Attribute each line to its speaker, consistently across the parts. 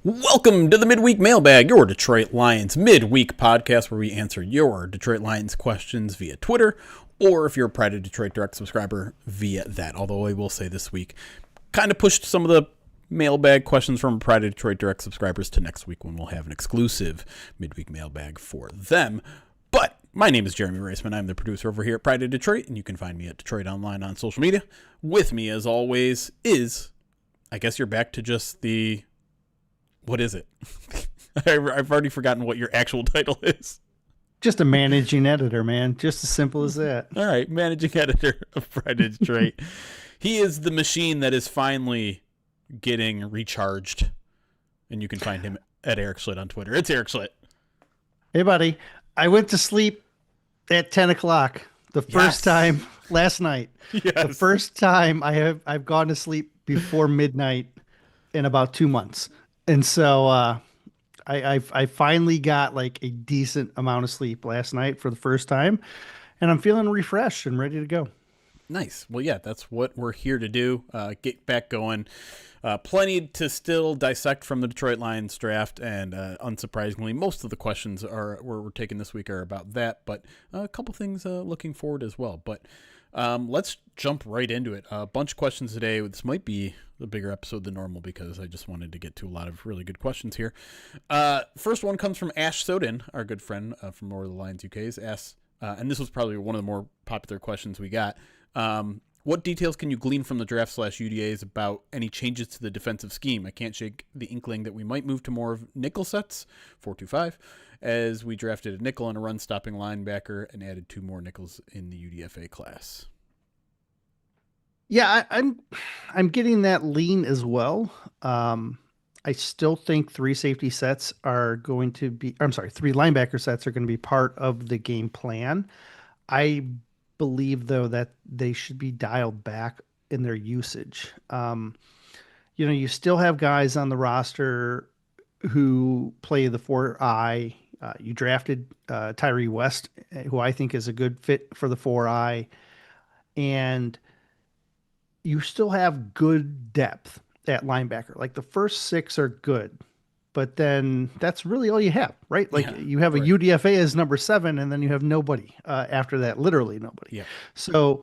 Speaker 1: Welcome to the Midweek Mailbag, your Detroit Lions midweek podcast where we answer your Detroit Lions questions via Twitter, or if you're a Pride of Detroit Direct subscriber, via that. Although I will say this week, kind of pushed some of the mailbag questions from Pride of Detroit Direct subscribers to next week when we'll have an exclusive midweek mailbag for them. But my name is Jeremy Reisman. I'm the producer over here at Pride of Detroit, and you can find me at Detroit Online on social media. With me, as always, is, I guess you're back to just the... What is it? I've already forgotten what your actual title is.
Speaker 2: Just a managing editor, man. Just as simple as that.
Speaker 1: All right, managing editor of Pride of Detroit. He is the machine that is finally getting recharged. And you can find him at Erik Schlitt on Twitter. It's Erik Schlitt.
Speaker 2: Hey, buddy. I went to sleep at 10 o'clock the first time last night.
Speaker 1: Yes.
Speaker 2: The first time I've gone to sleep before midnight in about 2 months. And so I finally got like a decent amount of sleep last night for the first time, and I'm feeling refreshed and ready to go.
Speaker 1: Nice. Well, yeah, that's what we're here to do. Get back going. Plenty to still dissect from the Detroit Lions draft, and unsurprisingly, most of the questions we're taking this week are about that, but a couple things looking forward as well. But let's jump right into it. A bunch of questions today. This might be a bigger episode than normal because I just wanted to get to a lot of really good questions here. First one comes from Ash Soden, our good friend from Moore and Ralder Lions UK's asks, and this was probably one of the more popular questions we got. What details can you glean from the draft /UDAs about any changes to the defensive scheme? I can't shake the inkling that we might move to more of nickel sets, 4-2-5, as we drafted a nickel and a run-stopping linebacker and added 2 more nickels in the UDFA class.
Speaker 2: Yeah, I'm getting that lean as well. I still think 3 safety sets are going to be, I'm sorry, 3 linebacker sets are going to be part of the game plan. I believe, though, that they should be dialed back in their usage. You still have guys on the roster who play the 4I. You drafted Tyree West, who I think is a good fit for the 4I. And you still have good depth at linebacker. Like the first 6 are good, but then that's really all you have, right? Like you have a UDFA as number 7, and then you have nobody after that, literally nobody.
Speaker 1: Yeah.
Speaker 2: So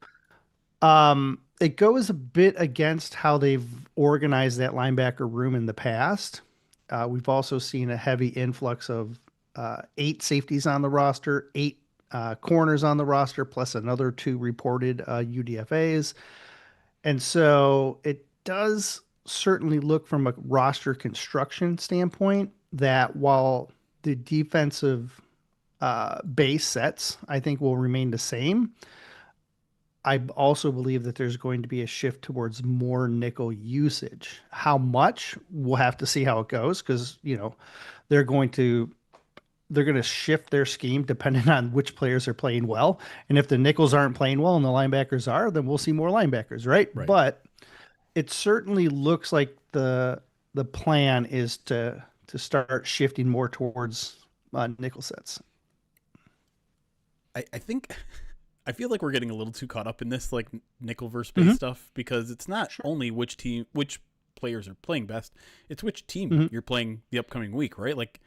Speaker 2: it goes a bit against how they've organized that linebacker room in the past. We've also seen a heavy influx of 8 safeties on the roster, 8 corners on the roster, plus another 2 reported UDFAs. And so it does certainly look from a roster construction standpoint that while the defensive base sets, I think, will remain the same, I also believe that there's going to be a shift towards more nickel usage. How much? We'll have to see how it goes because, they're going to shift their scheme depending on which players are playing well. And if the nickels aren't playing well and the linebackers are, then we'll see more linebackers, right? But it certainly looks like the plan is to start shifting more towards nickel sets.
Speaker 1: I feel like we're getting a little too caught up in this like nickel versus base stuff because it's not only which players are playing best, it's which team you're playing the upcoming week, right? Like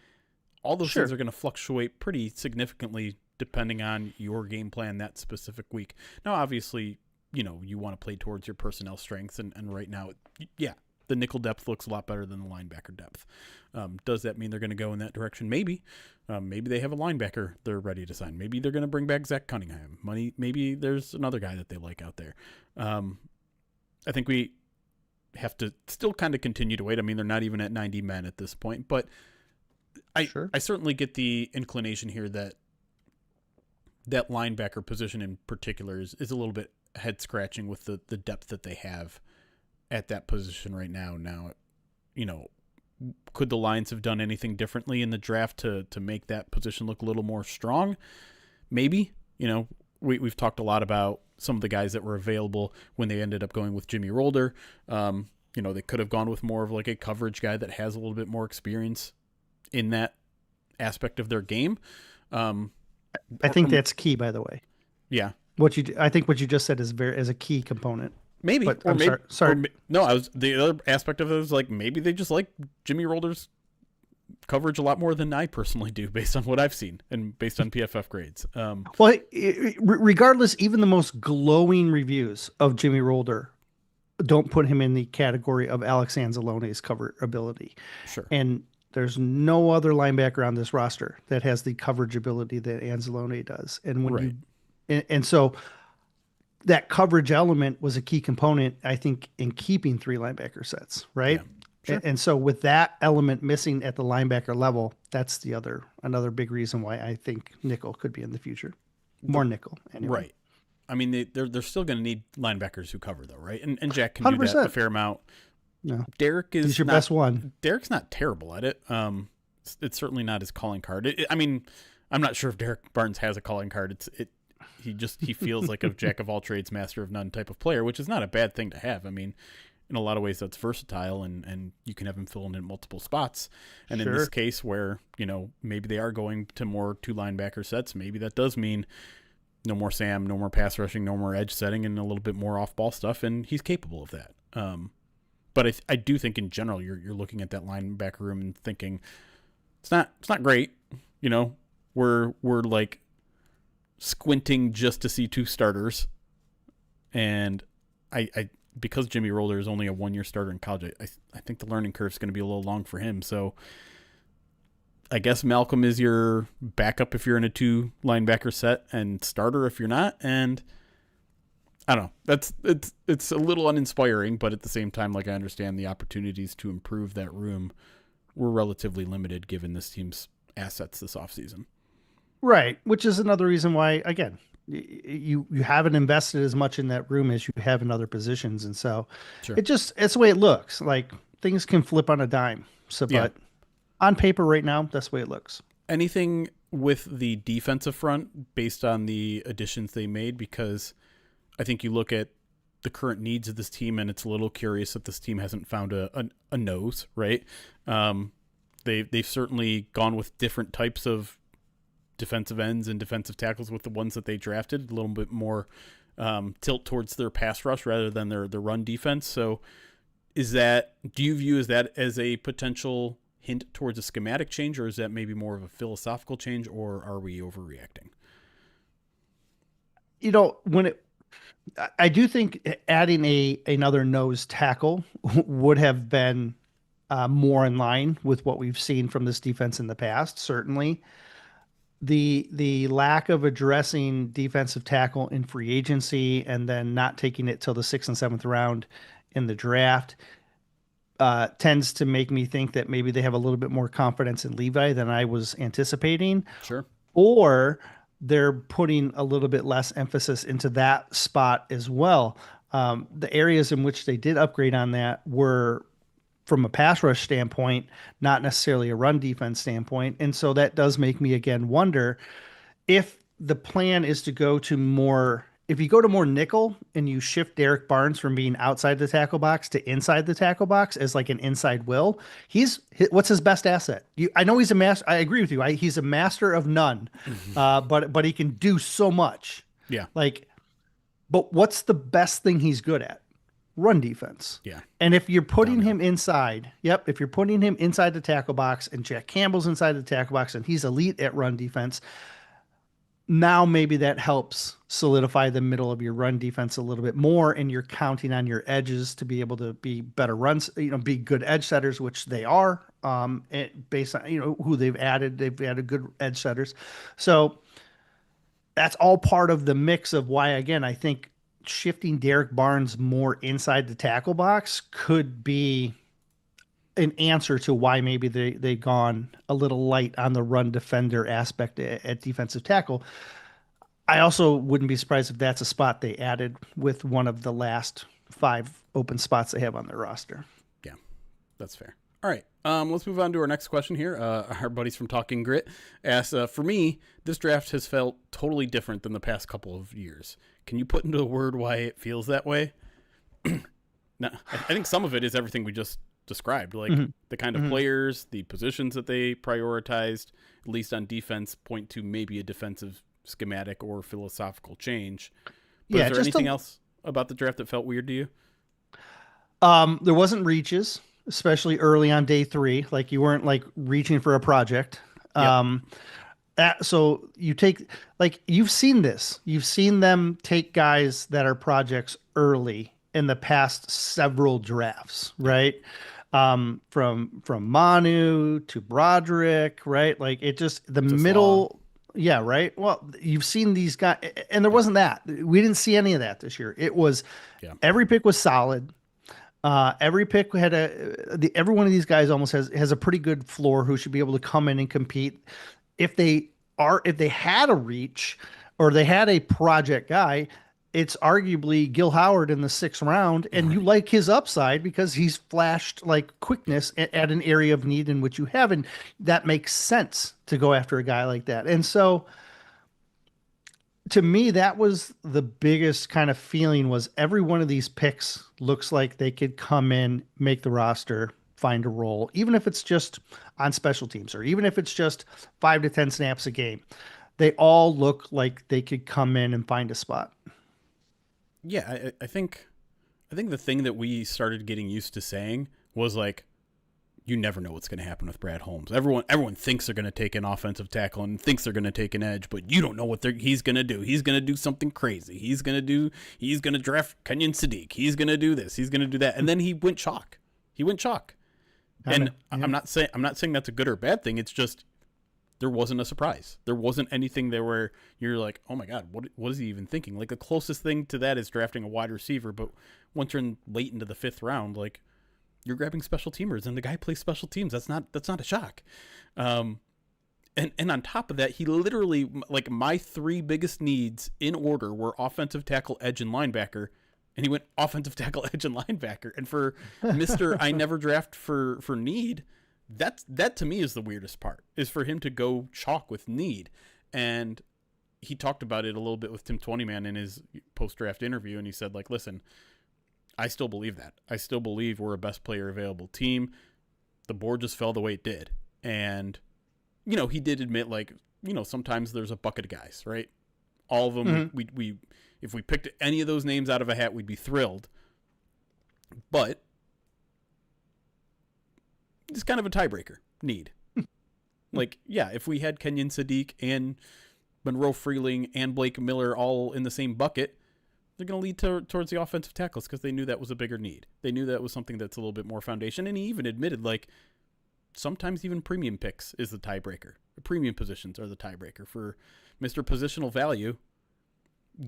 Speaker 1: all those things are going to fluctuate pretty significantly depending on your game plan that specific week. Now, obviously, you want to play towards your personnel strengths, and right now, the nickel depth looks a lot better than the linebacker depth. Does that mean they're going to go in that direction? Maybe. Maybe they have a linebacker they're ready to sign. Maybe they're going to bring back Zach Cunningham. Maybe there's another guy that they like out there. I think we have to still kind of continue to wait. I mean, they're not even at 90 men at this point, but I certainly get the inclination here that linebacker position in particular is a little bit head scratching with the depth that they have at that position right now. Now, could the Lions have done anything differently in the draft to make that position look a little more strong? Maybe. We've talked a lot about some of the guys that were available when they ended up going with Jimmy Ralder. They could have gone with more of like a coverage guy that has a little bit more experience in that aspect of their game.
Speaker 2: I think that's key, by the way.
Speaker 1: Yeah.
Speaker 2: I think what you just said is a key component.
Speaker 1: Maybe.
Speaker 2: But
Speaker 1: or
Speaker 2: I'm
Speaker 1: maybe,
Speaker 2: sorry.
Speaker 1: the other aspect of it is like maybe they just like Jimmy Ralder's coverage a lot more than I personally do, based on what I've seen and based on PFF grades.
Speaker 2: Well, regardless, even the most glowing reviews of Jimmy Rolder don't put him in the category of Alex Anzalone's cover ability.
Speaker 1: Sure.
Speaker 2: And there's no other linebacker on this roster that has the coverage ability that Anzalone does. And when
Speaker 1: Right.
Speaker 2: and so that coverage element was a key component, I think, in keeping three linebacker sets, right?
Speaker 1: Yeah. Sure.
Speaker 2: And so with that element missing at the linebacker level, that's another big reason why I think nickel could be in the future. More nickel, anyway.
Speaker 1: Right. I mean, they're still going to need linebackers who cover, though, right? And Jack can do
Speaker 2: 100%.
Speaker 1: that a fair amount.
Speaker 2: No.
Speaker 1: Derek is
Speaker 2: He's your best one.
Speaker 1: Derek's not terrible at it. It's certainly not his calling card. I mean, I'm not sure if Derek Barnes has a calling card. He feels like a jack of all trades, master of none type of player, which is not a bad thing to have. I mean, in a lot of ways that's versatile, and you can have him fill in multiple spots. And
Speaker 2: Sure.
Speaker 1: in this case where, maybe they are going to more two linebacker sets, maybe that does mean no more Sam, no more pass rushing, no more edge setting, and a little bit more off ball stuff. And he's capable of that. But I do think in general, you're looking at that linebacker room and thinking it's not great. We're like squinting just to see two starters. And I because Jimmy Rolder is only a 1-year starter in college, I think the learning curve is going to be a little long for him. So I guess Malcolm is your backup if you're in a two linebacker set, and starter if you're not. And I don't know. It's a little uninspiring, but at the same time, like, I understand the opportunities to improve that room were relatively limited given this team's assets this offseason.
Speaker 2: Right, which is another reason why, again, you haven't invested as much in that room as you have in other positions, and so
Speaker 1: Sure.
Speaker 2: it's the way it looks. Like, things can flip on a dime. So,
Speaker 1: Yeah.
Speaker 2: but on paper right now, that's the way it looks.
Speaker 1: Anything with the defensive front based on the additions they made? Because I think you look at the current needs of this team, and it's a little curious that this team hasn't found a nose, right? They've certainly gone with different types of defensive ends and defensive tackles with the ones that they drafted, a little bit more tilt towards their pass rush rather than their run defense. So do you view that as a potential hint towards a schematic change, or is that maybe more of a philosophical change, or are we overreacting?
Speaker 2: I do think adding another nose tackle would have been more in line with what we've seen from this defense in the past. Certainly, the lack of addressing defensive tackle in free agency and then not taking it till the 6th and 7th round in the draft tends to make me think that maybe they have a little bit more confidence in Levi than I was anticipating.
Speaker 1: Sure.
Speaker 2: Or they're putting a little bit less emphasis into that spot as well. The areas in which they did upgrade on that were from a pass rush standpoint, not necessarily a run defense standpoint. And so that does make me again wonder if the plan is to go to more, if you go to more nickel and you shift Derek Barnes from being outside the tackle box to inside the tackle box as like an inside will, what's his best asset? I know he's a master. I agree with you. He's a master of none, but he can do so much.
Speaker 1: Yeah.
Speaker 2: But what's the best thing he's good at? Run defense.
Speaker 1: Yeah.
Speaker 2: And if you're putting him inside, if you're putting him inside the tackle box and Jack Campbell's inside the tackle box and he's elite at run defense, now maybe that helps solidify the middle of your run defense a little bit more, and you're counting on your edges to be able to be better runs, be good edge setters, which they are, based on, who they've added good edge setters. So that's all part of the mix of why, again, I think shifting Derek Barnes more inside the tackle box could be an answer to why maybe they've gone a little light on the run defender aspect at defensive tackle. I also wouldn't be surprised if that's a spot they added with one of the last 5 open spots they have on their roster.
Speaker 1: Yeah, that's fair. All right, let's move on to our next question here. Our buddies from Talking Grit asked, for me, this draft has felt totally different than the past couple of years. Can you put into a word why it feels that way? Now, I think some of it is everything we just described, like the kind of players, the positions that they prioritized, at least on defense, point to maybe a defensive schematic or philosophical change. But is there anything else about the draft that felt weird to you?
Speaker 2: There wasn't reaches. especially early on day 3. Like you weren't like reaching for a project.
Speaker 1: Yep.
Speaker 2: So you take like you've seen this. You've seen them take guys that are projects early in the past several drafts,
Speaker 1: Yep.
Speaker 2: right? From Manu to Broderick, right? Like it just the
Speaker 1: To Slaw.
Speaker 2: middle, yeah, right. Well, you've seen these guys, and there
Speaker 1: Yep.
Speaker 2: wasn't that. We didn't see any of that this year. It was
Speaker 1: Yeah.
Speaker 2: every pick was solid. Every pick had every one of these guys almost has a pretty good floor who should be able to come in and compete. If they had a reach or they had a project guy, it's arguably Gil Howard in the 6th round, and you
Speaker 1: Right.
Speaker 2: like his upside because he's flashed like quickness at an area of need in which you haven't. That makes sense to go after a guy like that. And so to me, that was the biggest kind of feeling was every one of these picks looks like they could come in, make the roster, find a role, even if it's just on special teams or even if it's just 5 to 10 snaps a game. They all look like they could come in and find a spot.
Speaker 1: Yeah, I think the thing that we started getting used to saying was like, you never know what's going to happen with Brad Holmes. Everyone thinks they're going to take an offensive tackle and thinks they're going to take an edge, but you don't know what he's going to do. He's going to do something crazy. He's going to draft Kenyon Sadiq. He's going to do this. He's going to do that. And then he went chalk. He went chalk. And
Speaker 2: Yeah.
Speaker 1: I'm not saying that's a good or bad thing. It's just there wasn't a surprise. There wasn't anything there where you're like, oh my God, what is he even thinking? Like the closest thing to that is drafting a wide receiver, but once you're late into the 5th round, like you're grabbing special teamers and the guy plays special teams. That's not a shock. And on top of that, he literally, like, my 3 biggest needs in order were offensive tackle, edge, and linebacker. And he went offensive tackle, edge, and linebacker. And for Mr. I never draft for need, that to me is the weirdest part, is for him to go chalk with need. And he talked about it a little bit with Tim Twentyman in his post-draft interview, and he said, like, listen, I still believe that. I still believe we're a best player available team. The board just fell the way it did. And, he did admit, like, sometimes there's a bucket of guys, right? All of them,
Speaker 2: Mm-hmm.
Speaker 1: we if we picked any of those names out of a hat, we'd be thrilled. But it's kind of a tiebreaker. Need. Like, yeah, if we had Kenyon Sadiq and Monroe Freeling and Blake Miller all in the same bucket, they're going to lead towards the offensive tackles because they knew that was a bigger need. They knew that was something that's a little bit more foundation. And he even admitted, like, sometimes even premium picks is the tiebreaker. The premium positions are the tiebreaker. For Mr. Positional Value,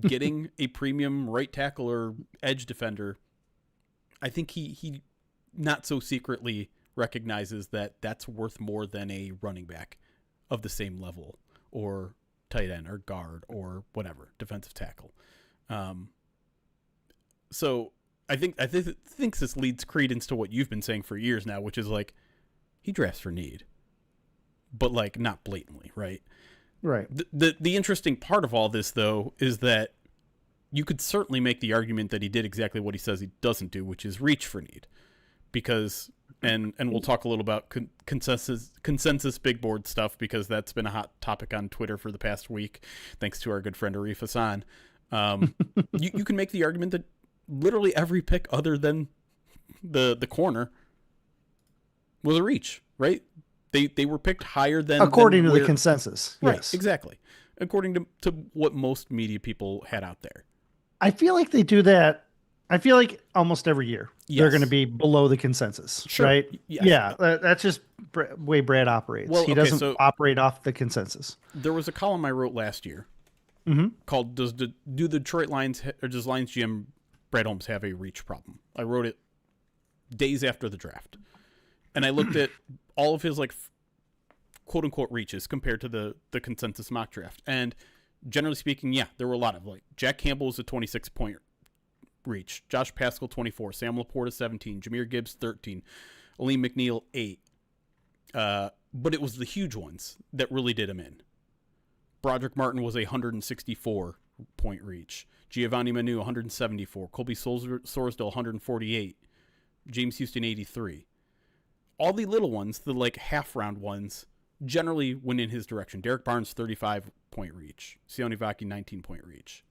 Speaker 1: getting a premium right tackle or edge defender, I think he not so secretly recognizes that that's worth more than a running back of the same level or tight end or guard or whatever, defensive tackle. So I think this leads credence to what you've been saying for years now, which is like he drafts for need, but like not blatantly, right?
Speaker 2: Right.
Speaker 1: The interesting part of all this though is that you could certainly make the argument that he did exactly what he says he doesn't do, which is reach for need, because and we'll talk a little about consensus big board stuff because that's been a hot topic on Twitter for the past week, thanks to our good friend Arif Hassan. You can make the argument that literally every pick other than the corner was a reach, right? They were picked higher than
Speaker 2: According
Speaker 1: than
Speaker 2: to the consensus.
Speaker 1: right,
Speaker 2: Yes.
Speaker 1: exactly. According to what most media people had out there.
Speaker 2: I feel like they do that. I feel like almost every year they're
Speaker 1: Yes.
Speaker 2: going to be below the consensus,
Speaker 1: Sure.
Speaker 2: right?
Speaker 1: Yes.
Speaker 2: Yeah, that's just way Brad operates.
Speaker 1: Well,
Speaker 2: he
Speaker 1: okay,
Speaker 2: doesn't
Speaker 1: so-
Speaker 2: operate off the consensus.
Speaker 1: There was a column I wrote last year
Speaker 2: Mm-hmm.
Speaker 1: called "Do the Detroit Lions or does Lions GM Brad Holmes have a reach problem?" I wrote it days after the draft, and I looked at all of his like quote unquote reaches compared to the consensus mock draft, and generally speaking, yeah, there were a lot of like Jack Campbell was a 26-point reach, Josh Pascal 24, Sam Laporta 17, Jahmyr Gibbs 13, Aleem McNeil 8. But it was the huge ones that really did him in. Broderick Martin was a 164-point reach. Giovanni Manu 174, Colby Sorsdale 148, James Houston 83. All the little ones, the like half round ones, generally went in his direction. Derek Barnes 35-point reach, Sione Vaki 19-point reach,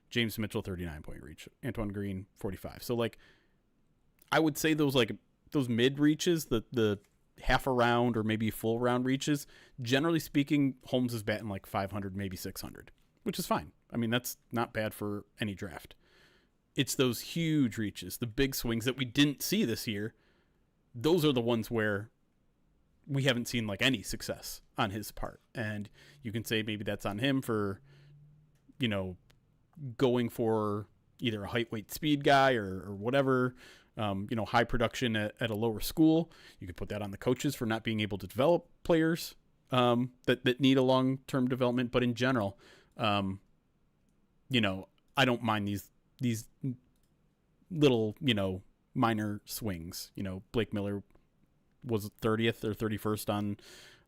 Speaker 1: James Mitchell 39-point reach, Antoine Green 45. So like I would say those those mid reaches, the half a round or maybe full round reaches, generally speaking, Holmes is batting like 500, maybe 600, which is fine. I mean, that's not bad for any draft. It's those huge reaches, the big swings that we didn't see this year. Those are the ones where we haven't seen like any success on his part. And you can say maybe that's on him for, going for either a height, weight, speed guy or whatever, high production at a lower school. You could put that on the coaches for not being able to develop players that need a long-term development. But in general, I don't mind these little, minor swings. Blake Miller was 30th or 31st on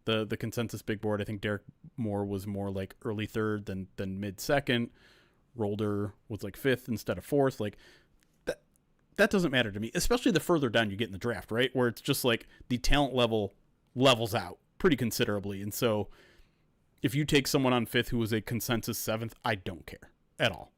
Speaker 1: the consensus big board. I think Derek Moore was more like early third than mid second. Ralder was like 5th instead of 4th. Like that doesn't matter to me, especially the further down you get in the draft, right? Where it's just like the talent level levels out pretty considerably. And so if you take someone on 5th who was a consensus 7th, I don't care at all.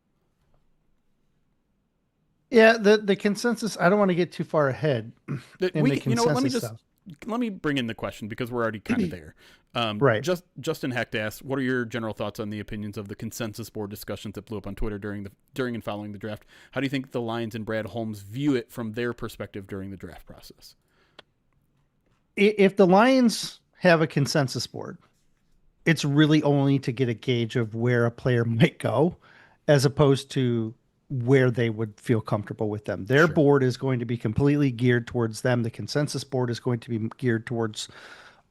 Speaker 2: Yeah, the consensus, I don't want to get too far ahead in the consensus stuff.
Speaker 1: Let me bring in the question because we're already kind of there.
Speaker 2: Right.
Speaker 1: Justin Hecht asks, what are your general thoughts on the opinions of the consensus board discussions that blew up on Twitter during and following the draft? How do you think the Lions and Brad Holmes view it from their perspective during the draft process?
Speaker 2: If the Lions have a consensus board, it's really only to get a gauge of where a player might go as opposed to where they would feel comfortable with them. Their board is going to be completely geared towards them. The consensus board is going to be geared towards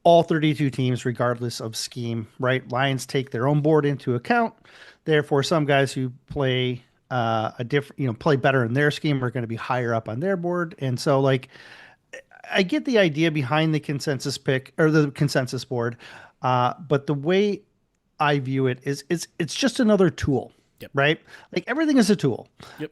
Speaker 2: all 32 teams, regardless of scheme, right? Lions take their own board into account. Therefore, some guys who play play better in their scheme are going to be higher up on their board. And so I get the idea behind the consensus pick or the consensus board. But the way I view it is it's just another tool.
Speaker 1: Yep.
Speaker 2: Right? Like everything is a tool.
Speaker 1: Yep.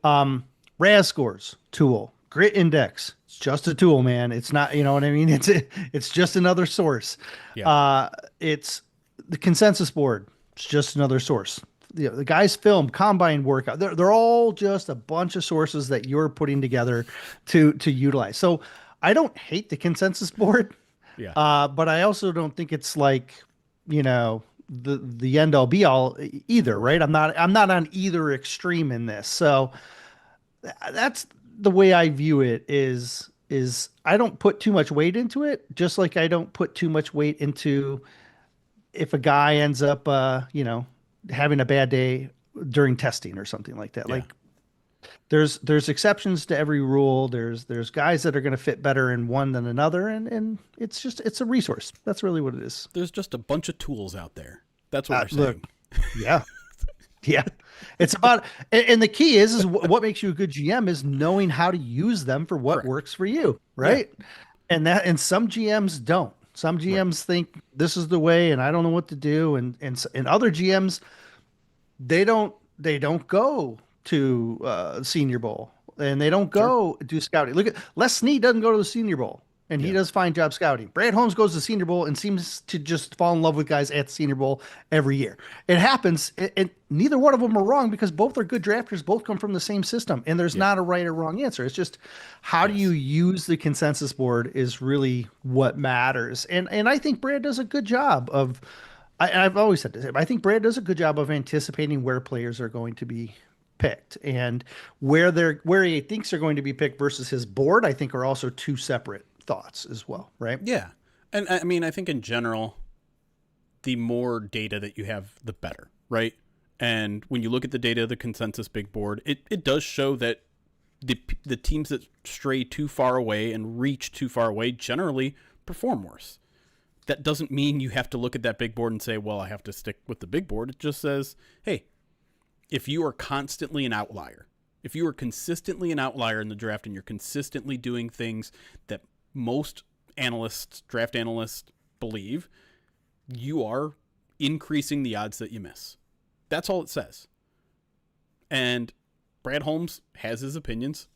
Speaker 2: RAS scores, tool. Grit index, it's just a tool, man. It's not, you know what I mean? It's just another source.
Speaker 1: Yeah.
Speaker 2: It's the consensus board. It's just another source. The guys' film, combine workout. They're all just a bunch of sources that you're putting together to utilize. So I don't hate the consensus board.
Speaker 1: Yeah.
Speaker 2: But I also don't think it's like, the end all be all either, right? I'm not on either extreme in this. So that's the way I view it is I don't put too much weight into it, just like I don't put too much weight into if a guy ends up having a bad day during testing or something like that.
Speaker 1: Yeah.
Speaker 2: Like there's exceptions to every rule. There's guys that are going to fit better in one than another, and it's a resource. That's really what it is.
Speaker 1: There's just a bunch of tools out there. That's what we're saying.
Speaker 2: Look, yeah. Yeah. It's about, and the key is what makes you a good GM is knowing how to use them for what works for you. Right. Yeah. And some GMs don't. Some GMs think this is the way, and I don't know what to do. And other GMs, they don't go to Senior Bowl, and they don't go do scouting. Look at Les Snead doesn't go to the Senior Bowl, and he does fine job scouting. Brad Holmes goes to the Senior Bowl and seems to just fall in love with guys at the Senior Bowl every year. It happens, and neither one of them are wrong because both are good drafters. Both come from the same system, and there's not a right or wrong answer. It's just how do you use the consensus board is really what matters. And I think Brad does a good job of. I've always said this. I think Brad does a good job of anticipating where players are going to be picked, and where he thinks they're going to be picked versus his board, I think are also two separate thoughts as well, right?
Speaker 1: Yeah. And I mean, I think in general, the more data that you have, the better, right? And when you look at the data of the consensus big board, it does show that the teams that stray too far away and reach too far away generally perform worse. That doesn't mean you have to look at that big board and say, well, I have to stick with the big board. It just says, hey, if you are constantly an outlier, if you are consistently an outlier in the draft and you're consistently doing things that most analysts, draft analysts, believe, you are increasing the odds that you miss. That's all it says. And Brad Holmes has his opinions.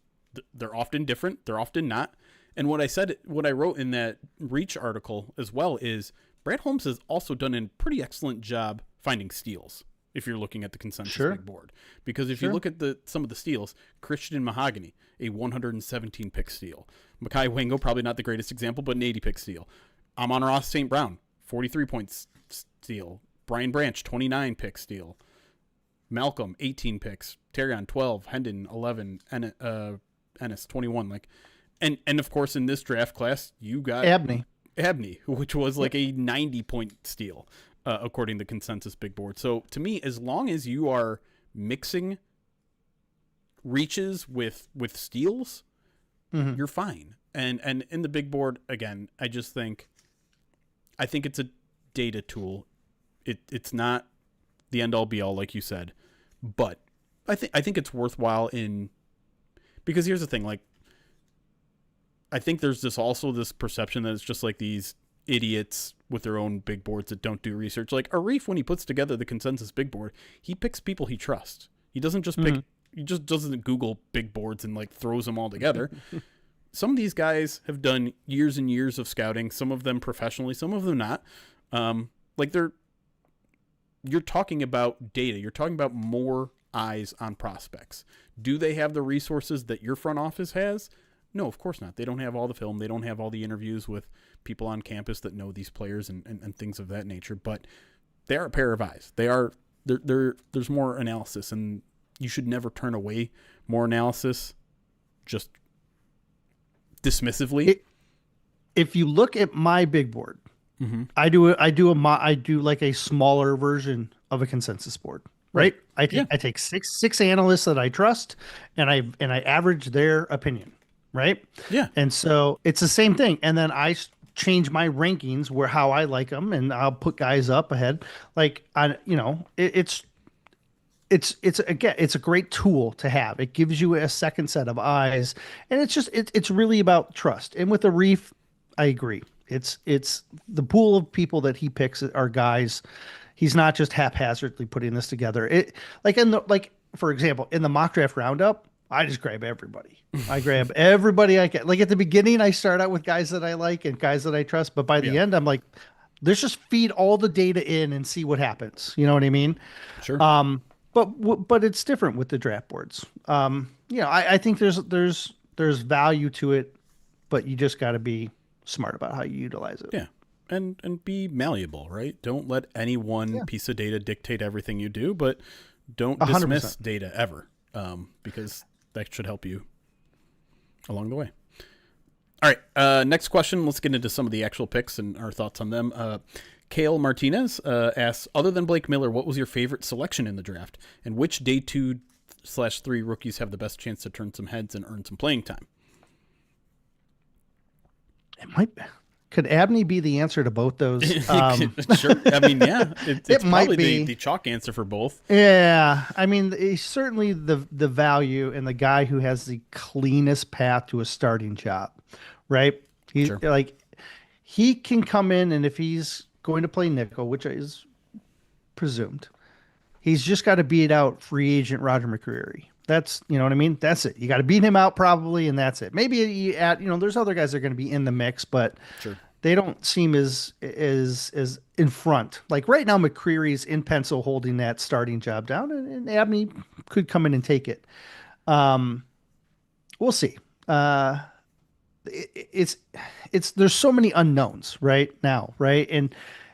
Speaker 1: They're often different. They're often not. And what I wrote in that Reach article as well is Brad Holmes has also done a pretty excellent job finding steals if you're looking at the consensus
Speaker 2: Sure.
Speaker 1: big board. Because if you
Speaker 2: Sure.
Speaker 1: look at some of the steals, Christian Mahogany, a 117 pick steal. Makai Wango, probably not the greatest example, but an 80 pick steal. Amon-Ra St. Brown, 43 points steal. Brian Branch, 29 pick steal. Malcolm, 18 picks. Terrion, 12. Hendon, 11. Ennis, 21. And of course, in this draft class, you got Abney, which was like a 90-point steal, according to consensus big board. So to me, as long as you are mixing reaches with steals, you're fine. And in the big board, again, I think it's a data tool. It's not the end all be all, like you said, but I think it's worthwhile because here's the thing, like, I think there's this perception that it's just like these idiots with their own big boards that don't do research. Like Arif, when he puts together the consensus big board, he picks people he trusts. He doesn't just pick, he just doesn't Google big boards and like throws them all together. Some of these guys have done years and years of scouting, some of them professionally, some of them not. You're talking about data. You're talking about more eyes on prospects. Do they have the resources that your front office has? No, of course not. They don't have all the film. They don't have all the interviews with people on campus that know these players and things of that nature. But they are a pair of eyes. There's more analysis, and you should never turn away more analysis just dismissively.
Speaker 2: If you look at my big board, I do like a smaller version of a consensus board. Right? I take six analysts that I trust, and I average their opinion. Right.
Speaker 1: Yeah.
Speaker 2: And so it's the same thing. And then I change my rankings how I like them, and I'll put guys up ahead. Like, it's a great tool to have. It gives you a second set of eyes, and it's really about trust. And with the Reef, I agree. It's the pool of people that he picks are guys. He's not just haphazardly putting this together. For example, in the mock draft roundup, I just grab everybody. I grab everybody I can. Like at the beginning, I start out with guys that I like and guys that I trust. But by the end, I'm like, let's just feed all the data in and see what happens. You know what I mean?
Speaker 1: Sure.
Speaker 2: But it's different with the draft boards. I think there's value to it, but you just got to be smart about how you utilize it.
Speaker 1: Yeah. And be malleable, right? Don't let any one piece of data dictate everything you do, but don't dismiss
Speaker 2: 100%.
Speaker 1: data ever, because that should help you along the way. All right, next question. Let's get into some of the actual picks and our thoughts on them. Kale Martinez asks, other than Blake Miller, what was your favorite selection in the draft? And which day 2/3 rookies have the best chance to turn some heads and earn some playing time?
Speaker 2: Could Abney be the answer to both those?
Speaker 1: Sure. I mean, yeah, it's
Speaker 2: might
Speaker 1: probably
Speaker 2: be
Speaker 1: the chalk answer for both.
Speaker 2: Yeah, I mean, he's certainly the value and the guy who has the cleanest path to a starting job, right? He's like, he can come in, and if he's going to play nickel, which is presumed, he's just got to beat out free agent Roger McCreary. That's, you know what I mean? That's it. You got to beat him out probably, and that's it. Maybe you add, there's other guys that are going to be in the mix, but they don't seem as in front. Like right now, McCreary's in pencil holding that starting job down, and Abney could come in and take it. We'll see. It's there's so many unknowns right now, right?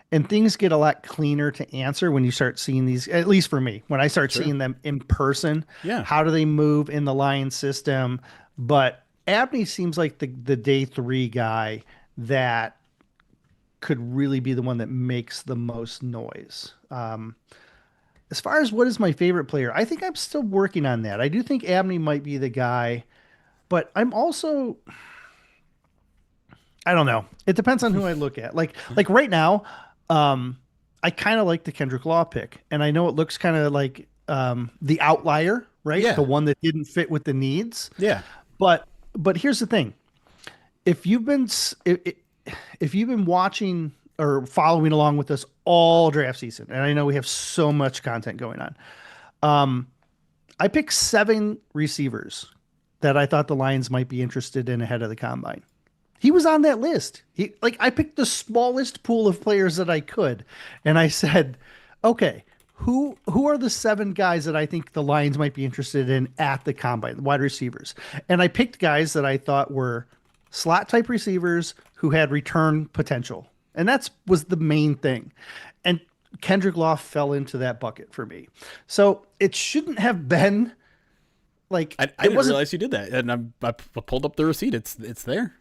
Speaker 2: And things get a lot cleaner to answer when you start seeing these, at least for me, when I start seeing them in person.
Speaker 1: Yeah.
Speaker 2: How do they move in the Lions system? But Abney seems like the day 3 guy that could really be the one that makes the most noise. As far as what is my favorite player, I think I'm still working on that. I do think Abney might be the guy, but I'm also, I don't know. It depends on who I look at. Like right now, I kind of like the Kendrick Law pick, and I know it looks kind of like the outlier, right?
Speaker 1: Yeah.
Speaker 2: The one that didn't fit with the needs.
Speaker 1: Yeah.
Speaker 2: But here's the thing: if you've been watching or following along with us all draft season, and I know we have so much content going on, I picked 7 receivers that I thought the Lions might be interested in ahead of the combine. He was on that list. I picked the smallest pool of players that I could. And I said, okay, who are the 7 guys that I think the Lions might be interested in at the combine, the wide receivers? And I picked guys that I thought were slot type receivers who had return potential. And that's was the main thing. And Kendrick Law fell into that bucket for me. So it shouldn't have been like
Speaker 1: I
Speaker 2: it
Speaker 1: didn't
Speaker 2: wasn't.
Speaker 1: realize you did that, and I pulled up the receipt. It's there.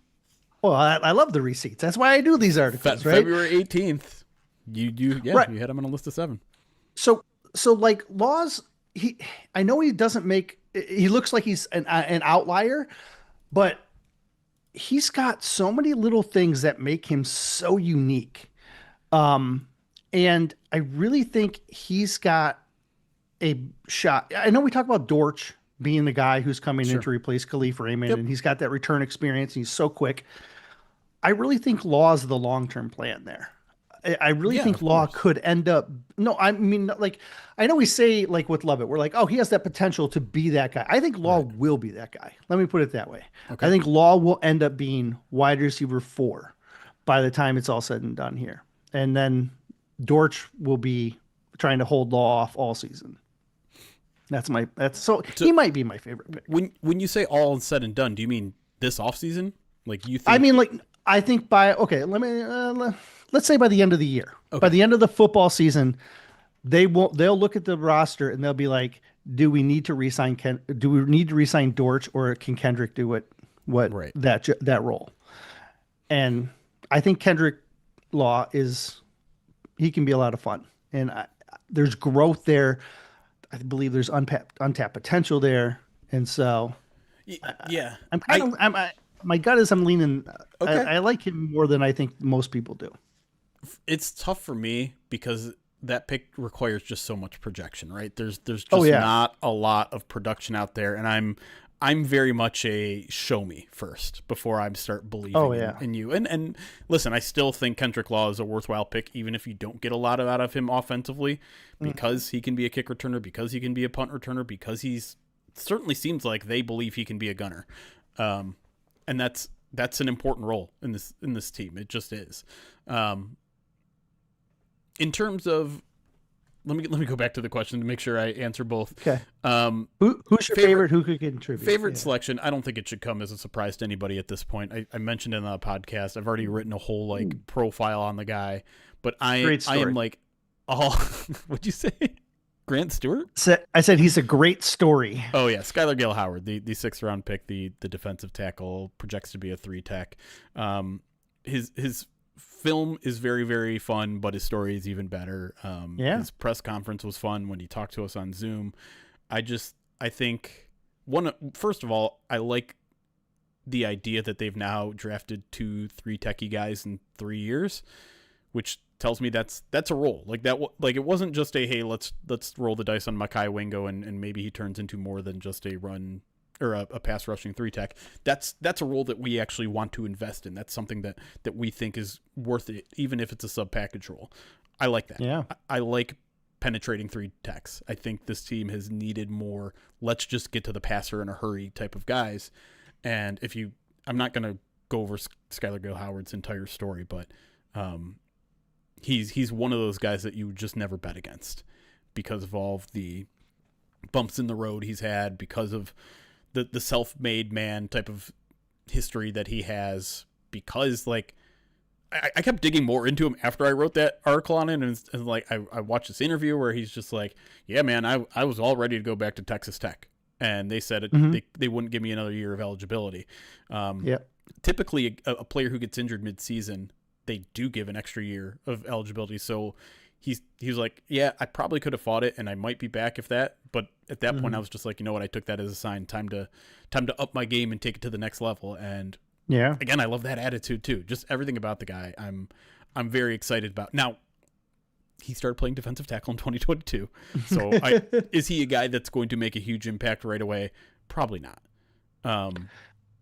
Speaker 2: Well, I love the receipts. That's why I do these articles, right?
Speaker 1: February 18th. You
Speaker 2: Right.
Speaker 1: you had him on a list of 7.
Speaker 2: So like Laws, I know he doesn't make. He looks like he's an outlier, but he's got so many little things that make him so unique. Um, and I really think he's got a shot. I know we talk about Dortch being the guy who's coming in
Speaker 1: Sure.
Speaker 2: to replace Khalif Raymond,
Speaker 1: Yep.
Speaker 2: and he's got that return experience. And he's so quick. I really think Law is the long term plan there. I really
Speaker 1: Yeah,
Speaker 2: think
Speaker 1: of
Speaker 2: Law
Speaker 1: course.
Speaker 2: could end up. No, I mean, like, I know we say, like, with Lovett, we're like, oh, he has that potential to be that guy. I think Law
Speaker 1: Right.
Speaker 2: will be that guy. Let me put it that way. I
Speaker 1: Okay.
Speaker 2: think Law will end up being wide receiver 4 by the time it's all said and done here. And then Dortch will be trying to hold Law off all season. That's so
Speaker 1: So
Speaker 2: he might be my favorite pick.
Speaker 1: when you say all said and done, do you mean this offseason? Like you
Speaker 2: I
Speaker 1: think?
Speaker 2: mean, like, I think by, okay, let's say by the end of the year, by
Speaker 1: Okay.
Speaker 2: the end of the football season, they'll look at the roster and they'll be like, do we need to resign do we need to resign Dortch, or can Kendrick do what
Speaker 1: Right.
Speaker 2: that role? And I think Kendrick Law he can be a lot of fun, and there's growth there. I believe there's untapped potential there, and so
Speaker 1: Yeah.
Speaker 2: I'm kind of my gut is I'm leaning.
Speaker 1: Okay.
Speaker 2: I like him more than I think most people do.
Speaker 1: It's tough for me because that pick requires just so much projection, right? There's just
Speaker 2: Oh yeah,
Speaker 1: not a lot of production out there, and I'm very much a show me first before I start believing
Speaker 2: oh yeah.
Speaker 1: in you. And listen, I still think Kendrick Law is a worthwhile pick, even if you don't get a lot out of him offensively, because he can be a kick returner, because he can be a punt returner, because he's certainly seems like they believe he can be a gunner, and that's an important role in this team. It just is. In terms of let me go back to the question to make sure I answer both.
Speaker 2: Okay. Who's your
Speaker 1: favorite-
Speaker 2: favorite? Who could contribute?
Speaker 1: Favorite
Speaker 2: Yeah.
Speaker 1: selection, I don't think it should come as a surprise to anybody at this point. I mentioned in the podcast, I've already written a whole profile on the guy, but
Speaker 2: Great
Speaker 1: I am
Speaker 2: story.
Speaker 1: like, oh, what'd you say? Grant Stewart?
Speaker 2: I said he's a great story.
Speaker 1: Oh yeah, Skylar Gale Howard, the 6th round pick, the defensive tackle, projects to be a 3 tech. His film is very, very fun, but his story is even better.
Speaker 2: Yeah.
Speaker 1: His press conference was fun when he talked to us on Zoom. I think first of all, I like the idea that they've now drafted 2 3 techie guys in 3 years, which tells me that's a roll. Like that, like it wasn't just a, hey, let's roll the dice on Makai Wingo and maybe he turns into more than just a run or a pass rushing 3 tech. That's a role that we actually want to invest in. That's something that we think is worth it, even if it's a sub package role. I like that.
Speaker 2: Yeah.
Speaker 1: I like penetrating 3 techs. I think this team has needed more, let's just get to the passer in a hurry type of guys. And I'm not going to go over Skylar Gale Howard's entire story, but he's one of those guys that you just never bet against because of all of the bumps in the road he's had, because of the self-made man type of history that he has, because like I kept digging more into him after I wrote that article on it, and like I watched this interview where he's just like, yeah man, I was all ready to go back to Texas Tech, and they said they wouldn't give me another year of eligibility.
Speaker 2: Yeah.
Speaker 1: Typically a player who gets injured mid-season, they do give an extra year of eligibility. So he was like, yeah, I probably could have fought it and I might be back if that, but at that point I was just like, you know what, I took that as a sign, time to up my game and take it to the next level. And
Speaker 2: Yeah.
Speaker 1: again, I love that attitude too. Just everything about the guy I'm very excited about. Now, he started playing defensive tackle in 2022. So is he a guy that's going to make a huge impact right away? Probably not.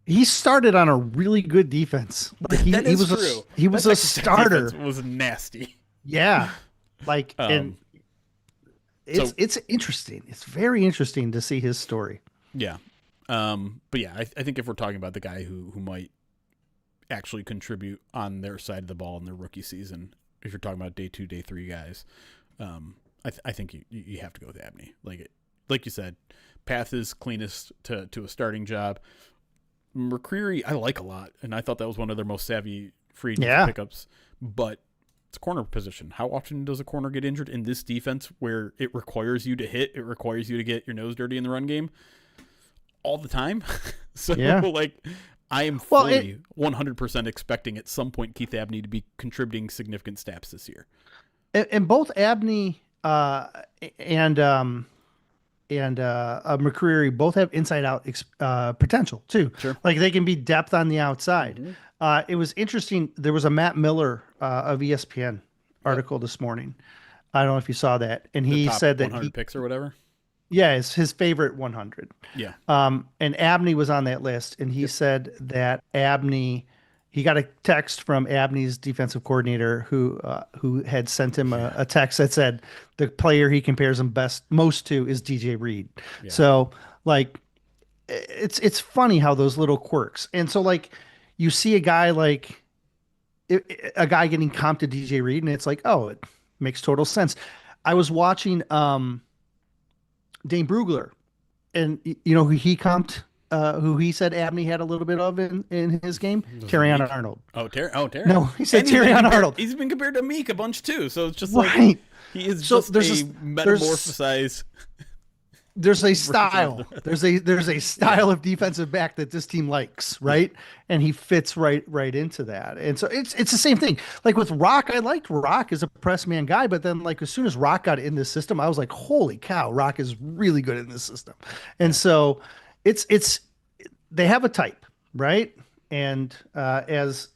Speaker 2: He started on a really good defense. Like he
Speaker 1: That is
Speaker 2: was
Speaker 1: true.
Speaker 2: he was
Speaker 1: That
Speaker 2: a
Speaker 1: Texas Tech
Speaker 2: starter.
Speaker 1: defense was nasty.
Speaker 2: Yeah. Like and
Speaker 1: so-
Speaker 2: it's interesting. It's very interesting to see his story.
Speaker 1: Yeah. But yeah, I think if we're talking about the guy who might actually contribute on their side of the ball in their rookie season, if you're talking about day 2, day 3 guys, I think you have to go with Abney. Like you said, path is cleanest to a starting job. McCreary, I like a lot, and I thought that was one of their most savvy free agent pickups. But it's a corner position. How often does a corner get injured in this defense where it requires you to hit, it requires you to get your nose dirty in the run game? All the time. So, I am fully 100% expecting at some point Keith Abney to be contributing significant snaps this year.
Speaker 2: And both Abney and McCreary both have inside out potential too.
Speaker 1: Sure.
Speaker 2: Like they can be depth on the outside. Mm-hmm. It was interesting. There was a Matt Miller of ESPN article this morning. I don't know if you saw that. And he said that
Speaker 1: 100 picks or whatever.
Speaker 2: Yeah, it's his favorite 100.
Speaker 1: Yeah.
Speaker 2: And Abney was on that list, and he said that Abney, he got a text from Abney's defensive coordinator who had sent him a text that said the player he compares him most to is DJ Reed. Yeah. So it's funny how those little quirks. And so you see a guy getting comped to DJ Reed, and it's like, oh, it makes total sense. I was watching Dane Brugler, and you know who he comped, who he said Abney had a little bit of in his game? Terrion Arnold. Terry. No, he said Terrion Arnold.
Speaker 1: He's been compared to Meek a bunch too, so it's just like he is just a metamorphosized.
Speaker 2: There's a style. There's a style of defensive back that this team likes, right? And he fits right into that. And so it's the same thing. Like with Rock, I liked Rock as a press man guy, but then as soon as Rock got in this system, I was like, holy cow, Rock is really good in this system. And so it's they have a type, right? And as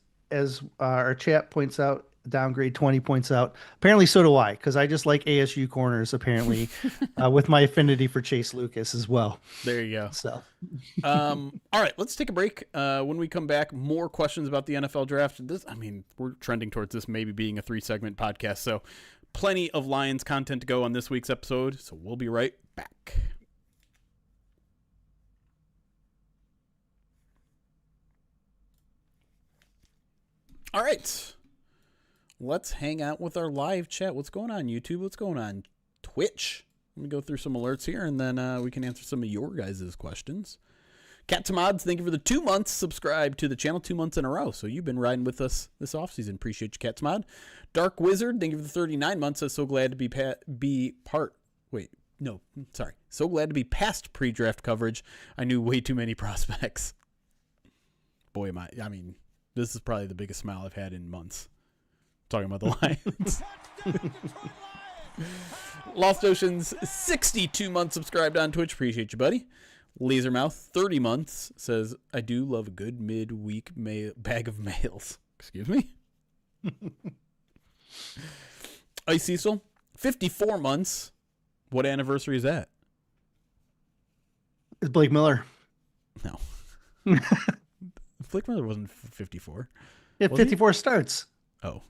Speaker 2: our chat points out, Downgrade 20 points out, apparently so do I, because I just like ASU corners apparently, with my affinity for Chase Lucas as well.
Speaker 1: There you go.
Speaker 2: So
Speaker 1: all right, let's take a break. When we come back, more questions about the NFL draft. We're trending towards this maybe being a 3-segment podcast, so plenty of Lions content to go on this week's episode, so we'll be right back. All right. Let's hang out with our live chat. What's going on, YouTube? What's going on, Twitch? Let me go through some alerts here, and then we can answer some of your guys' questions. Cat to Mods, thank you for the 2 months subscribed to the channel, 2 months in a row. So you've been riding with us this offseason. Appreciate you, Cat to Mod. Dark Wizard, thank you for the 39 months. I'm so glad to so glad to be past pre-draft coverage. I knew way too many prospects. Boy, this is probably the biggest smile I've had in months. Talking about the Lions. Lost Oceans, 62 months subscribed on Twitch. Appreciate you, buddy. Lasermouth, 30 months, says, I do love a good midweek bag of mails. Excuse me? Ice Cecil, 54 months. What anniversary is that?
Speaker 2: It's Blake Miller.
Speaker 1: No. Blake Miller wasn't 54.
Speaker 2: Yeah, 54 starts.
Speaker 1: Oh.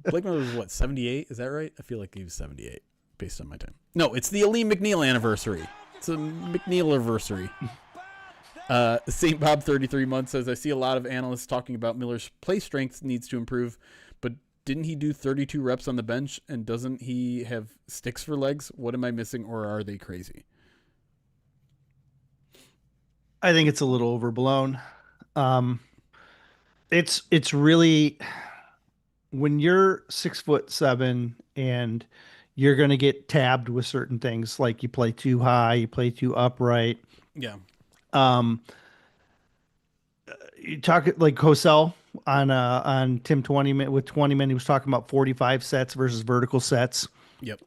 Speaker 1: Blake Miller was what, 78? Is that right? I feel like he was 78 based on my time. No, it's the Aleem McNeil anniversary. It's a McNeil anniversary. St. Bob 33 months says, I see a lot of analysts talking about Miller's play strength needs to improve, but didn't he do 32 reps on the bench, and doesn't he have sticks for legs? What am I missing, or are they crazy?
Speaker 2: I think it's a little overblown. It's really, when you're 6'7" and you're going to get tabbed with certain things, like you play too high, you play too upright.
Speaker 1: Yeah.
Speaker 2: You talk like Cosell on Tim 20 with 20 men. He was talking about 45 sets versus vertical sets.
Speaker 1: Yep.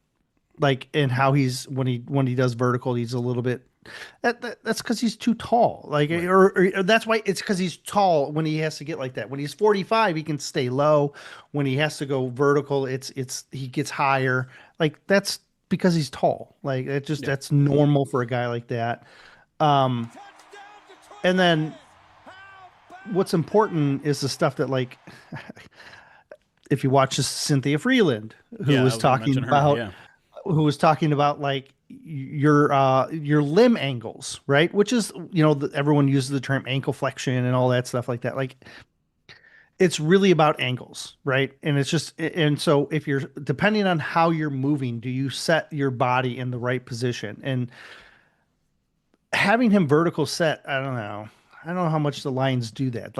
Speaker 2: And how when he does vertical, he's a little bit. That's because he's too tall. Right. Or that's why it's because he's tall when he has to get like that. When he's 45, he can stay low. When he has to go vertical, he gets higher. That's because he's tall. That's normal for a guy like that. And then what's important is the stuff that if you watch Cynthia Freeland, who was talking about your limb angles, right? Which is, everyone uses the term ankle flexion and all that stuff like that. it's really about angles, right? And it's just, and so if you're, depending on how you're moving, do you set your body in the right position? And having him vertical set, I don't know. I don't know how much the Lions do that.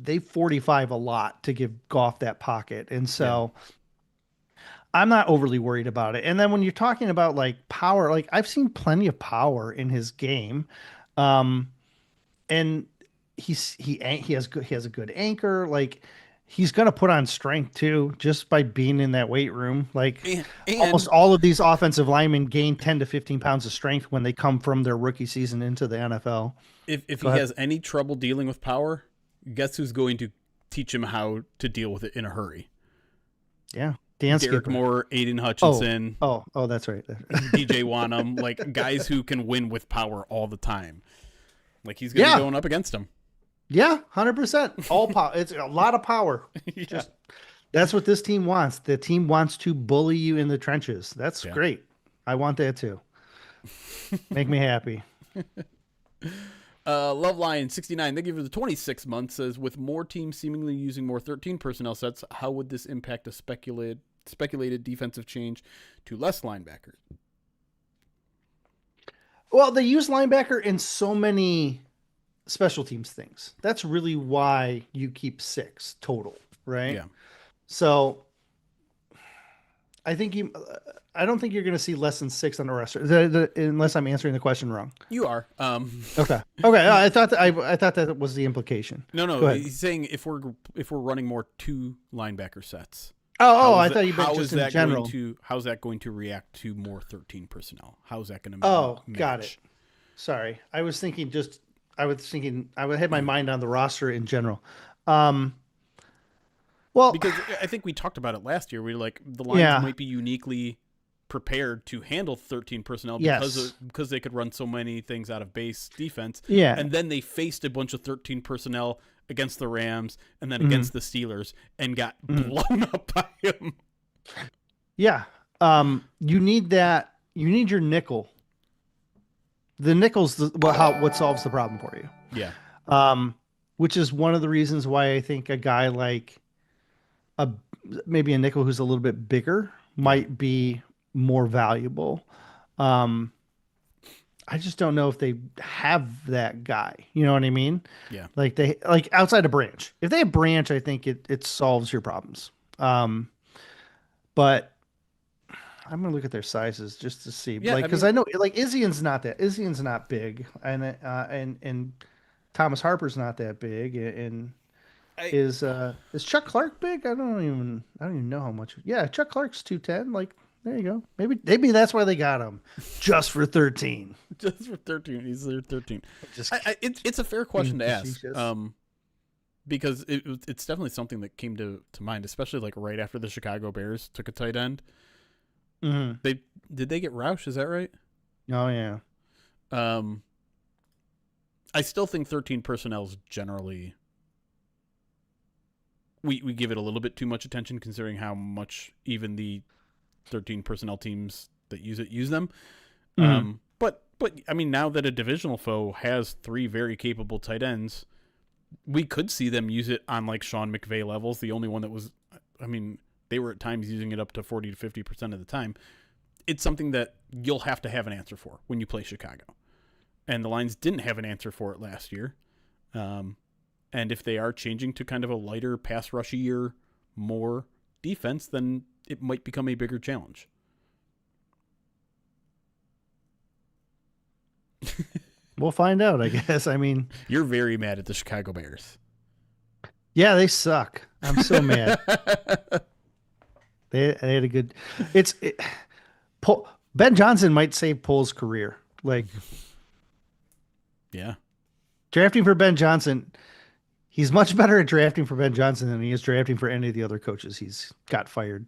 Speaker 2: They 45 a lot to give Goff that pocket. And
Speaker 1: Yeah.
Speaker 2: so I'm not overly worried about it. And then when you're talking about like power, like I've seen plenty of power in his game. Um, and he has a good anchor. Like he's gonna put on strength too, just by being in that weight room. Like almost
Speaker 1: And
Speaker 2: all of these offensive linemen gain 10 to 15 pounds of strength when they come from their rookie season into the NFL.
Speaker 1: if
Speaker 2: Go
Speaker 1: he
Speaker 2: ahead.
Speaker 1: has any trouble dealing with power, guess who's going to teach him how to deal with it in a hurry?
Speaker 2: Yeah. Dan
Speaker 1: Derek
Speaker 2: Skipper.
Speaker 1: Moore, Aiden
Speaker 2: Oh,
Speaker 1: Hutchinson,
Speaker 2: that's right.
Speaker 1: DJ Wanham, like guys who can win with power all the time. Like he's going to be
Speaker 2: Yeah.
Speaker 1: going up against him.
Speaker 2: Yeah. 100%. All power. It's a lot of power.
Speaker 1: Yeah.
Speaker 2: Just that's what this team wants. The team wants to bully you in the trenches. That's
Speaker 1: Yeah.
Speaker 2: great. I want that too. Make me happy.
Speaker 1: Love Lion 69. Thank you for the 26 months. Says with more teams seemingly using more 13 personnel sets, how would this impact a speculated defensive change to less linebackers?
Speaker 2: Well, they use linebacker in so many special teams things. That's really why you keep six total, right?
Speaker 1: Yeah,
Speaker 2: So I think you. I don't think you're going to see less than six on the roster, unless I'm answering the question wrong.
Speaker 1: you are.
Speaker 2: Okay. Okay. I thought that was the implication.
Speaker 1: No.
Speaker 2: Go ahead.
Speaker 1: He's saying if we're running more two linebacker sets.
Speaker 2: I thought you meant just in general.
Speaker 1: How's that going to react to more 13 personnel? How's that going to
Speaker 2: Oh,
Speaker 1: manage?
Speaker 2: got it. Sorry, I was thinking I would have my mind on the roster in general. Um, well,
Speaker 1: Because I think we talked about it last year. We were like the Lions
Speaker 2: yeah,
Speaker 1: might be uniquely prepared to handle 13 personnel
Speaker 2: yes,
Speaker 1: because they could run so many things out of base defense.
Speaker 2: yeah,
Speaker 1: And then they faced a bunch of 13 personnel against the Rams and then
Speaker 2: mhm,
Speaker 1: against the Steelers and got
Speaker 2: mhm.
Speaker 1: blown up by them.
Speaker 2: Yeah. You need that. You need your nickel. The nickel's what solves the problem for you.
Speaker 1: Yeah.
Speaker 2: Which is one of the reasons why I think a guy like a maybe a nickel who's a little bit bigger
Speaker 1: Yeah.
Speaker 2: might be more valuable. Um, I just don't know if they have that guy. You know what I mean?
Speaker 1: Yeah.
Speaker 2: Like they like outside of Branch. If they have Branch, I think it solves your problems. But I'm gonna look at their sizes just to see,
Speaker 1: Yeah.
Speaker 2: like,
Speaker 1: I
Speaker 2: because
Speaker 1: mean,
Speaker 2: I know like Isian's not big, and Thomas Harper's not that big, and
Speaker 1: I,
Speaker 2: is Chuck Clark big? I don't even know how much. Yeah, Chuck Clark's 210. Like there you go. Maybe that's why they got him just for 13.
Speaker 1: just for 13, he's there 13.
Speaker 2: Just
Speaker 1: It's a fair question to ask.
Speaker 2: facetious.
Speaker 1: Because it's definitely something that came to mind, especially like right after the Chicago Bears took a tight end.
Speaker 2: Mhm.
Speaker 1: Did they get Roush? Is that right?
Speaker 2: Oh yeah.
Speaker 1: I still think 13 personnel is generally we give it a little bit too much attention considering how much even the 13 personnel teams that use them.
Speaker 2: Mhm.
Speaker 1: But I mean, now that a divisional foe has three very capable tight ends, we could see them use it on like Sean McVay levels. The only one that was, I mean, they were at times using it up to 40 to 50% of the time. It's something that you'll have to have an answer for when you play Chicago. And the Lions didn't have an answer for it last year. And if they are changing to kind of a lighter pass rushier, more defense, then it might become a bigger challenge.
Speaker 2: We'll find out, I guess. I mean,
Speaker 1: You're very mad at the Chicago Bears.
Speaker 2: yeah, they suck. I'm so mad. They had a good. Ben Johnson might save Pole's career. Like
Speaker 1: Yeah.
Speaker 2: drafting for Ben Johnson, he's much better at drafting for Ben Johnson than he is drafting for any of the other coaches he's got fired.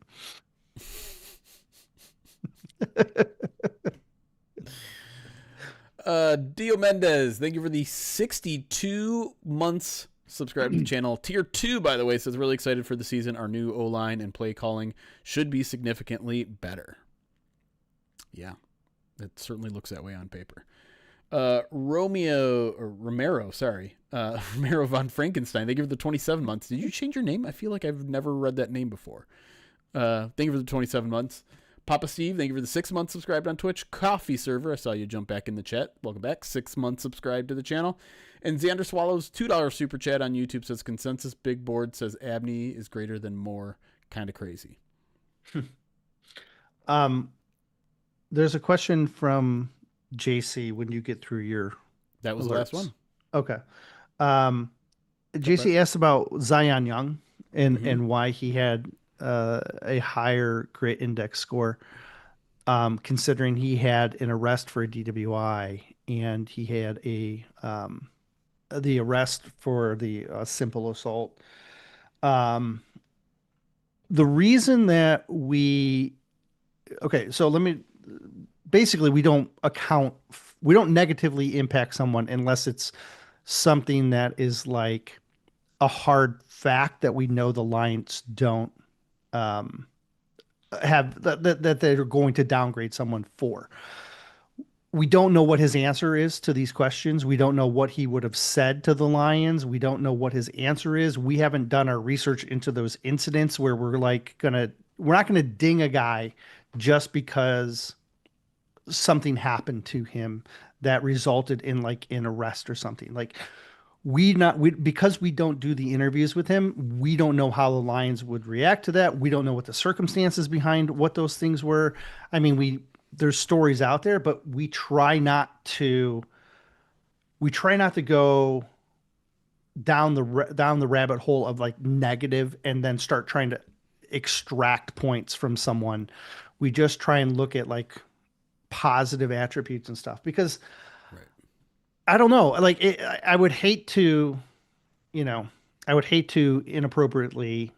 Speaker 1: Dio Mendez, thank you for the 62 months subscribed to the channel. Tier 2, by the way, says really excited for the season. Our new O-line and play calling should be significantly better. Yeah, it certainly looks that way on paper. Romero, sorry. Romero von Frankenstein. Thank you for the 27 months. Did you change your name? I feel like I've never read that name before. Thank you for the 27 months. Papa Steve, thank you for the 6 months subscribed on Twitch. Coffee Server, I saw you jump back in the chat. Welcome back. 6 months subscribed to the channel. And Xander Swallows, $2 super chat on YouTube says consensus. Big Board says Abney is greater than Moore. Kind of crazy.
Speaker 2: There's a question from JC when you get through your
Speaker 1: That was
Speaker 2: alerts.
Speaker 1: the last one.
Speaker 2: Okay. JC asked about Zion Young and why he had a higher grit index score, considering he had an arrest for a DWI and he had the arrest for the simple assault. The reason that so basically we don't negatively impact someone unless it's something that is like a hard fact that we know the Lions don't have that they're going to downgrade someone for. We don't know what his answer is to these questions. We don't know what he would have said to the Lions. We don't know what his answer is. We haven't done our research into those incidents where we're not gonna ding a guy just because something happened to him that resulted in like an arrest or something. Like because we don't do the interviews with him, we don't know how the Lions would react to that. We don't know what the circumstances behind what those things were. I mean, there's stories out there, but we try not to go down the rabbit hole of like negative and then start trying to extract points from someone. We just try and look at like positive attributes and stuff because I don't know. Like I would hate to inappropriately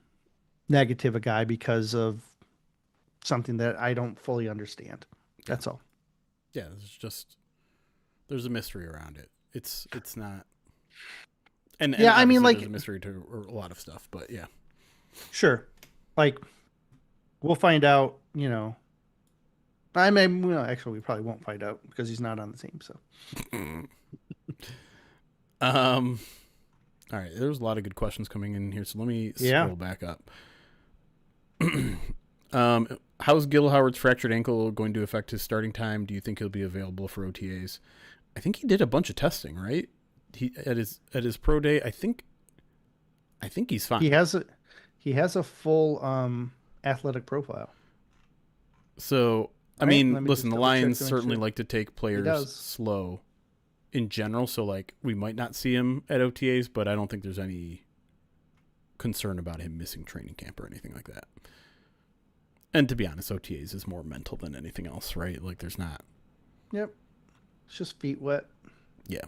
Speaker 2: negative a guy because of something that I don't fully understand. That's all.
Speaker 1: Yeah, there's a mystery around it. It's not. And
Speaker 2: yeah, I mean, like
Speaker 1: there's a mystery to a lot of stuff, but yeah,
Speaker 2: sure. Like we'll find out. I mean, actually, we probably won't find out because he's not on the team. So.
Speaker 1: All right, there's a lot of good questions coming in here, so let me scroll back up. How's Gil Howard's fractured ankle going to affect his starting time? Do you think he'll be available for OTAs? I think he did a bunch of testing, right? He at his pro day. I think he's fine.
Speaker 2: He has a full athletic profile.
Speaker 1: So I mean, listen, the Lions certainly like to take players slow in general, so like we might not see him at OTAs, but I don't think there's any concern about him missing training camp or anything like that. And to be honest, OTAs is more mental than anything else, right? Like there's not.
Speaker 2: Yep. It's just feet wet.
Speaker 1: Yeah.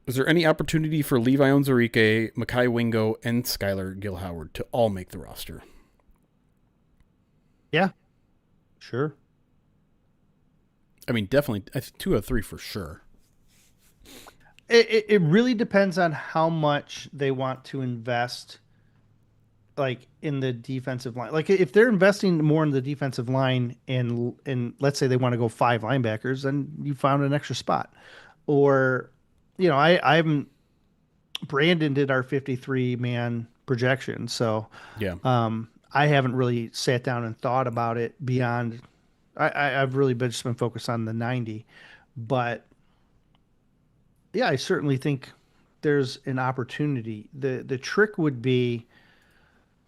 Speaker 1: Is there any opportunity for Levi Onwuzurike, Mekhi Wingo, and Skylar Gil Howard to all make the roster?
Speaker 2: Yeah, sure.
Speaker 1: I mean, definitely 2 of 3 for sure.
Speaker 2: It really depends on how much they want to invest, like in the defensive line. Like if they're investing more in the defensive line, and let's say they want to go 5 linebackers, then you found an extra spot. Or, Brandon did our 53-man projection, so
Speaker 1: yeah.
Speaker 2: I haven't really sat down and thought about it beyond. I've really just been focused on the 90, but yeah, I certainly think there's an opportunity. The trick would be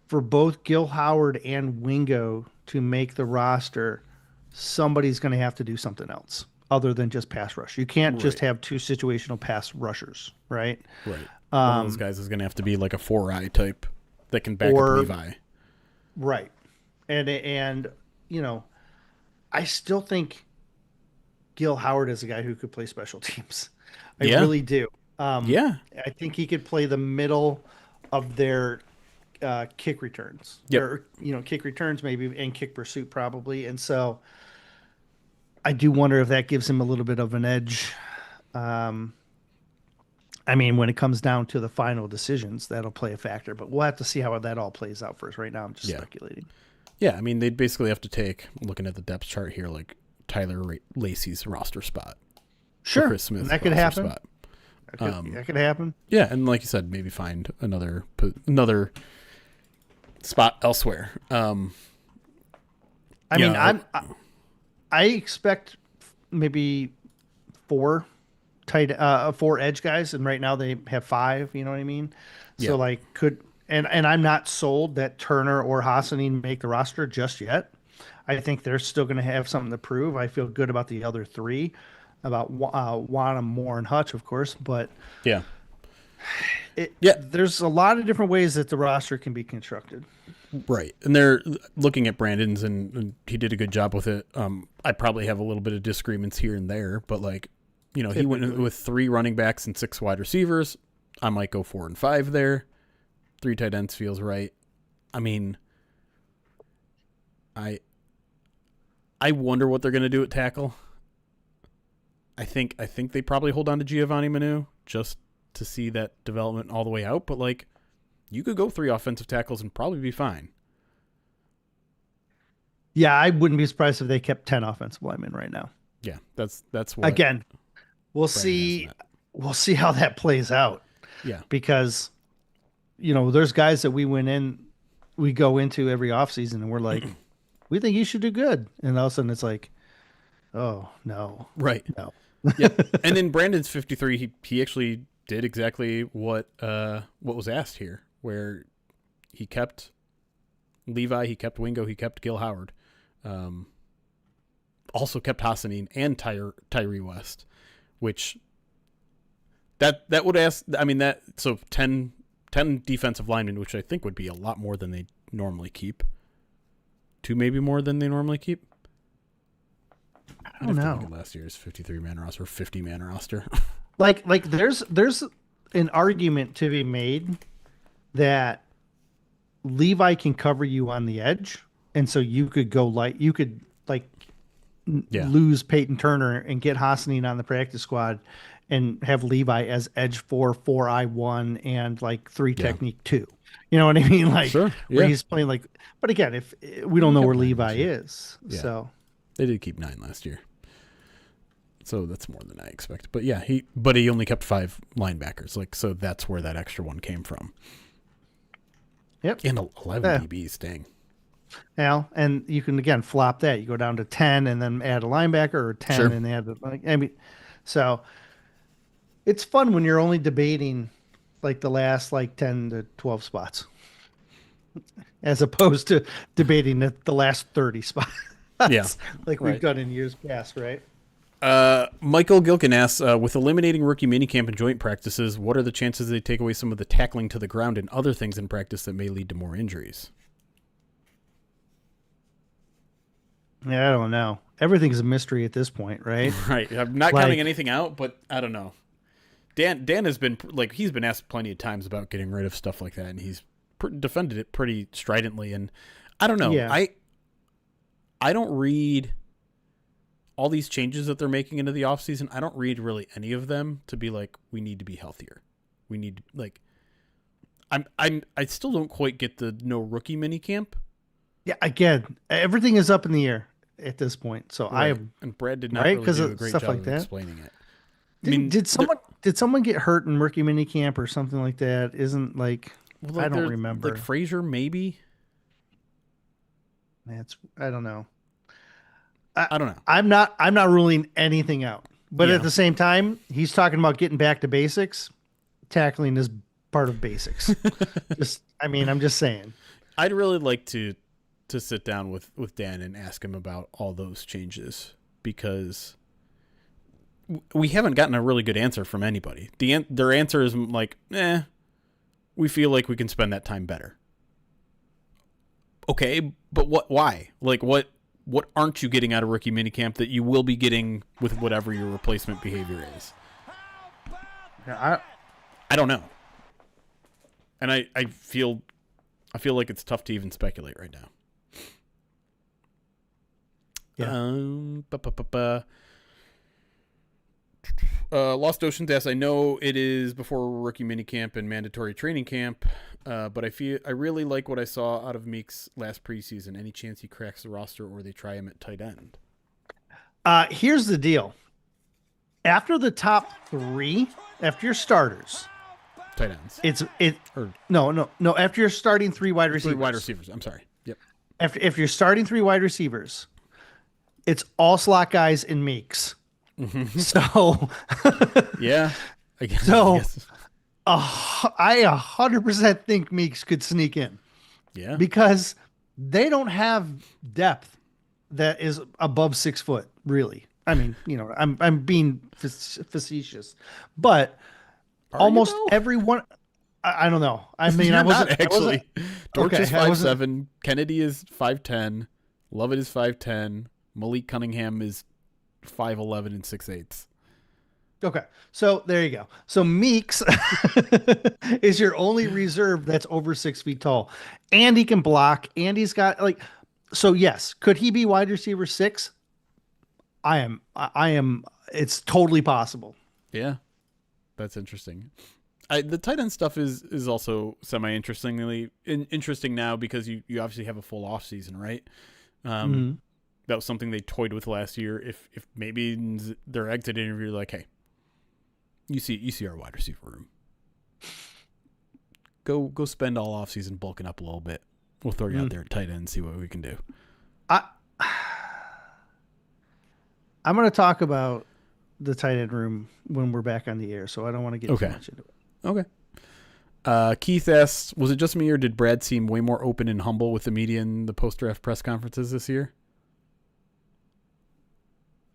Speaker 2: for both Gil Howard and Wingo to make the roster. Somebody's going to have to do something else other than just pass rush. You can't just have 2 situational pass rushers, right?
Speaker 1: Right. One of those guys is going to have to be like a 4-eye type that can back up Levi.
Speaker 2: Right. And I still think Gil Howard is a guy who could play special teams. I really do. I think he could play the middle of their kick returns.
Speaker 1: Yep.
Speaker 2: Or, kick returns maybe and kick pursuit probably. And so I do wonder if that gives him a little bit of an edge. I mean, when it comes down to the final decisions, that'll play a factor, but we'll have to see how that all plays out first. Right now, I'm just speculating.
Speaker 1: Yeah, I mean, they'd basically have to take, looking at the depth chart here, like Tyler Lacey's roster spot.
Speaker 2: Sure.
Speaker 1: Chris Smith's
Speaker 2: that could
Speaker 1: roster
Speaker 2: happen.
Speaker 1: spot.
Speaker 2: That could happen.
Speaker 1: Yeah, and like you said, maybe find another spot elsewhere.
Speaker 2: I mean, I expect maybe four edge guys, and right now they have five. You know what I mean?
Speaker 1: Yeah.
Speaker 2: So like and I'm not sold that Turner or Hassanin make the roster just yet. I think they're still going to have something to prove. I feel good about the other three, about Wanham, Moore, and Hutch, of course. But
Speaker 1: yeah,
Speaker 2: there's a lot of different ways that the roster can be constructed.
Speaker 1: Right. And they're looking at Brandon's, and he did a good job with it. I probably have a little bit of disagreements here and there, but like, you know, he went with 3 running backs and 6 wide receivers. I might go 4 and 5 there. 3 tight ends feels right. I mean, I wonder what they're going to do at tackle. I think they probably hold on to Giovanni Manu just to see that development all the way out, but like, you could go 3 offensive tackles and probably be fine.
Speaker 2: Yeah, I wouldn't be surprised if they kept 10 offensive linemen right now.
Speaker 1: Yeah, that's what.
Speaker 2: Again, we'll see how that plays out.
Speaker 1: Yeah.
Speaker 2: Because, you know, there's guys that we go into every offseason and we're like, we think you should do good. And all of a sudden it's like, oh, no.
Speaker 1: Right.
Speaker 2: No.
Speaker 1: Yep. And in Brandon's 53, he actually did exactly what was asked here, where he kept Levi, he kept Wingo, he kept Gil Howard, also kept Hassanin and Tyree West, which that would ask. I mean, that so 10 defensive linemen, which I think would be a lot more than they normally keep. 2 maybe more than they normally keep.
Speaker 2: I don't know.
Speaker 1: Look at last year's 53-man roster, 50-man roster.
Speaker 2: Like there's an argument to be made that Levi can cover you on the edge, and so you could lose Peyton Turner and get Hassanin on the practice squad and have Levi as edge 4, 4I1, and like 3 technique 2. You know what I mean? Like,
Speaker 1: sure. Yeah.
Speaker 2: Where he's playing like, but again, if we don't know where Levi is, so
Speaker 1: they did keep 9 last year. So that's more than I expected. But yeah, he only kept 5 linebackers. Like, so that's where that extra one came from.
Speaker 2: Yep.
Speaker 1: And 11 DBs, dang.
Speaker 2: Now, and you can again flop that. You go down to 10 and then add a linebacker, or 10 and add so it's fun when you're only debating like the last 10 to 12 spots, as opposed to debating the last 30 spots.
Speaker 1: Yeah.
Speaker 2: Like we've done in years past, right?
Speaker 1: Michael Gilkin asks, with eliminating rookie minicamp and joint practices, what are the chances they take away some of the tackling to the ground and other things in practice that may lead to more injuries?
Speaker 2: Yeah, I don't know. Everything's a mystery at this point, right?
Speaker 1: Right. I'm not counting anything out, but I don't know. Dan has been he's been asked plenty of times about getting rid of stuff like that, and he's defended it pretty stridently. And I don't know.
Speaker 2: Yeah.
Speaker 1: I don't read all these changes that they're making into the offseason. I don't read really any of them to be like, we need to be healthier. We need I still don't quite get the no rookie mini camp.
Speaker 2: Yeah, again, everything is up in the air at this point. So
Speaker 1: and Brad did not really do a great job of explaining it.
Speaker 2: Did someone get hurt in rookie mini camp or something like that? Isn't I don't remember.
Speaker 1: Like Frazier, maybe.
Speaker 2: I don't know.
Speaker 1: I don't know.
Speaker 2: I'm not ruling anything out. But at the same time, he's talking about getting back to basics. Tackling is part of basics. I'm just saying.
Speaker 1: I'd really like to sit down with Dan and ask him about all those changes, because we haven't gotten a really good answer from anybody. Their answer is like, we feel like we can spend that time better. Okay, but why? Like, what aren't you getting out of rookie minicamp that you will be getting with whatever your replacement behavior is?
Speaker 2: Yeah,
Speaker 1: I don't know. And I feel like it's tough to even speculate right now.
Speaker 2: Yeah.
Speaker 1: Lost Oceans asks, I know it is before rookie minicamp and mandatory training camp, But I really like what I saw out of Meeks last preseason. Any chance he cracks the roster or they try him at tight end?
Speaker 2: Here's the deal. After the top three, after your starters,
Speaker 1: Tight ends. Or
Speaker 2: no. After you're starting three wide receivers.
Speaker 1: Three wide receivers. I'm sorry. Yep.
Speaker 2: If you're starting three wide receivers, it's all slot guys and Meeks. So
Speaker 1: yeah. I guess.
Speaker 2: I 100% think Meeks could sneak in.
Speaker 1: Yeah.
Speaker 2: Because they don't have depth that is above 6 foot, really. I mean, I'm being facetious, but almost everyone. I don't know. I mean, I wasn't
Speaker 1: actually. Dortch is 5'7".
Speaker 2: Okay,
Speaker 1: Kennedy is 5'10". Lovett is 5'10". Malik Cunningham is 5'11" and 6'8".
Speaker 2: Okay, so there you go. So Meeks is your only reserve that's over 6 feet tall, and he can block, and he's got like. So yes, could he be wide receiver 6? I am. It's totally possible.
Speaker 1: Yeah, that's interesting. The tight end stuff is also interesting now because you obviously have a full off season, right? That was something they toyed with last year. If maybe their exit interview, like, hey, you see our wide receiver room. Go spend all off season bulking up a little bit. We'll throw you out there at tight end and see what we can do.
Speaker 2: I'm going to talk about the tight end room when we're back on the air, so I don't want to get too much into it.
Speaker 1: Okay. Keith asks, was it just me or did Brad seem way more open and humble with the media in the post-draft press conferences this year?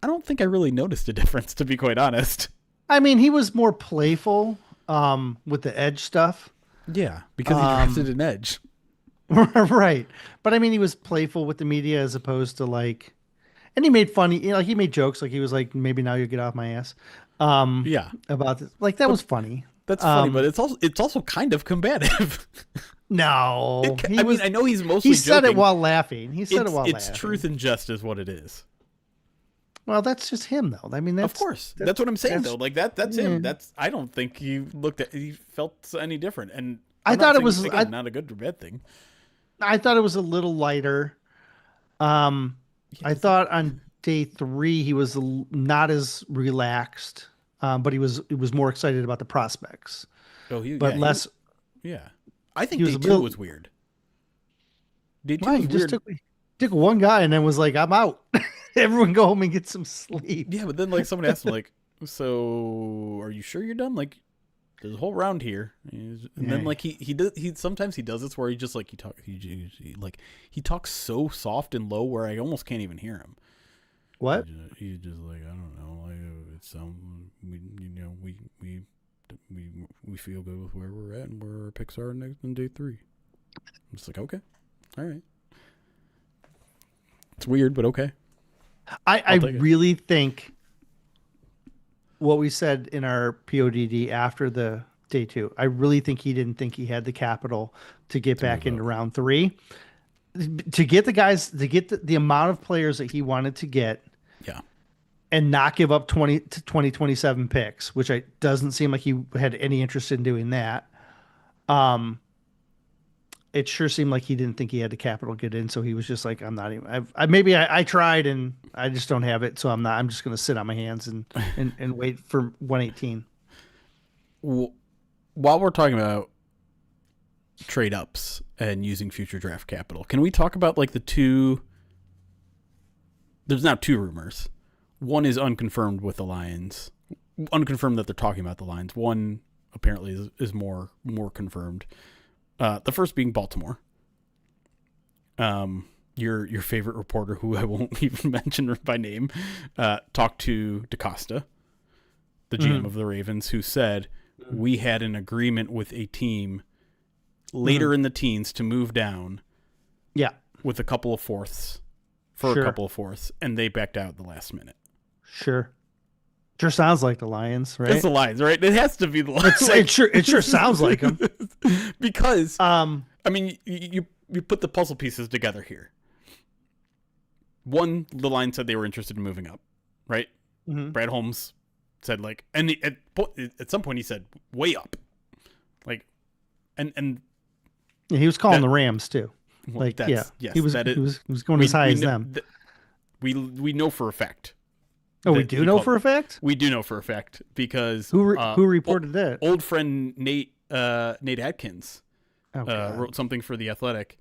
Speaker 1: I don't think I really noticed a difference, to be quite honest.
Speaker 2: I mean, he was more playful with the edge stuff.
Speaker 1: Yeah, because he drafted an edge.
Speaker 2: Right. But I mean, he was playful with the media as opposed to like, and he made funny, he made jokes. Like he was like, maybe now you'll get off my ass. About this. Like that was funny.
Speaker 1: That's funny, but it's also kind of combative.
Speaker 2: No.
Speaker 1: I know he's mostly
Speaker 2: He said
Speaker 1: joking.
Speaker 2: it while laughing. It's
Speaker 1: truth and jest is what it is.
Speaker 2: Well, that's just him though. I mean,
Speaker 1: of course. That's what I'm saying though. Like that's him. I don't think he felt any different. And
Speaker 2: I thought it was
Speaker 1: not a good or bad thing.
Speaker 2: I thought it was a little lighter. I thought on day 3 he was not as relaxed, but he was more excited about the prospects. Less.
Speaker 1: I think day 2 was weird. Day 2 was weird.
Speaker 2: Took one guy and then was like, I'm out. Everyone go home and get some sleep.
Speaker 1: Yeah, but then like someone asked him like, so are you sure you're done? Like there's a whole round here. And then like he sometimes he does this where he just like he talks so soft and low where I almost can't even hear him.
Speaker 2: What?
Speaker 1: He's just like, I don't know. It's we feel good with where we're at and where our picks are next in day 3. I'm just like, okay. All right. It's weird, but okay.
Speaker 2: I really think what we said in our PODD after the day 2, I really think he didn't think he had the capital to get back into round 3 to get the guys, to get the amount of players that he wanted to get.
Speaker 1: Yeah.
Speaker 2: And not give up 27 picks, which doesn't seem like he had any interest in doing that. It sure seemed like he didn't think he had the capital to get in, so he was just like, "I'm not even." I tried and I just don't have it, so I'm not. I'm just going to sit on my hands and wait for 118.
Speaker 1: While we're talking about trade ups and using future draft capital, can we talk about like the two? There's now 2 rumors. One is unconfirmed with the Lions, unconfirmed that they're talking about the Lions. One apparently is more confirmed. The first being Baltimore. Your favorite reporter, who I won't even mention by name, talked to DaCosta, the GM of the Ravens, who said, we had an agreement with a team later in the teens to move down with a couple of fourths, a couple of fourths, and they backed out at the last minute.
Speaker 2: Sure sounds like the Lions, right?
Speaker 1: It's the Lions, right? It has to be the Lions.
Speaker 2: It sure sounds like them.
Speaker 1: Because, I mean, you put the puzzle pieces together here. One, the Lions said they were interested in moving up, right? Mm-hmm. Brad Holmes said like, and at some point he said way up, like, and
Speaker 2: Yeah, he was calling the Rams too.
Speaker 1: Well, yes,
Speaker 2: he was going as high as them.
Speaker 1: We know for a fact.
Speaker 2: Oh, we do know for a fact?
Speaker 1: We do know for a fact because
Speaker 2: who reported that?
Speaker 1: Old friend Nate Atkins wrote something for The Athletic.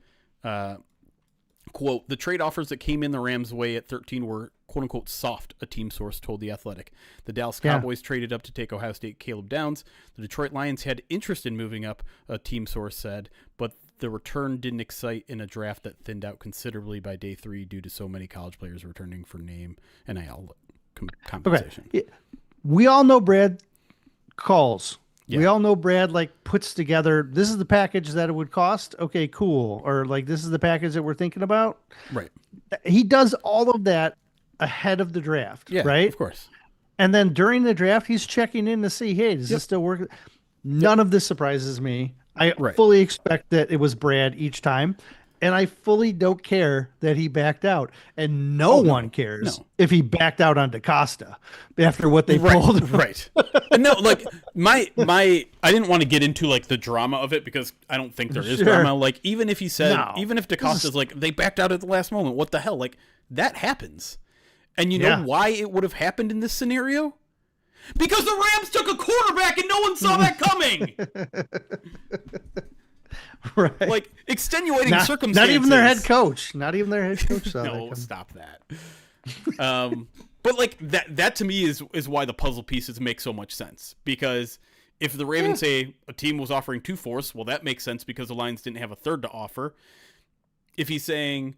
Speaker 1: Quote, the trade offers that came in the Rams' way at 13 were, quote unquote, soft, a team source told The Athletic. The Dallas Cowboys traded up to take Ohio State Caleb Downs. The Detroit Lions had interest in moving up, a team source said, but the return didn't excite in a draft that thinned out considerably by day 3 due to so many college players returning for name and NIL compensation.
Speaker 2: Okay. We all know Brad calls.
Speaker 1: Yeah.
Speaker 2: We all know Brad puts together, this is the package that it would cost. Okay, cool. Or this is the package that we're thinking about.
Speaker 1: Right.
Speaker 2: He does all of that ahead of the draft.
Speaker 1: Yeah,
Speaker 2: right.
Speaker 1: Of course.
Speaker 2: And then during the draft, he's checking in to see, hey, does this still work? None of this surprises me. I fully expect that it was Brad each time. And I fully don't care that he backed out. And no one cares if he backed out on DaCosta after what they pulled.
Speaker 1: Right. No, my I didn't want to get into the drama of it because I don't think there is drama. Even if he said, even if DaCosta's they backed out at the last moment, what the hell? That happens. And you know why it would have happened in this scenario? Because the Rams took a quarterback and no one saw that coming.
Speaker 2: Right.
Speaker 1: Extenuating circumstances.
Speaker 2: Not even their head coach. Not even their head coach saw
Speaker 1: no, stop that. But that to me is why the puzzle pieces make so much sense. Because if the Ravens say a team was offering 2 fourths, well, that makes sense because the Lions didn't have a third to offer. If he's saying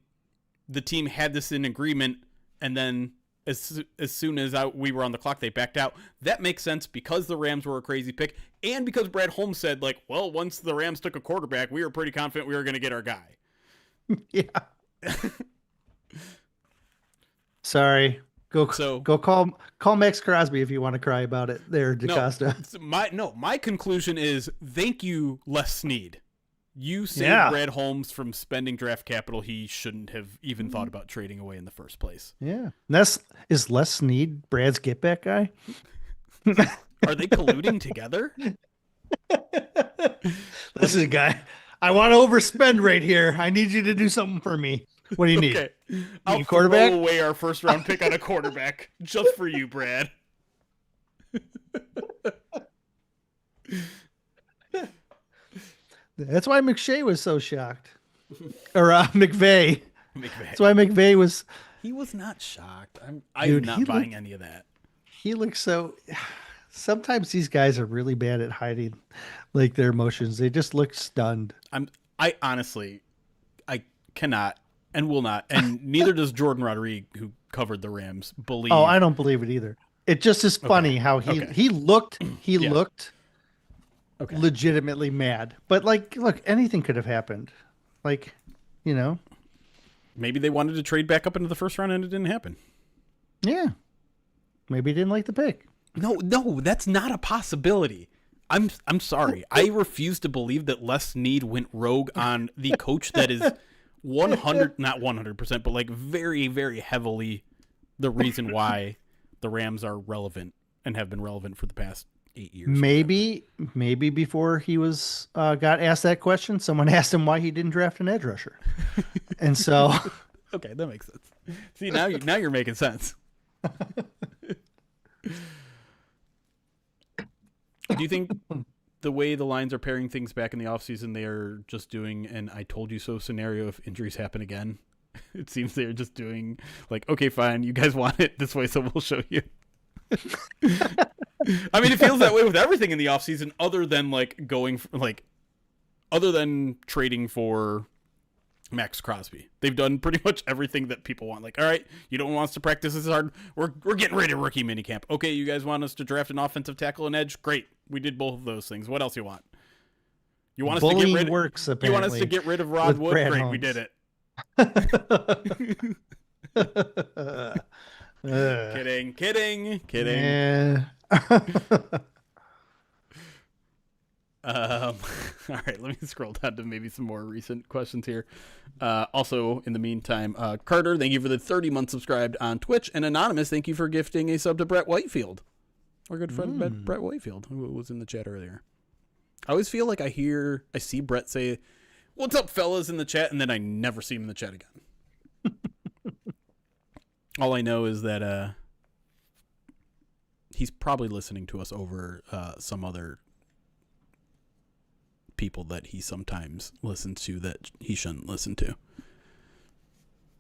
Speaker 1: the team had this in agreement and then as soon as we were on the clock, they backed out. That makes sense because the Rams were a crazy pick and because Brad Holmes said, well, once the Rams took a quarterback, we were pretty confident we were going to get our guy.
Speaker 2: Yeah. Sorry. Go call Max Crosby if you want to cry about it there, DaCosta.
Speaker 1: My conclusion is thank you, Les Snead. You saved Brad Holmes from spending draft capital he shouldn't have even thought about trading away in the first place.
Speaker 2: Yeah. Is Les Snead Brad's get back guy?
Speaker 1: Are they colluding together?
Speaker 2: Listen, guy, I want to overspend right here. I need you to do something for me. What do you need?
Speaker 1: Okay. I'll
Speaker 2: quarterback?
Speaker 1: throw away our first round pick on a quarterback just for you, Brad.
Speaker 2: That's why McShay was so shocked. Or McVay. That's why McVay was.
Speaker 1: He was not shocked. I'm not buying any of that.
Speaker 2: He looks so. Sometimes these guys are really bad at hiding their emotions. They just look stunned.
Speaker 1: I honestly, I cannot and will not, and neither does Jordan Rodriguez, who covered the Rams, believe.
Speaker 2: Oh, I don't believe it either. It just is funny how he looked legitimately mad. But look, anything could have happened.
Speaker 1: Maybe they wanted to trade back up into the first round and it didn't happen.
Speaker 2: Yeah. Maybe he didn't like the pick.
Speaker 1: No, that's not a possibility. I'm sorry. I refuse to believe that Les Snead went rogue on the coach that is not 100%, but very, very heavily the reason why the Rams are relevant and have been relevant for the past 8 years.
Speaker 2: Maybe before he was got asked that question, someone asked him why he didn't draft an edge rusher, and so
Speaker 1: okay, that makes sense. See, now you're making sense. Do you think the way the Lions are paring things back in the offseason, they are just doing an I told you so scenario if injuries happen again? It seems they're just doing okay, fine, you guys want it this way, so we'll show you. I mean, it feels that way with everything in the offseason other than other than trading for Max Crosby. They've done pretty much everything that people want. All right, you don't want us to practice this hard. We're getting rid of rookie minicamp. Okay, you guys want us to draft an offensive tackle and edge? Great. We did both of those things. What else you want? You want us to get rid
Speaker 2: works,
Speaker 1: of You want us to get rid of Rod Wood?
Speaker 2: Brad
Speaker 1: Great,
Speaker 2: Holmes.
Speaker 1: we did it. Kidding.
Speaker 2: Yeah.
Speaker 1: All right, let me scroll down to maybe some more recent questions here. Also, in the meantime, Carter, thank you for the 30 months subscribed on Twitch. And Anonymous, thank you for gifting a sub to Brett Whitefield, our good friend Brett Whitefield, who was in the chat earlier. I always feel like I see Brett say, What's up, fellas, in the chat? And then I never see him in the chat again. All I know is that he's probably listening to us over some other people that he sometimes listens to that he shouldn't listen to.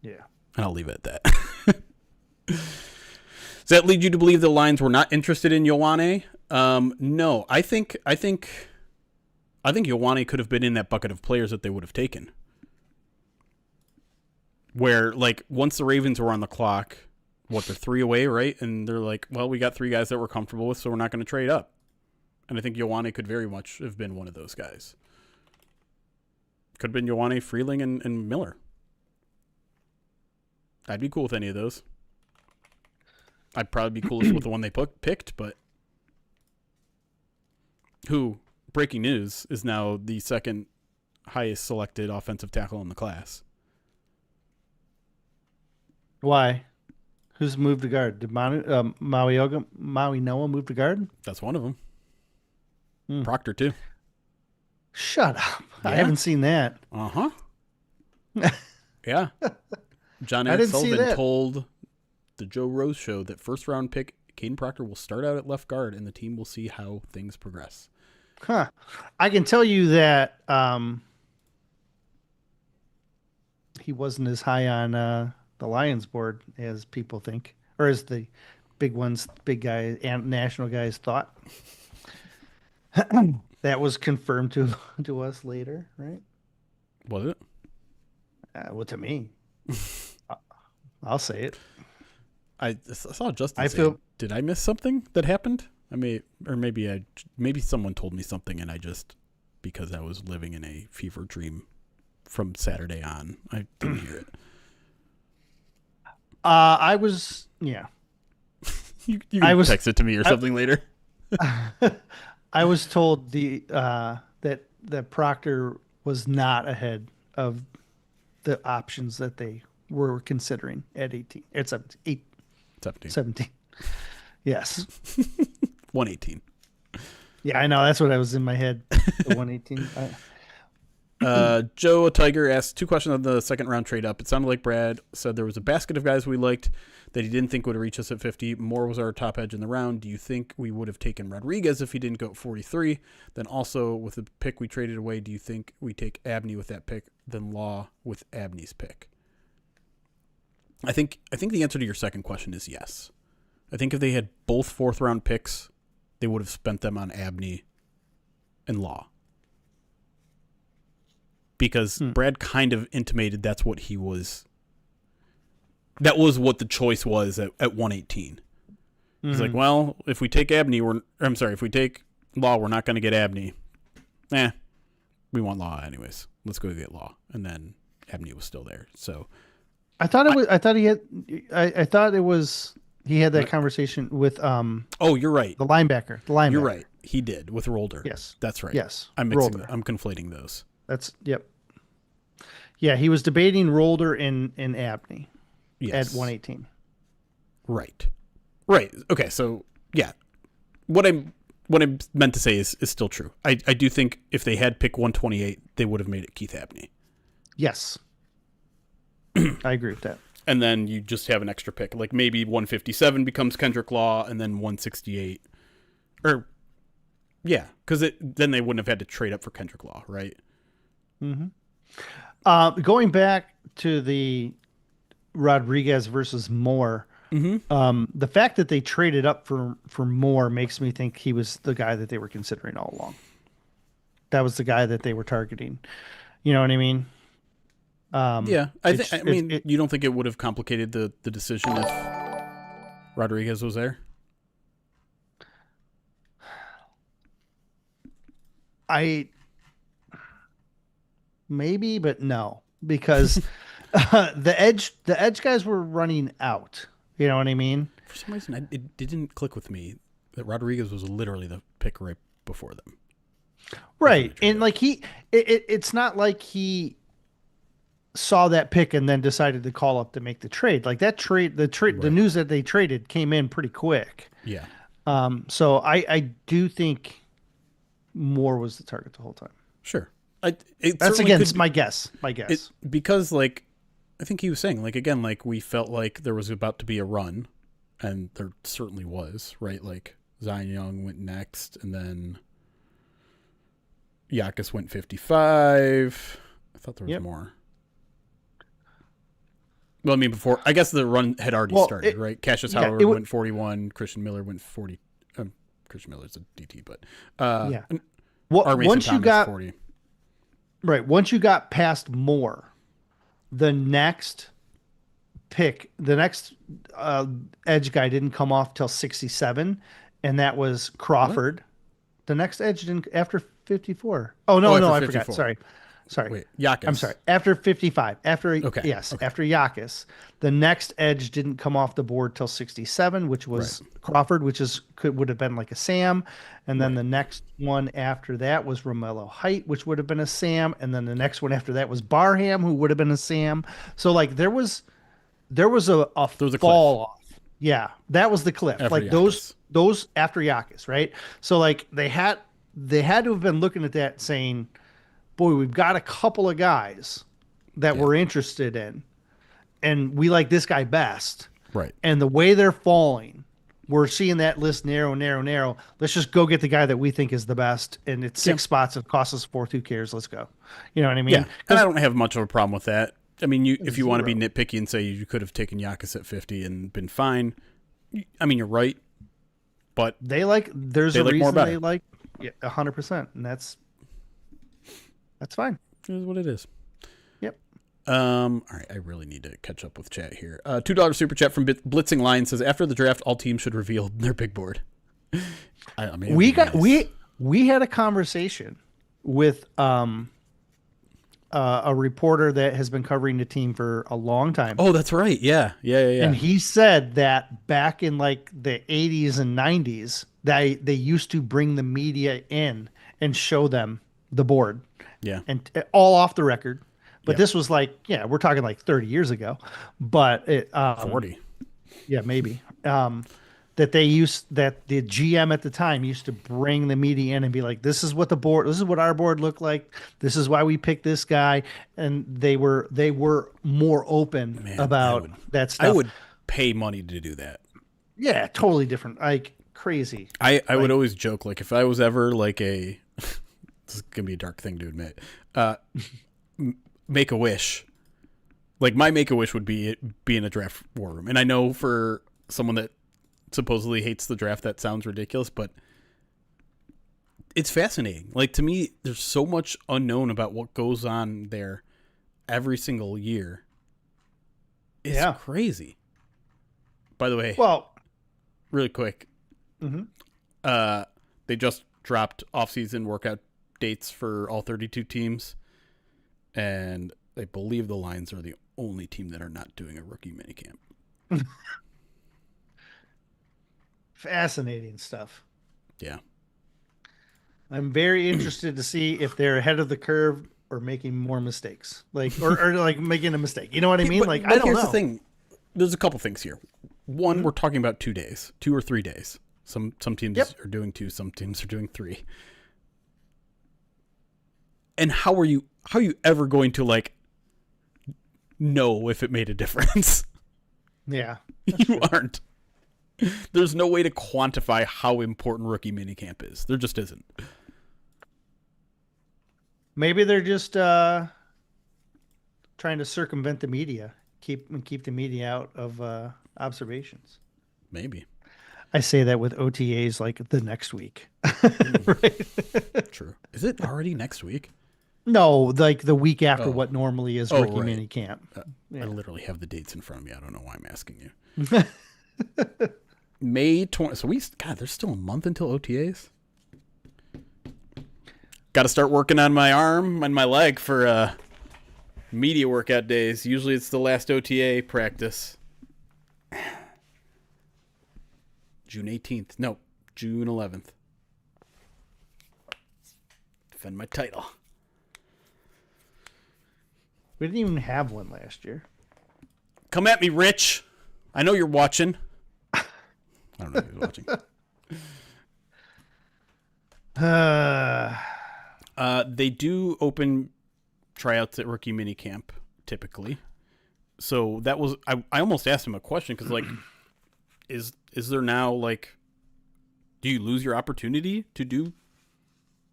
Speaker 2: Yeah.
Speaker 1: And I'll leave it at that. Does that lead you to believe the Lions were not interested in Ioane? No, I think Ioane could have been in that bucket of players that they would have taken. Where, like, once the Ravens were on the clock, they're 3 away, right? And they're like, well, we got 3 guys that we're comfortable with, so we're not going to trade up. And I think Ioane could very much have been one of those guys. Could have been Ioane, Freeling, and Miller. I'd be cool with any of those. I'd probably be coolest with the one they picked, but who, breaking news, is now the second highest selected offensive tackle in the class.
Speaker 2: Why? Who's moved to guard? Did Maui Noah move to guard?
Speaker 1: That's one of them. Proctor, too.
Speaker 2: Shut up.
Speaker 1: Yeah.
Speaker 2: I haven't seen that.
Speaker 1: Uh-huh. Yeah. John
Speaker 2: I
Speaker 1: Eric
Speaker 2: didn't see
Speaker 1: Sullivan
Speaker 2: that.
Speaker 1: told the Joe Rose Show that first-round pick Caden Proctor will start out at left guard, and the team will see how things progress.
Speaker 2: Huh. I can tell you that he wasn't as high on the Lions board as people think, or as the big guys and national guys thought. That was confirmed to us later, right?
Speaker 1: Was it?
Speaker 2: Well, to me, I'll say it.
Speaker 1: I saw Justin did I miss something that happened? Maybe someone told me something and I just, because I was living in a fever dream from Saturday on, I didn't hear it.
Speaker 2: I was, yeah.
Speaker 1: You can text it to me or something later.
Speaker 2: I was told that Proctor was not ahead of the options that they were considering at 18, at 17. 17. Yes.
Speaker 1: 118.
Speaker 2: Yeah, I know. That's what I was in my head. The 118.
Speaker 1: Joe Tiger asked 2 questions on the second round trade up. It sounded like Brad said there was a basket of guys we liked that he didn't think would reach us at 50. Moore was our top edge in the round. Do you think we would have taken Rodriguez if he didn't go at 43? Then also with the pick we traded away, do you think we take Abney with that pick, then Law with Abney's pick? I think the answer to your second question is yes. I think if they had both 4th round picks, they would have spent them on Abney and Law. Because Brad kind of intimated that was what the choice was at 118. He's like, well, if we take Abney, if we take Law, we're not going to get Abney. We want Law anyways. Let's go get Law. And then Abney was still there. So
Speaker 2: I thought he had that conversation with
Speaker 1: oh, you're right.
Speaker 2: The linebacker.
Speaker 1: You're right. He did with Ralder.
Speaker 2: Yes.
Speaker 1: That's right.
Speaker 2: Yes.
Speaker 1: I'm conflating those.
Speaker 2: Yep. Yeah, he was debating Ralder and Abney at 118.
Speaker 1: Right. Okay, so yeah. What I meant to say is still true. I do think if they had pick 128, they would have made it Keith Abney.
Speaker 2: Yes. I agree with that.
Speaker 1: And then you just have an extra pick. Like maybe 157 becomes Kendrick Law and then 168. Or, yeah, because then they wouldn't have had to trade up for Kendrick Law, right?
Speaker 2: Mm-hmm. Going back to the Rodriguez versus Moore, the fact that they traded up for Moore makes me think he was the guy that they were considering all along. That was the guy that they were targeting. You know what I mean?
Speaker 1: Yeah, I mean, you don't think it would have complicated the decision if Rodriguez was there?
Speaker 2: Maybe, but no, because the edge guys were running out. You know what I mean?
Speaker 1: For some reason, it didn't click with me that Rodriguez was literally the pick right before them.
Speaker 2: Right, and like it's not like he saw that pick and then decided to call up to make the trade. Like that trade, the news that they traded came in pretty quick.
Speaker 1: Yeah.
Speaker 2: So I do think Moore was the target the whole time.
Speaker 1: Sure.
Speaker 2: That's against my guess.
Speaker 1: Because like I think he was saying, like, again, like we felt like there was about to be a run, and there certainly was, right? Like Zion Young went next, and then Giannis went 55. I thought there was more. Well, I mean, before, I guess the run had already started, right? Cassius Howard went 41. Christian Miller went 40. Christian Miller's a DT, but
Speaker 2: once you got
Speaker 1: 40.
Speaker 2: Right, once you got past Moore, the next edge guy didn't come off till 67, and that was Crawford. What? The next edge didn't after 54. Oh no, I 54. Forgot. Sorry.
Speaker 1: Wait, Giannis.
Speaker 2: I'm sorry. After 55. After Giannis. The next edge didn't come off the board till 67, which was Crawford, which would have been like a Sam. And then the next one after that was Romello Height, which would have been a Sam. And then the next one after that was Barham, who would have been a Sam. So like there was a fall off. Yeah, that was the cliff. After like Giannis. those after Giannis, right? So like they had to have been looking at that saying, boy, we've got a couple of guys that we're interested in, and we like this guy best.
Speaker 1: Right.
Speaker 2: And the way they're falling, we're seeing that list narrow. Let's just go get the guy that we think is the best, and it's 6 spots. It costs us 4. Who cares? Let's go. You know what I mean?
Speaker 1: Yeah. And I don't have much of a problem with that. I mean, if you want to be nitpicky and say you could have taken Giannis at 50 and been fine, I mean, you're right. But
Speaker 2: there's a reason they like 100%, and that's fine.
Speaker 1: It is what it is.
Speaker 2: Yep.
Speaker 1: All right, I really need to catch up with chat here. $2 super chat from Blitzing Lion says, after the draft, all teams should reveal their big board. I mean,
Speaker 2: we had a conversation with a reporter that has been covering the team for a long time.
Speaker 1: Oh, that's right. Yeah.
Speaker 2: And he said that back in like the 80s and 90s, they used to bring the media in and show them the board.
Speaker 1: Yeah.
Speaker 2: And all off the record. But this was like, we're talking like 30 years ago. But
Speaker 1: 40.
Speaker 2: Yeah, maybe. That the GM at the time used to bring the media in and be like, this is what our board looked like. This is why we picked this guy. And they were more open about that stuff.
Speaker 1: I would pay money to do that.
Speaker 2: Yeah, totally different. Like crazy.
Speaker 1: I would always joke, like if I was ever like this is going to be a dark thing to admit, make a wish. Like my make a wish would be in a draft war room. And I know for someone that supposedly hates the draft, that sounds ridiculous, but it's fascinating. Like to me, there's so much unknown about what goes on there every single year. It's crazy. By the way, really quick, they just dropped off-season workout dates for all 32 teams, and I believe the Lions are the only team that are not doing a rookie minicamp.
Speaker 2: Fascinating stuff.
Speaker 1: Yeah.
Speaker 2: I'm very interested to see if they're ahead of the curve or making more mistakes. Like or like making a mistake. You know what I mean?
Speaker 1: But
Speaker 2: I don't
Speaker 1: here's
Speaker 2: know.
Speaker 1: The thing. There's a couple things here. One, we're talking about 2 days, 2 or 3 days. Some teams are doing 2, some teams are doing 3. And how are you ever going to like know if it made a difference?
Speaker 2: Yeah.
Speaker 1: You aren't. There's no way to quantify how important rookie minicamp is. There just isn't.
Speaker 2: Maybe they're just trying to circumvent the media, keep the media out of observations.
Speaker 1: Maybe.
Speaker 2: I say that with OTAs like the next week.
Speaker 1: Right? True. Is it already next week?
Speaker 2: No, like the week after what normally is rookie minicamp.
Speaker 1: I literally have the dates in front of me. I don't know why I'm asking you. May 20. So there's still a month until OTAs. Got to start working on my arm and my leg for media workout days. Usually it's the last OTA practice. June 18th. No, June 11th. Defend my title.
Speaker 2: We didn't even have one last year.
Speaker 1: Come at me, Rich. I know you're watching. I don't know if he's watching. They do open tryouts at rookie minicamp typically. So that was I almost asked him a question because like, is there now like, do you lose your opportunity to do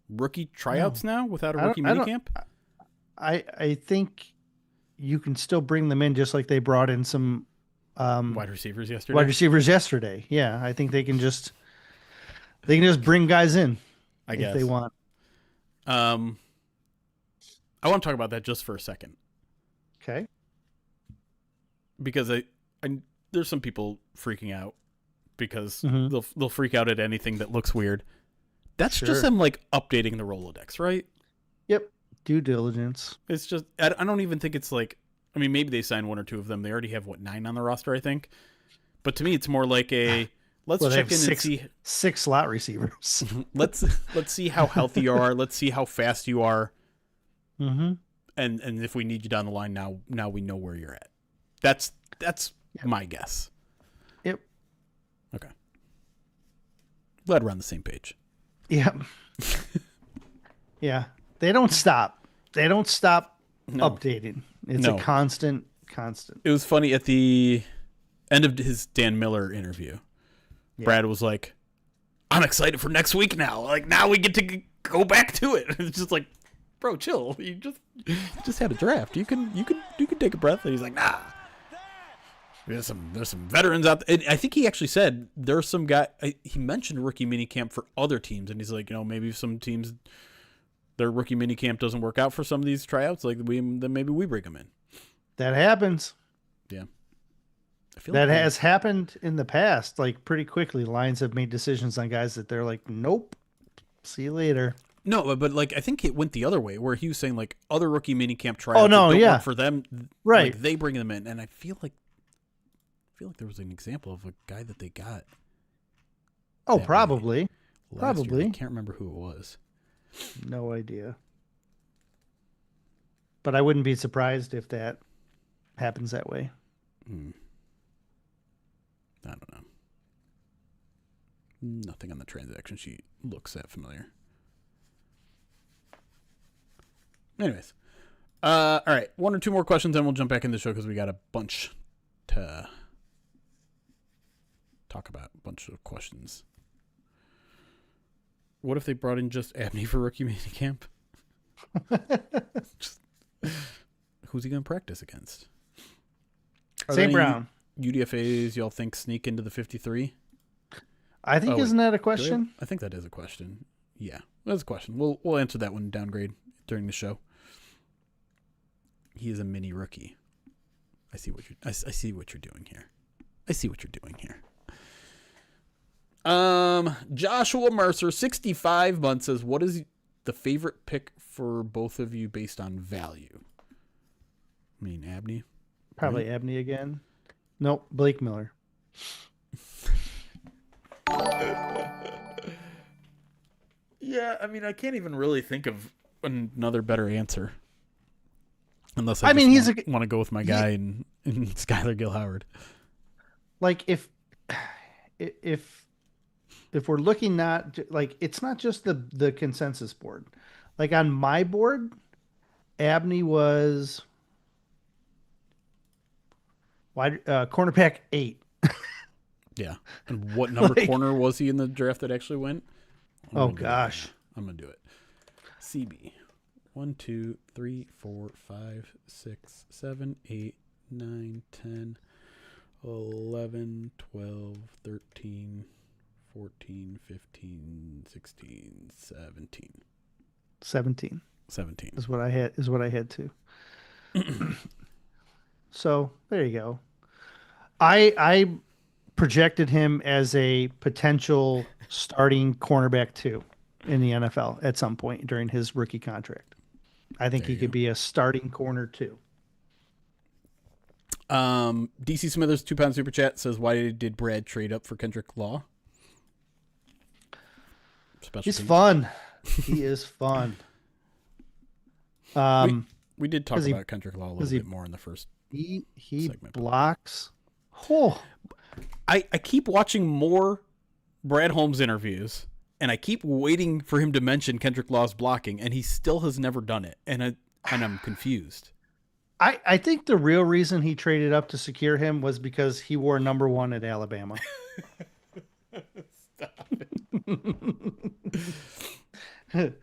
Speaker 1: rookie tryouts now without a rookie minicamp?
Speaker 2: I think you can still bring them in just like they brought in some
Speaker 1: Wide receivers yesterday.
Speaker 2: Yeah, I think they can just bring guys in if they want.
Speaker 1: I want to talk about that just for a second.
Speaker 2: Okay.
Speaker 1: Because I there's some people freaking out because they'll freak out at anything that looks weird. That's just them like updating the Rolodex, right?
Speaker 2: Yep. Due diligence.
Speaker 1: It's just I don't even think it's like, I mean, maybe they signed 1 or 2 of them. They already have 9 on the roster, I think. But to me, it's more like a let's check in and see
Speaker 2: 6 slot receivers.
Speaker 1: let's see how healthy you are. Let's see how fast you are.
Speaker 2: Mm-hmm.
Speaker 1: And if we need you down the line, now we know where you're at. That's my guess.
Speaker 2: Yep.
Speaker 1: Okay. Glad we're on the same page.
Speaker 2: Yep. Yeah. They don't stop. Updating. It's a constant.
Speaker 1: It was funny at the end of his Dan Miller interview. Yeah. Brad was like, "I'm excited for next week now. Like now we get to go back to it." It's just like, bro, chill. You just had a draft. You can take a breath. And he's like, "Nah. There's some veterans out there." I think he actually said there's some guy. He mentioned rookie minicamp for other teams, and he's like, maybe some teams their rookie minicamp doesn't work out for some of these tryouts. Like then maybe we bring them in.
Speaker 2: That happens.
Speaker 1: Yeah.
Speaker 2: I feel that has happened in the past. Like pretty quickly, Lions have made decisions on guys that they're like, nope, see you later.
Speaker 1: No, but like I think it went the other way, where he was saying like other rookie minicamp tryouts don't work for them,
Speaker 2: right?
Speaker 1: Like, they bring them in, and I feel like there was an example of a guy that they got.
Speaker 2: Oh, probably.
Speaker 1: I can't remember who it was.
Speaker 2: No idea. But I wouldn't be surprised if that happens that way.
Speaker 1: I don't know. Nothing on the transaction sheet looks that familiar. Anyways. All right. 1 or 2 more questions, and we'll jump back in the show because we got a bunch to talk about. A bunch of questions. What if they brought in just Abney for rookie minicamp? Who's he going to practice against?
Speaker 2: St. Brown.
Speaker 1: UDFAs y'all think sneak into the 53?
Speaker 2: I think isn't that a question?
Speaker 1: I think that is a question. Yeah, that's a question. We'll answer that one downgrade during the show. He is a mini rookie. I see what you're doing here. Joshua Mercer, 65 months, says, what is the favorite pick for both of you based on value? I mean, Abney?
Speaker 2: Probably right? Abney again. Nope, Blake Miller.
Speaker 1: Yeah, I mean, I can't even really think of another better answer. Unless I want to go with my guy in Skylar Gill-Howard.
Speaker 2: Like, if we're looking it's not just the consensus board. Like on my board, Abney was cornerback 8.
Speaker 1: Yeah. And what number corner was he in the draft that actually went?
Speaker 2: Oh gosh.
Speaker 1: I'm gonna do it. CB. 1, 2, 3, 4, 5, 6, 7, 8, 9, 10, 11, 12, 13, 14, 15, 16, 17.
Speaker 2: 17 is what I had too. So there you go. I projected him as a potential starting cornerback 2 in the NFL at some point during his rookie contract. I think he could be a starting corner 2.
Speaker 1: DC Smithers £2 super chat says, why did Brad trade up for Kendrick Law?
Speaker 2: He's fun. He is fun.
Speaker 1: We did talk about Kendrick Law a little bit more in the first
Speaker 2: he
Speaker 1: segment.
Speaker 2: Blocks. Oh.
Speaker 1: I keep watching more Brad Holmes interviews, And I keep waiting for him to mention Kendrick Law's blocking, and he still has never done it. And I'm confused.
Speaker 2: I think the real reason he traded up to secure him was because he wore number 1 at Alabama.
Speaker 1: Stop
Speaker 2: it.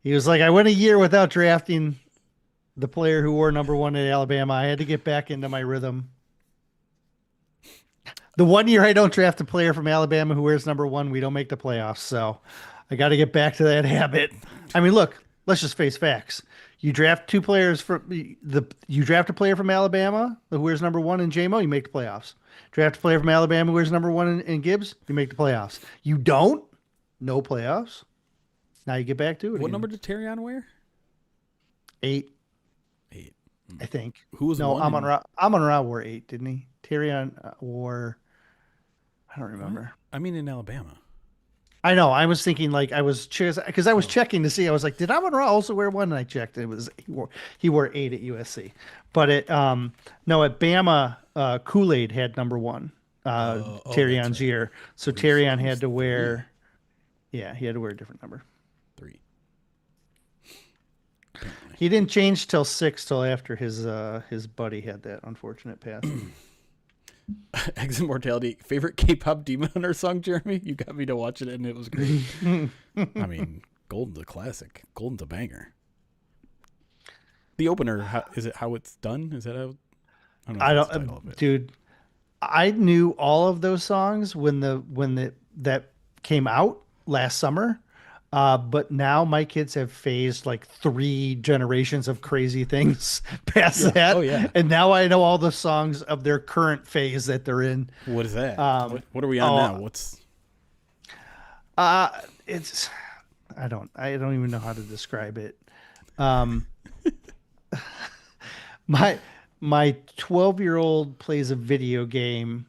Speaker 2: He was like, I went a year without drafting the player who wore number 1 at Alabama. I had to get back into my rhythm. The 1 year I don't draft a player from Alabama who wears number 1, we don't make the playoffs. So I got to get back to that habit. I mean, look, let's just face facts. You draft 2 players you draft a player from Alabama who wears number 1 in JMO, you make the playoffs. Draft a player from Alabama who wears number 1 in Gibbs, you make the playoffs. You don't, no playoffs. Now you get back to it.
Speaker 1: What
Speaker 2: again.
Speaker 1: number did Terrion wear?
Speaker 2: 8.
Speaker 1: 8.
Speaker 2: I think.
Speaker 1: Who was
Speaker 2: no?
Speaker 1: one?
Speaker 2: Amon Ra wore 8, didn't he? Terrion wore. I don't remember.
Speaker 1: What? I mean, in Alabama.
Speaker 2: I know. I was thinking like because I was checking to see. I was like, did Amon Ra also wear 1? And I checked. It was he wore 8 at USC. But at Bama, Kool-Aid had number 1. Terrion's year. So Terrion had to wear. 3. Yeah, he had to wear a different number.
Speaker 1: 3.
Speaker 2: He didn't change till 6 till after his buddy had that unfortunate pass.
Speaker 1: Exit Mortality. Favorite K-pop Demon Hunter song, Jeremy? You got me to watch it, and it was great. I mean, Golden's a classic. Golden's a banger. The opener, is it How It's Done? Is that how? I don't know.
Speaker 2: Dude. I knew all of those songs when that came out last summer. But now my kids have phased like 3 generations of crazy things past that.
Speaker 1: Oh, yeah.
Speaker 2: And now I know all the songs of their current phase that they're in.
Speaker 1: What is that? What are we on now? What's
Speaker 2: it's I don't even know how to describe it. My 12-year-old plays a video game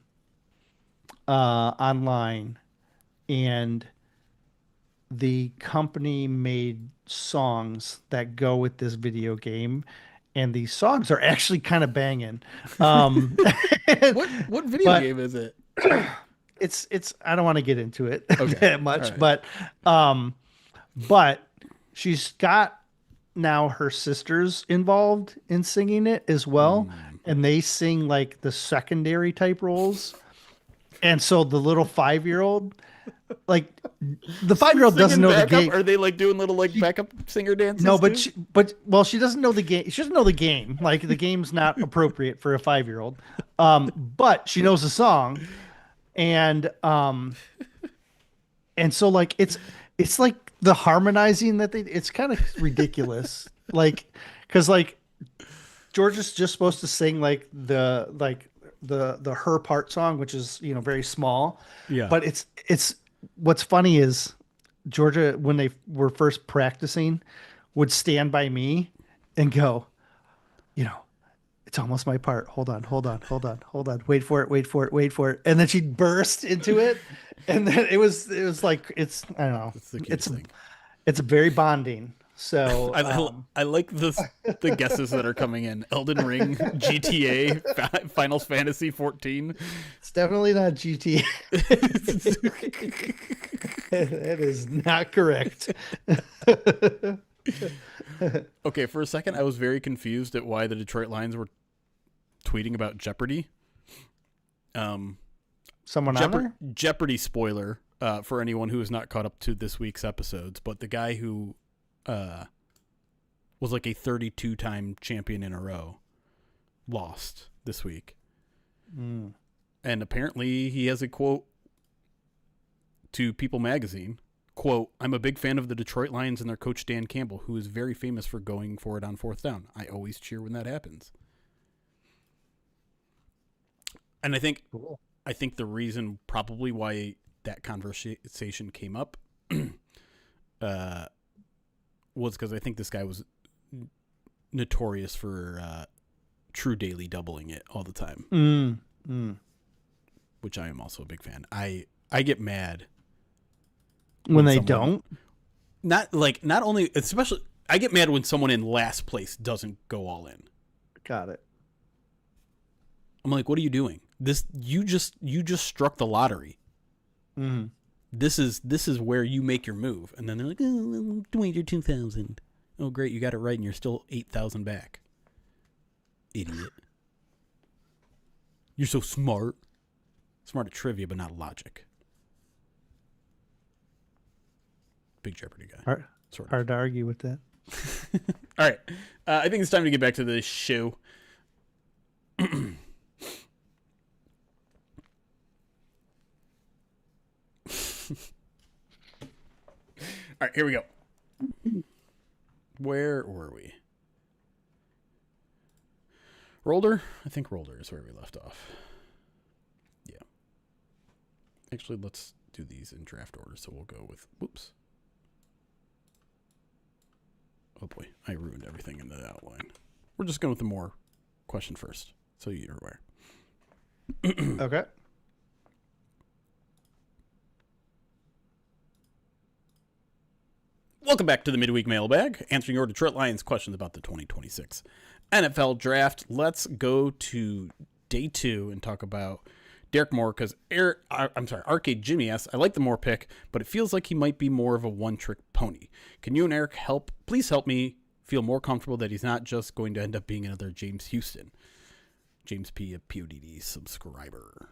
Speaker 2: online, and the company made songs that go with this video game, and these songs are actually kind of banging.
Speaker 1: What video game is it?
Speaker 2: It's I don't want to get into it
Speaker 1: okay.
Speaker 2: that much,
Speaker 1: right.
Speaker 2: but she's got now her sisters involved in singing it as well, and they sing like the secondary type roles, and so the little 5-year-old. Like the 5-year-old doesn't know the game.
Speaker 1: Are they like doing little like backup singer dances?
Speaker 2: No, but she doesn't know the game. She doesn't know the game. Like the game's not appropriate for a 5-year-old. But she knows the song, and so like it's like the harmonizing that it's kind of ridiculous. Like because like Georgia's just supposed to sing like the her part song, which is very small.
Speaker 1: Yeah.
Speaker 2: But it's what's funny is Georgia, when they were first practicing, would stand by me and go, it's almost my part. Hold on. Wait for it. And then she'd burst into it. And then it was like, I don't know. It's very bonding. So
Speaker 1: I like the guesses that are coming in. Elden Ring, GTA, Final Fantasy 14.
Speaker 2: It's definitely not GTA. That is not correct.
Speaker 1: Okay, for a second, I was very confused at why the Detroit Lions were tweeting about Jeopardy.
Speaker 2: Someone on there?
Speaker 1: Jeopardy spoiler for anyone who is not caught up to this week's episodes, but the guy who was like a 32-time champion in a row lost this week. And apparently he has a quote to People magazine, quote, "I'm a big fan of the Detroit Lions and their coach Dan Campbell, who is very famous for going for it on 4th down. I always cheer when that happens." And I think the reason probably why that conversation came up was because I think this guy was notorious for true daily doubling it all the time. Which I am also a big fan. I get mad
Speaker 2: when they don't.
Speaker 1: Not only, especially, I get mad when someone in last place doesn't go all in.
Speaker 2: Got it.
Speaker 1: I'm like, what are you doing? You just struck the lottery. This is where you make your move. And then they're like, oh, 22,000. Oh, great, you got it right, and you're still 8,000 back. Idiot. You're so smart. Smart at trivia, but not logic. Big Jeopardy guy.
Speaker 2: Hard to argue with that.
Speaker 1: All right. I think it's time to get back to the show. All right, here we go. Where were we? Ralder? I think Ralder is where we left off. Yeah. Actually, let's do these in draft order. So we'll go with... Whoops. Oh boy, I ruined everything in the outline. We're just going with the Moore question first, so you're aware.
Speaker 2: Okay.
Speaker 1: Welcome back to the Midweek Mailbag, answering your Detroit Lions questions about the 2026 NFL Draft. Let's go to day 2 and talk about Derek Moore, because Arcade Jimmy asks, I like the Moore pick, but it feels like he might be more of a one-trick pony. Can you and Erik please help me feel more comfortable that he's not just going to end up being another James Houston? James P., a PODD subscriber.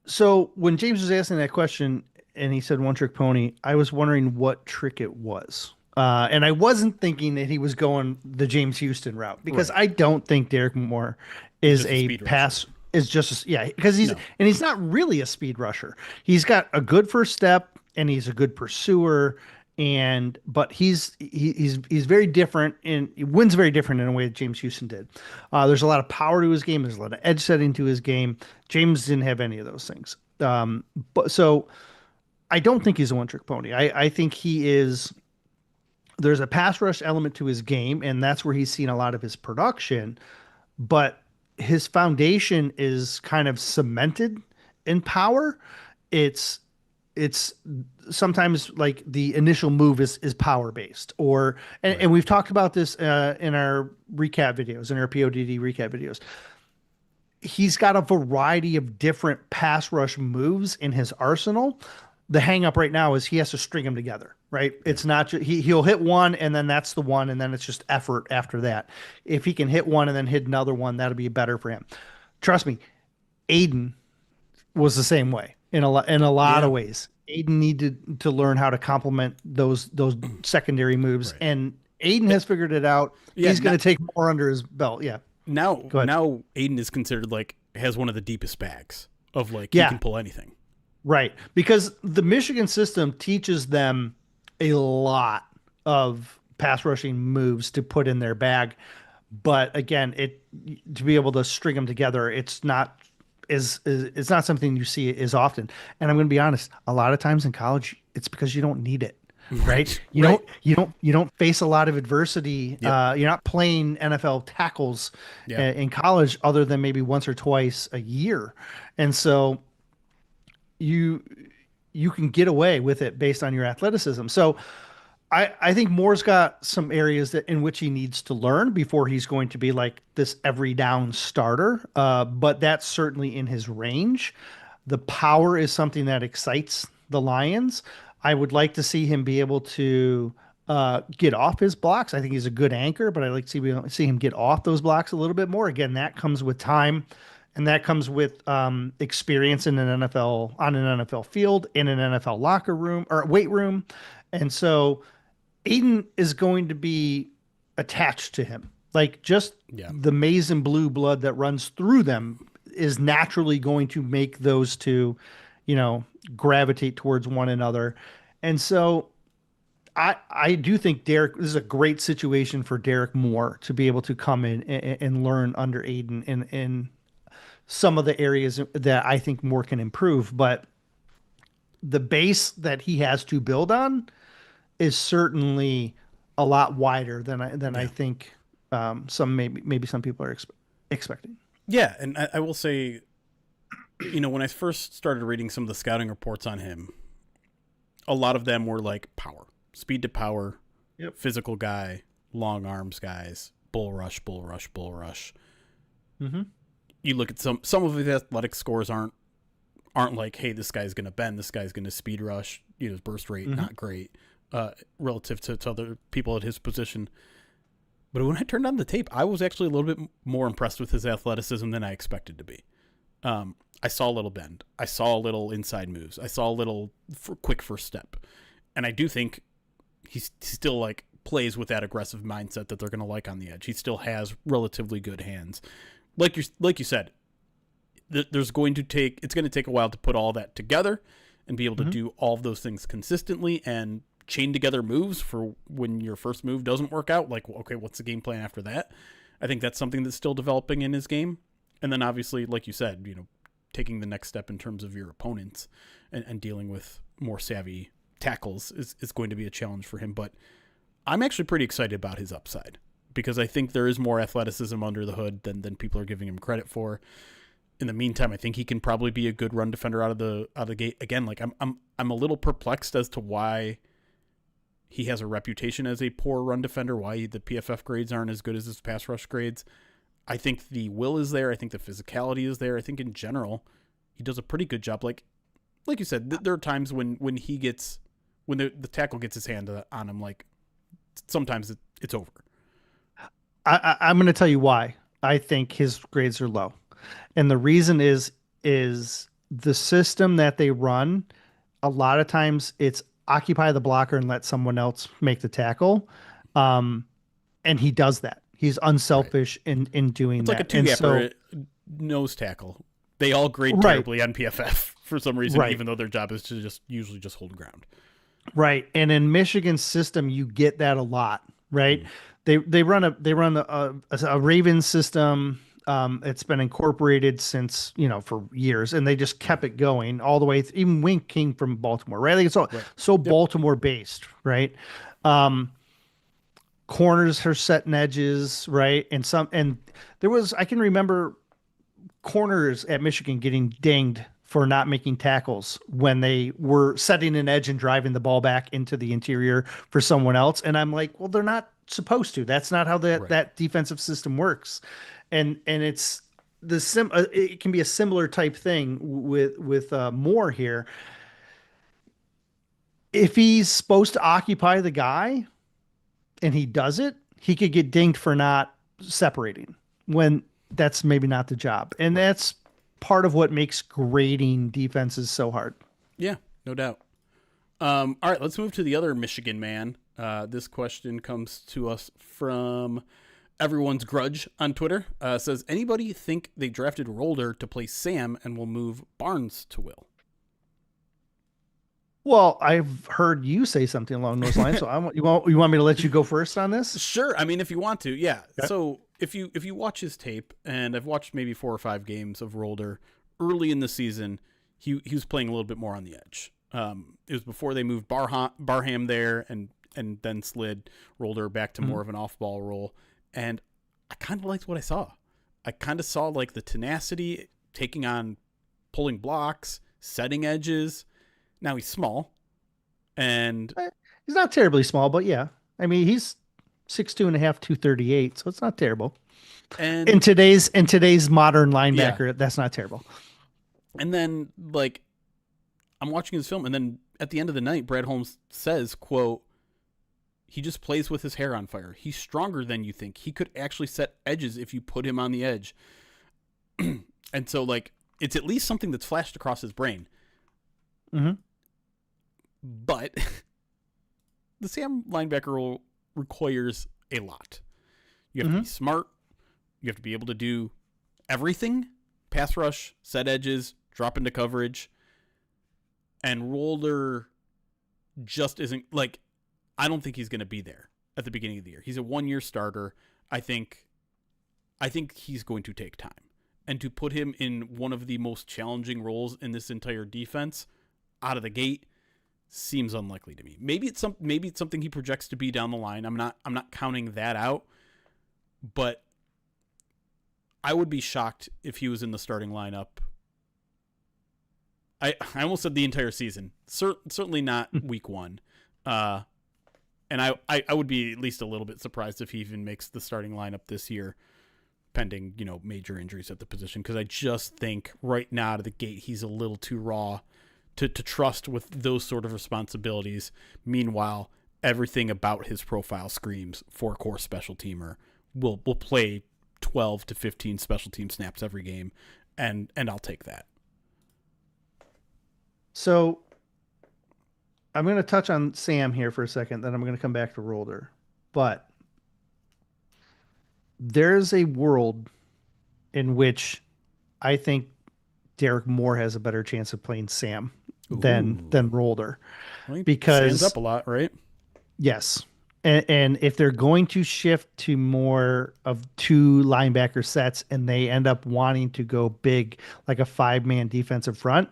Speaker 2: So when James was asking that question and he said one-trick pony, I was wondering what trick it was. And I wasn't thinking that he was going the James Houston route, because I don't think Derek Moore is a pass rusher. Is just because he's not really a speed rusher. He's got a good first step and he's a good pursuer, but he's very different, and he wins very different in a way that James Houston did. There's a lot of power to his game. There's a lot of edge setting to his game. James didn't have any of those things. So I don't think he's a one-trick pony. I think he is. There's a pass rush element to his game, and that's where he's seen a lot of his production, but his foundation is kind of cemented in power. It's sometimes like the initial move is power based, and we've talked about this in our recap videos, in our PODD recap videos. He's got a variety of different pass rush moves in his arsenal. The hang up right now is he has to string them together, right? It's not he'll hit one and then that's the one, and then it's just effort after that. If he can hit one and then hit another one, that'll be better for him. Trust me, Aiden was the same way in a lot of ways. Aiden needed to learn how to complement those secondary moves, and Aiden has figured it out. He's going to take more under his belt. Yeah.
Speaker 1: Now Aiden is considered has one of the deepest bags of he can pull anything.
Speaker 2: Right, because the Michigan system teaches them a lot of pass rushing moves to put in their bag, but again, to be able to string them together, it's not something you see as often. And I'm going to be honest, a lot of times in college, it's because you don't need it. Right. You don't face a lot of adversity. Yep. You're not playing NFL tackles in college other than maybe once or twice a year, and so you can get away with it based on your athleticism. So I think Moore's got some areas in which he needs to learn before he's going to be like this every down starter. But that's certainly in his range. The power is something that excites the Lions. I would like to see him be able to get off his blocks. I think he's a good anchor, but I'd like to see him get off those blocks a little bit more. Again, that comes with time. And that comes with experience on an NFL field, in an NFL locker room or weight room. And so Aiden is going to be attached to him. The maize and blue blood that runs through them is naturally going to make those two, gravitate towards one another. And so I do think this is a great situation for Derek Moore to be able to come in and learn under Aiden and some of the areas that I think Moore can improve, but the base that he has to build on is certainly a lot wider than I think maybe some people are expecting.
Speaker 1: Yeah, and I will say, when I first started reading some of the scouting reports on him, a lot of them were like power, speed to power, physical guy, long arms guys, bull rush. Mm-hmm. You look at some of his athletic scores aren't aren't like, hey, this guy's going to bend, this guy's going to speed rush, his burst rate, not great relative to other people at his position. But when I turned on the tape, I was actually a little bit more impressed with his athleticism than I expected to be. I saw a little bend. I saw a little inside moves. I saw a little quick first step. And I do think he still like plays with that aggressive mindset that they're going to like on the edge. He still has relatively good hands. Like you said, it's going to take a while to put all that together and be able to do all of those things consistently and chain together moves for when your first move doesn't work out. Like, okay, what's the game plan after that? I think that's something that's still developing in his game. And then obviously, like you said, taking the next step in terms of your opponents and dealing with more savvy tackles is going to be a challenge for him. But I'm actually pretty excited about his upside because I think there is more athleticism under the hood than people are giving him credit for. In the meantime, I think he can probably be a good run defender out of the gate. Again, like I'm a little perplexed as to why he has a reputation as a poor run defender, why the PFF grades aren't as good as his pass rush grades. I think the will is there. I think the physicality is there. I think in general, he does a pretty good job. Like you said, there are times when the tackle gets his hand on him, like sometimes it's over.
Speaker 2: I'm going to tell you why I think his grades are low. And the reason is the system that they run. A lot of times it's occupy the blocker and let someone else make the tackle. And he does that. He's unselfish in doing
Speaker 1: it's
Speaker 2: that.
Speaker 1: It's like a two-gapper nose tackle. They all grade terribly on PFF for some reason, even though their job is to usually just hold ground.
Speaker 2: Right. And in Michigan's system, you get that a lot, right? They run a Ravens system. It's been incorporated since, for years, and they just kept it going all the way. Even Wink came from Baltimore, right? Like it's Baltimore based, right? Corners are setting edges, right? And I can remember corners at Michigan getting dinged for not making tackles when they were setting an edge and driving the ball back into the interior for someone else. And I'm like, well, they're not supposed to. That's not how that defensive system works. And it's it can be a similar type thing with Moore here. If he's supposed to occupy the guy and he does it, he could get dinged for not separating when that's maybe not the job. And that's part of what makes grading defenses so hard.
Speaker 1: Yeah, no doubt. All right, let's move to the other Michigan man. This question comes to us from Everyone's Grudge on Twitter. Says, anybody think they drafted Ralder to play Sam and will move Barnes to Will?
Speaker 2: Well, I've heard you say something along those lines, so you want me to let you go first on this?
Speaker 1: Sure. I mean, if you want to, yeah. Okay. So if you watch his tape, and I've watched maybe 4 or 5 games of Ralder early in the season, he was playing a little bit more on the edge. It was before they moved Barham there, and then slid Ralder back to more of an off-ball role. And I kind of liked what I saw. I kind of saw like the tenacity, pulling blocks, setting edges. Now he's small, and
Speaker 2: he's not terribly small, but yeah, I mean he's 6'2.5", 238, so it's not terrible. And in today's modern linebacker, that's not terrible.
Speaker 1: And then like I'm watching his film, and then at the end of the night, Brad Holmes says, "quote He just plays with his hair on fire. He's stronger than you think. He could actually set edges if you put him on the edge." And so like it's at least something that's flashed across his brain.
Speaker 2: Mm-hmm.
Speaker 1: But the Sam linebacker role requires a lot. You have to be smart. You have to be able to do everything. Pass rush, set edges, drop into coverage. And Ralder just isn't, like, I don't think he's going to be there at the beginning of the year. He's a 1-year starter. I think he's going to take time. And to put him in one of the most challenging roles in this entire defense out of the gate seems unlikely to me. Maybe it's something he projects to be down the line. I'm not counting that out, but I would be shocked if he was in the starting lineup. I almost said the entire season. Certainly not week 1. And I would be at least a little bit surprised if he even makes the starting lineup this year. pending, major injuries at the position, because I just think right now out of the gate he's a little too raw to trust with those sort of responsibilities. Meanwhile, everything about his profile screams four-core special teamer. Will play 12 to 15 special team snaps every game, and I'll take that.
Speaker 2: So I'm going to touch on Sam here for a second, then I'm going to come back to Rolder. But there's a world in which I think Derek Moore has a better chance of playing Sam than Rolder.
Speaker 1: Well, he stands
Speaker 2: Because
Speaker 1: up a lot, right?
Speaker 2: yes. And if they're going to shift to more of two linebacker sets and they end up wanting to go big, like a 5-man defensive front,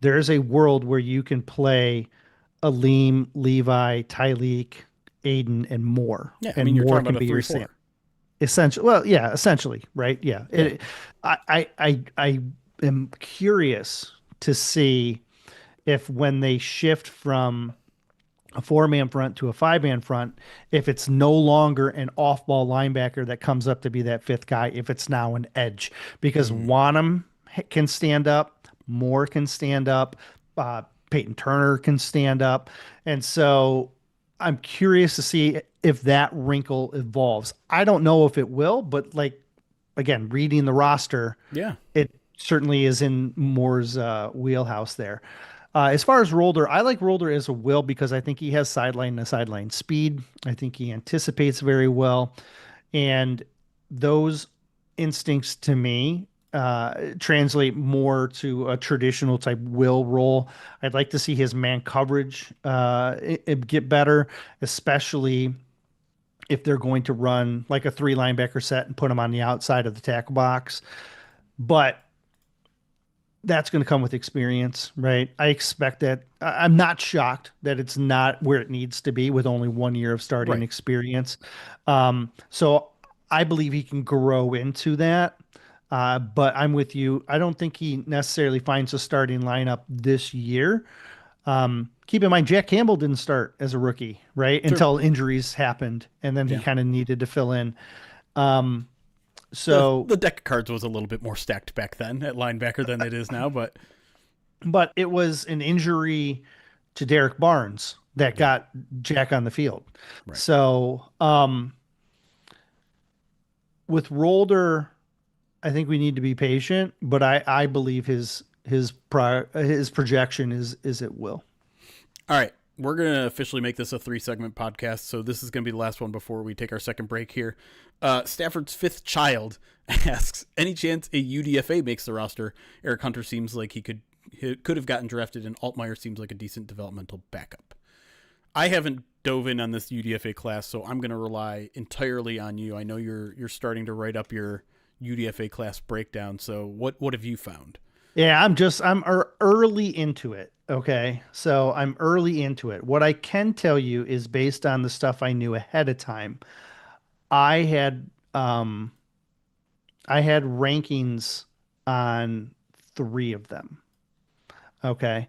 Speaker 2: there's a world where you can play Aleem, Levi, Tyleek, Aiden, and Moore.
Speaker 1: Yeah, I
Speaker 2: And
Speaker 1: mean, you're
Speaker 2: Moore
Speaker 1: talking
Speaker 2: can
Speaker 1: about a
Speaker 2: be your
Speaker 1: 3-4.
Speaker 2: Sam. Essentially, well, yeah, essentially, right? Yeah. I am curious to see if when they shift from a 4-man front to a 5-man front, if it's no longer an off-ball linebacker that comes up to be that fifth guy, if it's now an edge, because Wanham can stand up, Moore can stand up, Peyton Turner can stand up, and so I'm curious to see if that wrinkle evolves. I don't know if it will, but like again, reading the roster,
Speaker 1: Yeah.
Speaker 2: it certainly is in Moore's wheelhouse there. As far as Rolder, I like Rolder as a will because I think he has sideline to sideline speed. I think he anticipates very well. And those instincts to me translate more to a traditional type will role. I'd like to see his man coverage it get better, especially if they're going to run like a 3 linebacker set and put him on the outside of the tackle box. But that's going to come with experience, right? I expect that. I'm not shocked that it's not where it needs to be with only 1 year of starting
Speaker 1: Right.
Speaker 2: experience. So I believe he can grow into that. But I'm with you. I don't think he necessarily finds a starting lineup this year. Keep in mind, Jack Campbell didn't start as a rookie, right?
Speaker 1: True.
Speaker 2: Until injuries happened, and then he
Speaker 1: Yeah.
Speaker 2: kind of needed to fill in.
Speaker 1: The
Speaker 2: So
Speaker 1: the deck of cards was a little bit more stacked back then at linebacker than it is now, but
Speaker 2: but it was an injury to Derek Barnes that got Jack on the field.
Speaker 1: right.
Speaker 2: So with Rolder, I think we need to be patient, but I believe his projection is it will.
Speaker 1: All right. We're going to officially make this a 3-segment podcast, so this is going to be the last one before we take our second break here. Stafford's fifth child asks, any chance a UDFA makes the roster? Eric Hunter seems like he could have gotten drafted, and Altmaier seems like a decent developmental backup. I haven't dove in on this UDFA class, so I'm going to rely entirely on you. I know you're starting to write up your UDFA class breakdown, so what have you found?
Speaker 2: Yeah, I'm early into it. Okay. So I'm early into it. What I can tell you is based on the stuff I knew ahead of time. I had um I had rankings on 3 of them. Okay.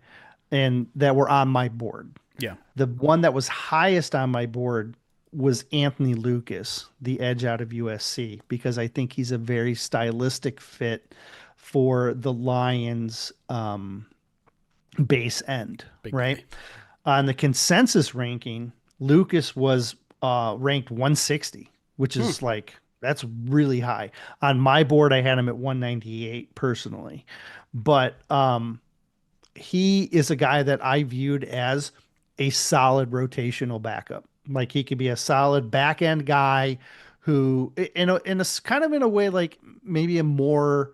Speaker 2: And that were on my board.
Speaker 1: Yeah.
Speaker 2: The one that was highest on my board was Anthony Lucas, the edge out of USC, because I think he's a very stylistic fit for the Lions base end,
Speaker 1: Big
Speaker 2: right?
Speaker 1: guy.
Speaker 2: On the consensus ranking, Lucas was ranked 160, which is like that's really high. On my board, I had him at 198 personally, but he is a guy that I viewed as a solid rotational backup. Like he could be a solid back end guy who, in a kind of in a way, like maybe a more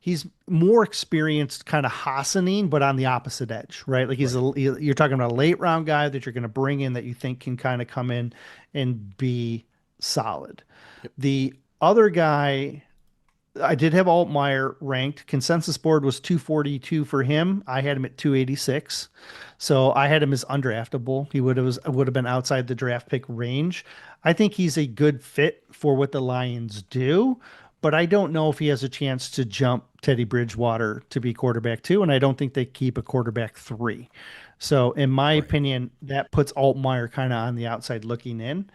Speaker 2: he's more experienced kind of Hassanin, but on the opposite edge, right? Like you're talking about a late round guy that you're going to bring in that you think can kind of come in and be solid.
Speaker 1: Yep.
Speaker 2: The other guy, I did have Altmaier ranked. Consensus board was 242 for him. I had him at 286. So I had him as undraftable. He would have been outside the draft pick range. I think he's a good fit for what the Lions do, but I don't know if he has a chance to jump Teddy Bridgewater to be quarterback 2, and I don't think they keep a quarterback 3. So in my opinion, that puts Altmaier kind of on the outside looking in.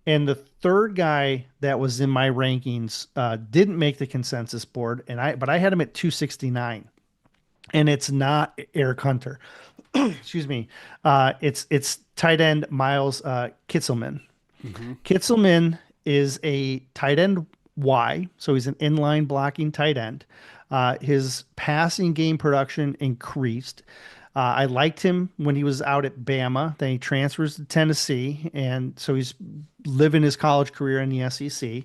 Speaker 2: And the third guy that was in my rankings didn't make the consensus board, but I had him at 269, and it's not Eric Hunter. Excuse me. It's tight end Miles Kitselman.
Speaker 1: Mm-hmm.
Speaker 2: Kitselman is a tight end Y, so he's an inline blocking tight end. His passing game production increased. I liked him when he was out at Bama. Then he transfers to Tennessee, and so he's living his college career in the SEC.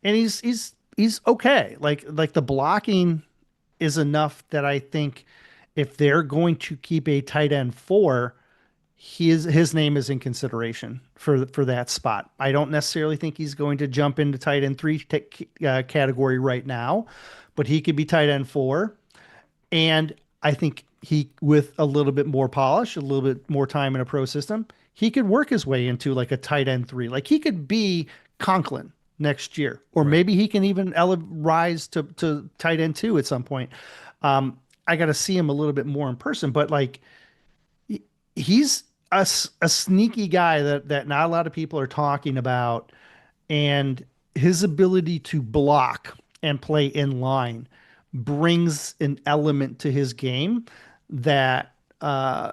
Speaker 2: And he's okay. Like the blocking is enough that I think if they're going to keep a tight end four, his name is in consideration for that spot. I don't necessarily think he's going to jump into tight end three category right now, but he could be tight end four. And I think he, with a little bit more polish, a little bit more time in a pro system, he could work his way into like a tight end three. Like he could be Conklin next year, or
Speaker 1: Right.
Speaker 2: maybe he can even rise to tight end two at some point. I got to see him a little bit more in person, but like he's a sneaky guy that not a lot of people are talking about, and his ability to block and play in line brings an element to his game that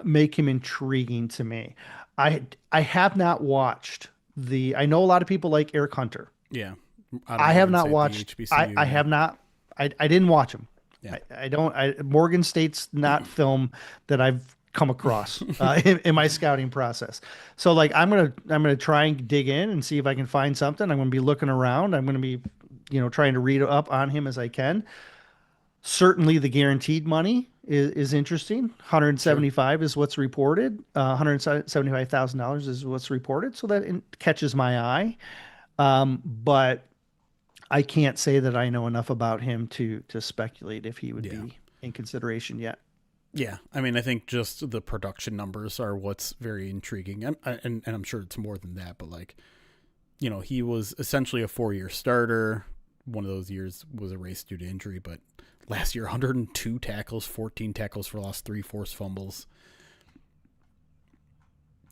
Speaker 2: make him intriguing to me. I have not watched the. I know a lot of people like Eric Hunter.
Speaker 1: Yeah. Out of
Speaker 2: I have
Speaker 1: Morgan
Speaker 2: not
Speaker 1: State, the
Speaker 2: watched.
Speaker 1: HBCU,
Speaker 2: I
Speaker 1: yeah.
Speaker 2: have not. I didn't watch him.
Speaker 1: Yeah.
Speaker 2: I don't. Morgan State's not film that I've come across in my scouting process. So like I'm gonna try and dig in and see if I can find something. I'm gonna be looking around. I'm gonna be, trying to read up on him as I can. Certainly, the guaranteed money is interesting.
Speaker 1: Sure.
Speaker 2: 175 is what's reported. $175,000 is what's reported. So that catches my eye. But I can't say that I know enough about him to speculate if he would
Speaker 1: Yeah.
Speaker 2: be in consideration yet.
Speaker 1: Yeah. I mean, I think just the production numbers are what's very intriguing. And I'm sure it's more than that, but like, he was essentially a 4-year starter. One of those years was erased due to injury, but last year, 102 tackles, 14 tackles for loss, 3 forced fumbles.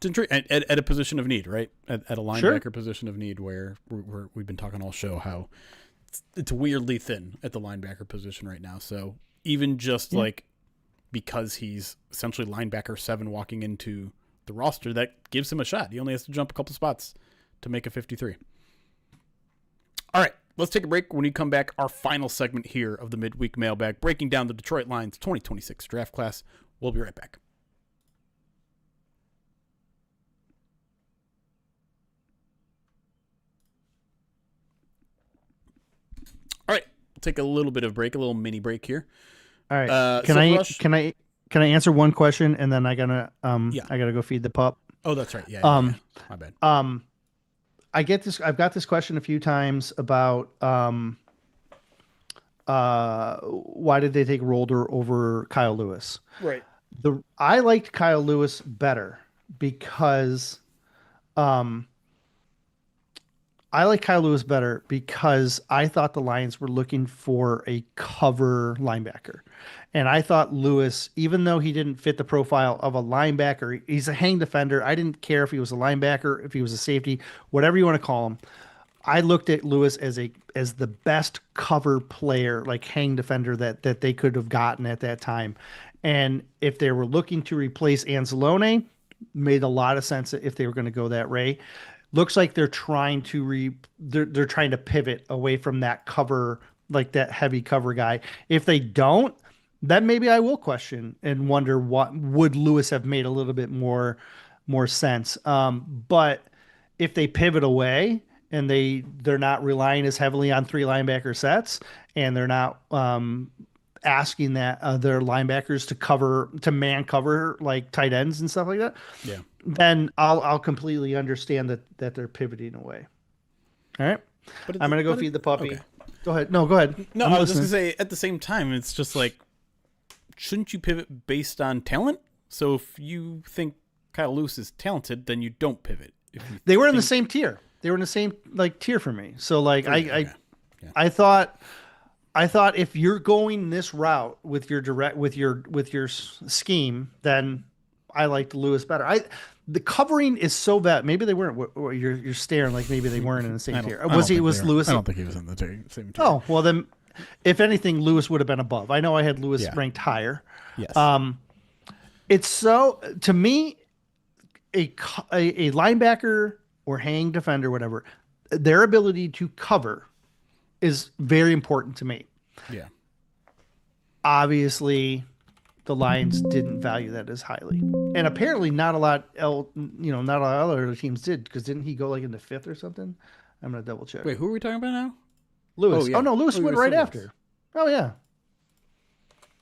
Speaker 1: At a position of need, right? At a
Speaker 2: Sure.
Speaker 1: linebacker position of need, where we've been talking all show how it's weirdly thin at the linebacker position right now. So even just
Speaker 2: Yeah.
Speaker 1: like because he's essentially linebacker 7 walking into the roster, that gives him a shot. He only has to jump a couple spots to make a 53. All right, let's take a break. When we come back, our final segment here of the midweek mailbag, breaking down the Detroit Lions 2026 draft class. We'll be right back. All right, we'll take a little bit of break, a little mini break here.
Speaker 2: All right. Can
Speaker 1: So
Speaker 2: I
Speaker 1: Rush,
Speaker 2: can I can I answer one question and then
Speaker 1: yeah.
Speaker 2: I gotta go feed the pup.
Speaker 1: Oh, that's right. Yeah.
Speaker 2: Um
Speaker 1: My bad.
Speaker 2: um I've got this question a few times about why did they take Rolder over Kyle Lewis?
Speaker 1: Right.
Speaker 2: I liked Kyle Lewis better because um I like Kyle Lewis better because I thought the Lions were looking for a cover linebacker. And I thought Lewis, even though he didn't fit the profile of a linebacker, he's a hang defender. I didn't care if he was a linebacker, if he was a safety, whatever you want to call him. I looked at Lewis as the best cover player, like hang defender that they could have gotten at that time. And if they were looking to replace Anzalone, made a lot of sense if they were going to go that way. Looks like they're trying to they're trying to pivot away from that cover, like that heavy cover guy. If they don't, then maybe I will question and wonder what would Lewis have made a little bit more sense. But if they pivot away and they're not relying as heavily on three linebacker sets, and they're not asking that their linebackers to man cover like tight ends and stuff like that,
Speaker 1: Yeah.
Speaker 2: then I'll completely understand that they're pivoting away. All right.
Speaker 1: But
Speaker 2: I'm gonna go
Speaker 1: but
Speaker 2: feed the puppy.
Speaker 1: okay.
Speaker 2: Go ahead. No, go ahead.
Speaker 1: No,
Speaker 2: I'm
Speaker 1: I was just
Speaker 2: listening.
Speaker 1: gonna say at the same time, it's just like, shouldn't you pivot based on talent? So if you think Kyle Lewis is talented, then you don't pivot. If you
Speaker 2: They were in the
Speaker 1: think
Speaker 2: same tier. They were in the same like tier for me. So like
Speaker 1: for you, okay. Yeah.
Speaker 2: I thought if you're going this route with your scheme, then I liked Lewis better. The covering is so bad. Maybe they weren't. You're staring like maybe they weren't in the same tier. Was he? Was Lewis?
Speaker 1: I don't think he was in the same tier.
Speaker 2: Oh well, then if anything, Lewis would have been above. I know I had Lewis
Speaker 1: Yeah.
Speaker 2: ranked higher.
Speaker 1: Yes.
Speaker 2: It's so to me a linebacker or hang defender, whatever, their ability to cover is very important to me.
Speaker 1: Yeah.
Speaker 2: Obviously, the Lions didn't value that as highly, and apparently not a lot. Not a lot of other teams did, because didn't he go like in the 5th or something? I'm gonna double check.
Speaker 1: Wait, who are we talking about now?
Speaker 2: Lewis.
Speaker 1: Oh, yeah.
Speaker 2: No, Lewis went right
Speaker 1: Lewis.
Speaker 2: after. Oh yeah.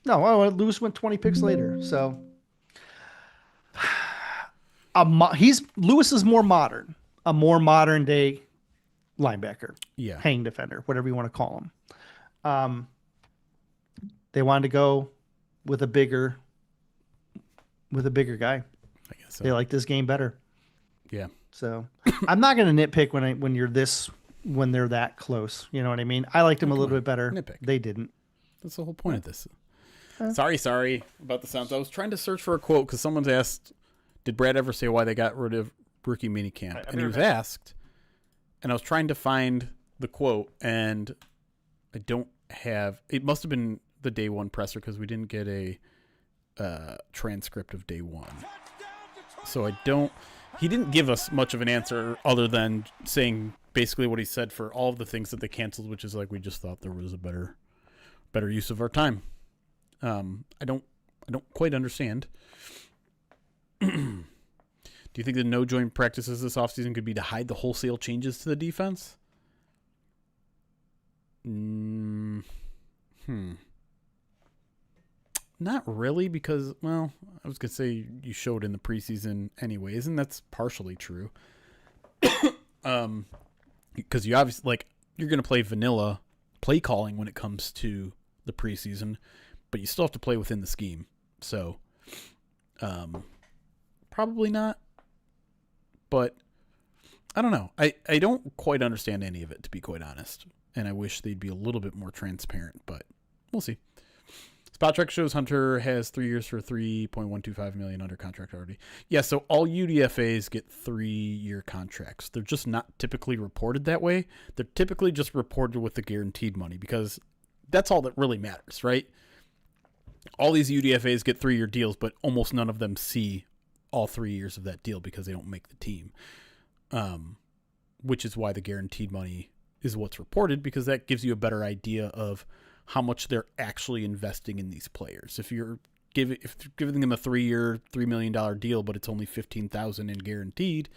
Speaker 2: No, Lewis went 20 picks later. So, Lewis is more modern, a more modern day linebacker,
Speaker 1: Yeah.
Speaker 2: hang defender, whatever you want to call him. They wanted to go with a bigger guy.
Speaker 1: I guess so.
Speaker 2: They like this game better.
Speaker 1: Yeah.
Speaker 2: So I'm not going to nitpick when they're that close. You know what I mean? I liked them a little bit better.
Speaker 1: Nitpick.
Speaker 2: They didn't.
Speaker 1: That's the whole point of this. Sorry about the sounds. I was trying to search for a quote because someone's asked, did Brad ever say why they got rid of rookie minicamp? And he was asked, and I was trying to find the quote, and I don't have. It must have been the day one presser because we didn't get a transcript of day one. So I don't. He didn't give us much of an answer other than saying basically what he said for all of the things that they canceled, which is like we just thought there was a better use of our time. I don't quite understand. Do you think the no joint practices this offseason could be to hide the wholesale changes to the defense? Not really, because, well, I was going to say you showed in the preseason anyways, and that's partially true. Because you obviously, like, you're going to play vanilla play calling when it comes to the preseason, but you still have to play within the scheme. So, probably not. But I don't know. I don't quite understand any of it, to be quite honest. And I wish they'd be a little bit more transparent, but we'll see. Spot Trek shows Hunter has 3 years for $3.125 million under contract already. Yeah, so all UDFAs get 3-year contracts. They're just not typically reported that way. They're typically just reported with the guaranteed money because that's all that really matters, right? All these UDFAs get 3-year deals, but almost none of them see all 3 years of that deal because they don't make the team. Which is why the guaranteed money is what's reported, because that gives you a better idea of how much they're actually investing in these players. If you're giving them a 3-year, $3 million deal, but it's only $15,000 in guaranteed,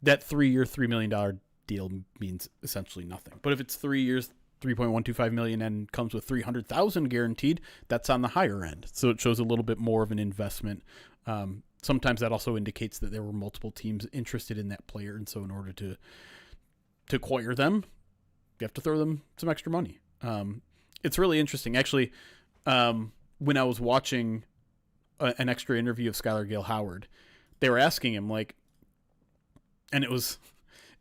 Speaker 1: that 3-year, $3 million deal means essentially nothing. But if it's 3 years, $3.125 million and comes with $300,000 guaranteed, that's on the higher end. So it shows a little bit more of an investment. Sometimes that also indicates that there were multiple teams interested in that player, and so in order to acquire them, you have to throw them some extra money. It's really interesting. Actually, when I was watching an extra interview of Skylar Gale Howard, they were asking him, like, and it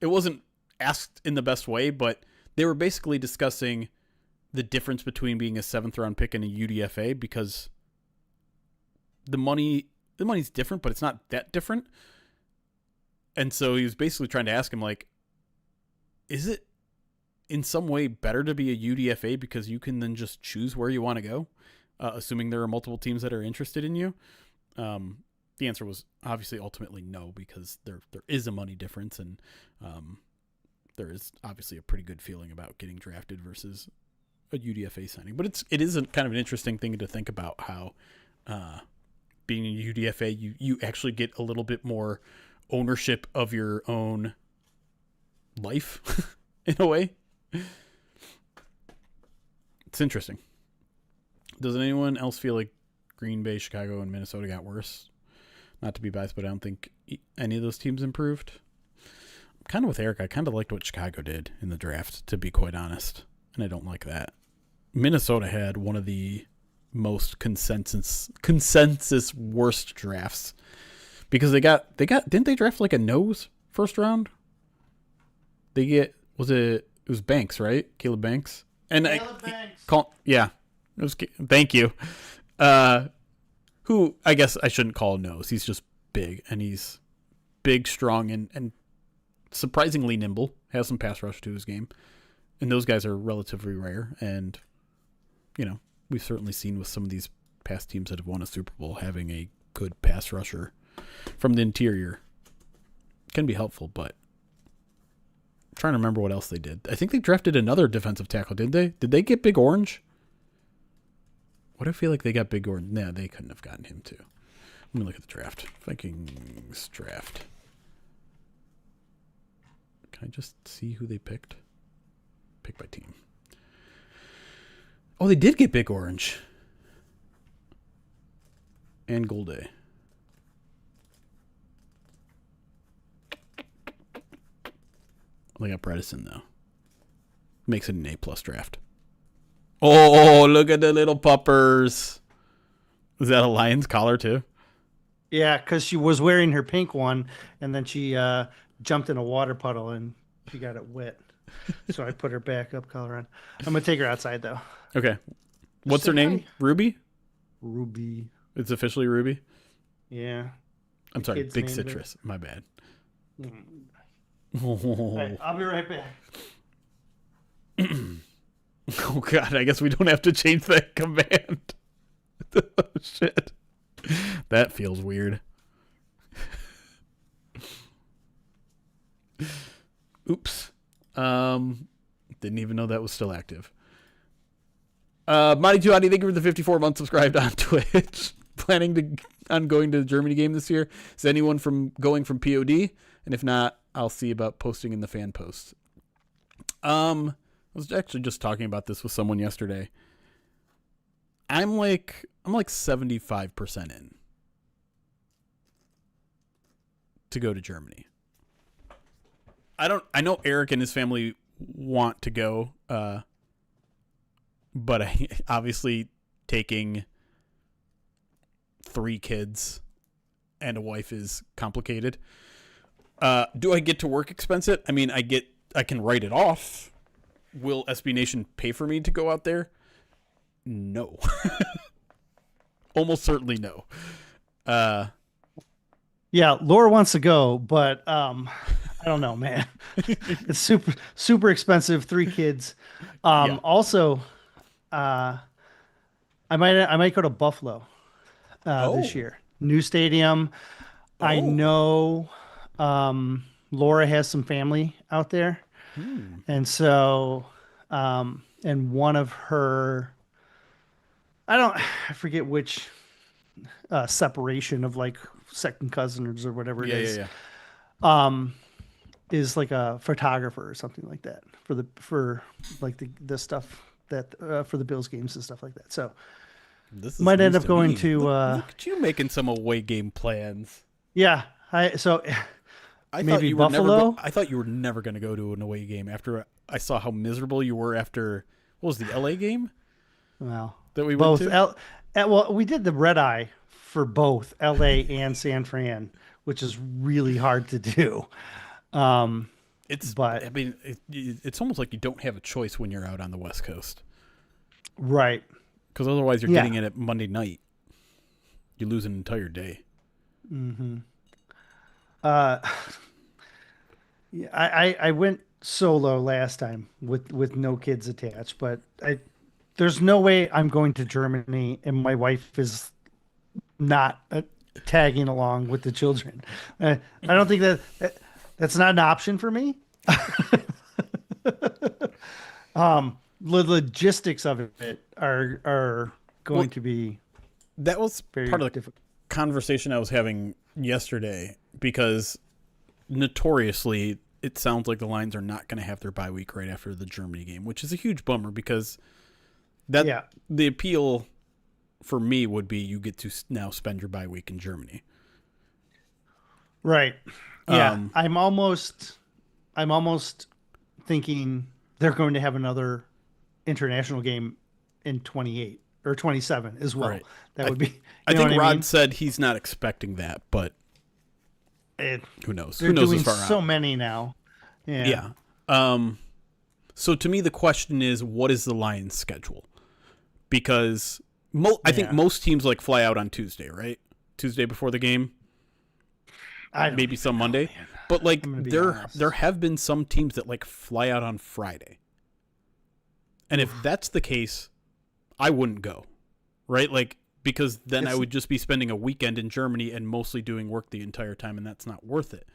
Speaker 1: wasn't asked in the best way, but they were basically discussing the difference between being a 7th round pick and a UDFA, because the money's different, but it's not that different. And so he was basically trying to ask him, like, is it in some way better to be a UDFA because you can then just choose where you want to go, assuming there are multiple teams that are interested in you? The answer was obviously ultimately no, because there is a money difference, and there is obviously a pretty good feeling about getting drafted versus a UDFA signing. But it is kind of an interesting thing to think about, how being a UDFA, you actually get a little bit more ownership of your own life in a way. It's interesting. Does anyone else feel like Green Bay, Chicago, and Minnesota got worse? Not to be biased, but I don't think any of those teams improved. I'm kind of with Erik. I kind of liked what Chicago did in the draft, to be quite honest, and I don't like that. Minnesota had one of the most consensus worst drafts, because they got didn't they draft like a nose first round? It was Banks, right? Caleb Banks. And
Speaker 2: Caleb Banks.
Speaker 1: It was, thank you. Who I guess I shouldn't call a nose. He's just big, and he's big, strong, and surprisingly nimble. Has some pass rush to his game, and those guys are relatively rare. And we've certainly seen with some of these past teams that have won a Super Bowl, having a good pass rusher from the interior can be helpful. But I'm trying to remember what else they did. I think they drafted another defensive tackle, didn't they? Did they get Big Orange? What do I feel like they got Big Orange? Nah, they couldn't have gotten him too. Let me look at the draft. Vikings draft. Can I just see who they picked? Pick by team. Oh, they did get Big Orange. And Golday. They got Bredesen, though. Makes it an A+ draft. Oh, look at the little puppers. Is that a lion's collar, too?
Speaker 2: Yeah, because she was wearing her pink one, and then she jumped in a water puddle, and she got it wet. So I put her backup collar on. I'm going to take her outside, though.
Speaker 1: Okay. What's her name?
Speaker 2: Hi.
Speaker 1: Ruby?
Speaker 2: Ruby.
Speaker 1: It's officially Ruby?
Speaker 2: Yeah.
Speaker 1: I'm sorry, Big Citrus. My bad.
Speaker 2: All right, I'll be right back.
Speaker 1: Oh, God. I guess we don't have to change that command. Oh, shit. That feels weird. Oops. Didn't even know that was still active. Monty Tuati, thank you for the 54 months subscribed on Twitch. Planning on going to the Germany game this year? Is anyone going from POD? And if not, I'll see about posting in the fan post. I was actually just talking about this with someone yesterday. I'm like 75% in to go to Germany. I know Erik and his family want to go, but obviously taking 3 kids and a wife is complicated. Do I get to work expense it? I mean, I can write it off. Will SB Nation pay for me to go out there? No. Almost certainly no.
Speaker 2: Yeah, Laura wants to go, but I don't know, man. It's super expensive. 3 kids.
Speaker 1: Yeah.
Speaker 2: Also, I might go to Buffalo this year. New stadium.
Speaker 1: Oh.
Speaker 2: I know Laura has some family out there, and so and one of her, I forget which separation of like second cousins or whatever it is.
Speaker 1: Yeah.
Speaker 2: Is like a photographer or something like that for the stuff that for the Bills games and stuff like that. So
Speaker 1: This
Speaker 2: might end
Speaker 1: news
Speaker 2: up going
Speaker 1: me.
Speaker 2: to
Speaker 1: Look at you making some away game plans.
Speaker 2: yeah. I
Speaker 1: thought
Speaker 2: maybe
Speaker 1: you were
Speaker 2: Buffalo.
Speaker 1: I thought you were never going to go to an away game after I saw how miserable you were after what was the LA game?
Speaker 2: Well,
Speaker 1: That we
Speaker 2: both
Speaker 1: went to?
Speaker 2: well, we did the red eye for both LA and San Fran, which is really hard to do. I mean,
Speaker 1: it's almost like you don't have a choice when you're out on the West Coast.
Speaker 2: Right.
Speaker 1: Because otherwise you're getting it at Monday night. You lose an entire day.
Speaker 2: Mm-hmm. Yeah, I went solo last time with no kids attached, but there's no way I'm going to Germany and my wife is not tagging along with the children. I don't think that's not an option for me. The logistics of it are going to be
Speaker 1: that was
Speaker 2: very
Speaker 1: part of the
Speaker 2: difficult.
Speaker 1: conversation I was having yesterday because notoriously it sounds like the Lions are not going to have their bye week right after the Germany game, which is a huge bummer because the appeal for me would be you get to now spend your bye week in Germany.
Speaker 2: Right. Yeah. I'm almost thinking they're going to have another international game in 28 or 27 as well.
Speaker 1: Right.
Speaker 2: That would be.
Speaker 1: I think Rod said he's not expecting that, but who knows?
Speaker 2: They're
Speaker 1: Who knows
Speaker 2: doing
Speaker 1: as far
Speaker 2: so
Speaker 1: out?
Speaker 2: many now. Yeah.
Speaker 1: So to me, the question is, what is the Lions' schedule? Because I think most teams like fly out on Tuesday, right? Tuesday before the game. maybe some
Speaker 2: even know,
Speaker 1: Monday.
Speaker 2: man.
Speaker 1: But like
Speaker 2: I'm gonna be
Speaker 1: there
Speaker 2: honest.
Speaker 1: have been some teams that like fly out on Friday. And if that's the case, I wouldn't go. Right? Like because then I would just be spending a weekend in Germany and mostly doing work the entire time, and that's not worth it.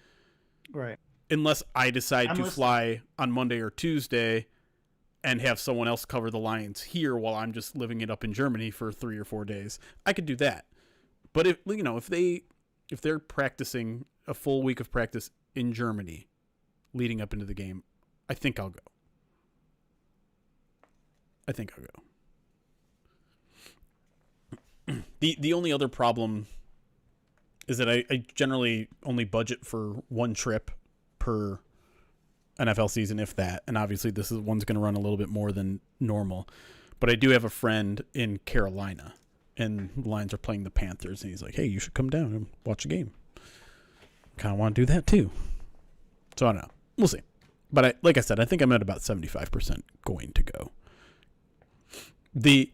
Speaker 2: Right.
Speaker 1: Unless I decide to
Speaker 2: listening.
Speaker 1: fly on Monday or Tuesday and have someone else cover the Lions here while I'm just living it up in Germany for 3 or 4 days. I could do that. But if they're practicing a full week of practice in Germany leading up into the game, I think I'll go. The only other problem is that I generally only budget for one trip per NFL season, if that. And obviously this one's going to run a little bit more than normal. But I do have a friend in Carolina, and the Lions are playing the Panthers, and he's like, hey, you should come down and watch a game. Kind of want to do that too. So I don't know. We'll see. But like I said, I think I'm at about 75% going to go. The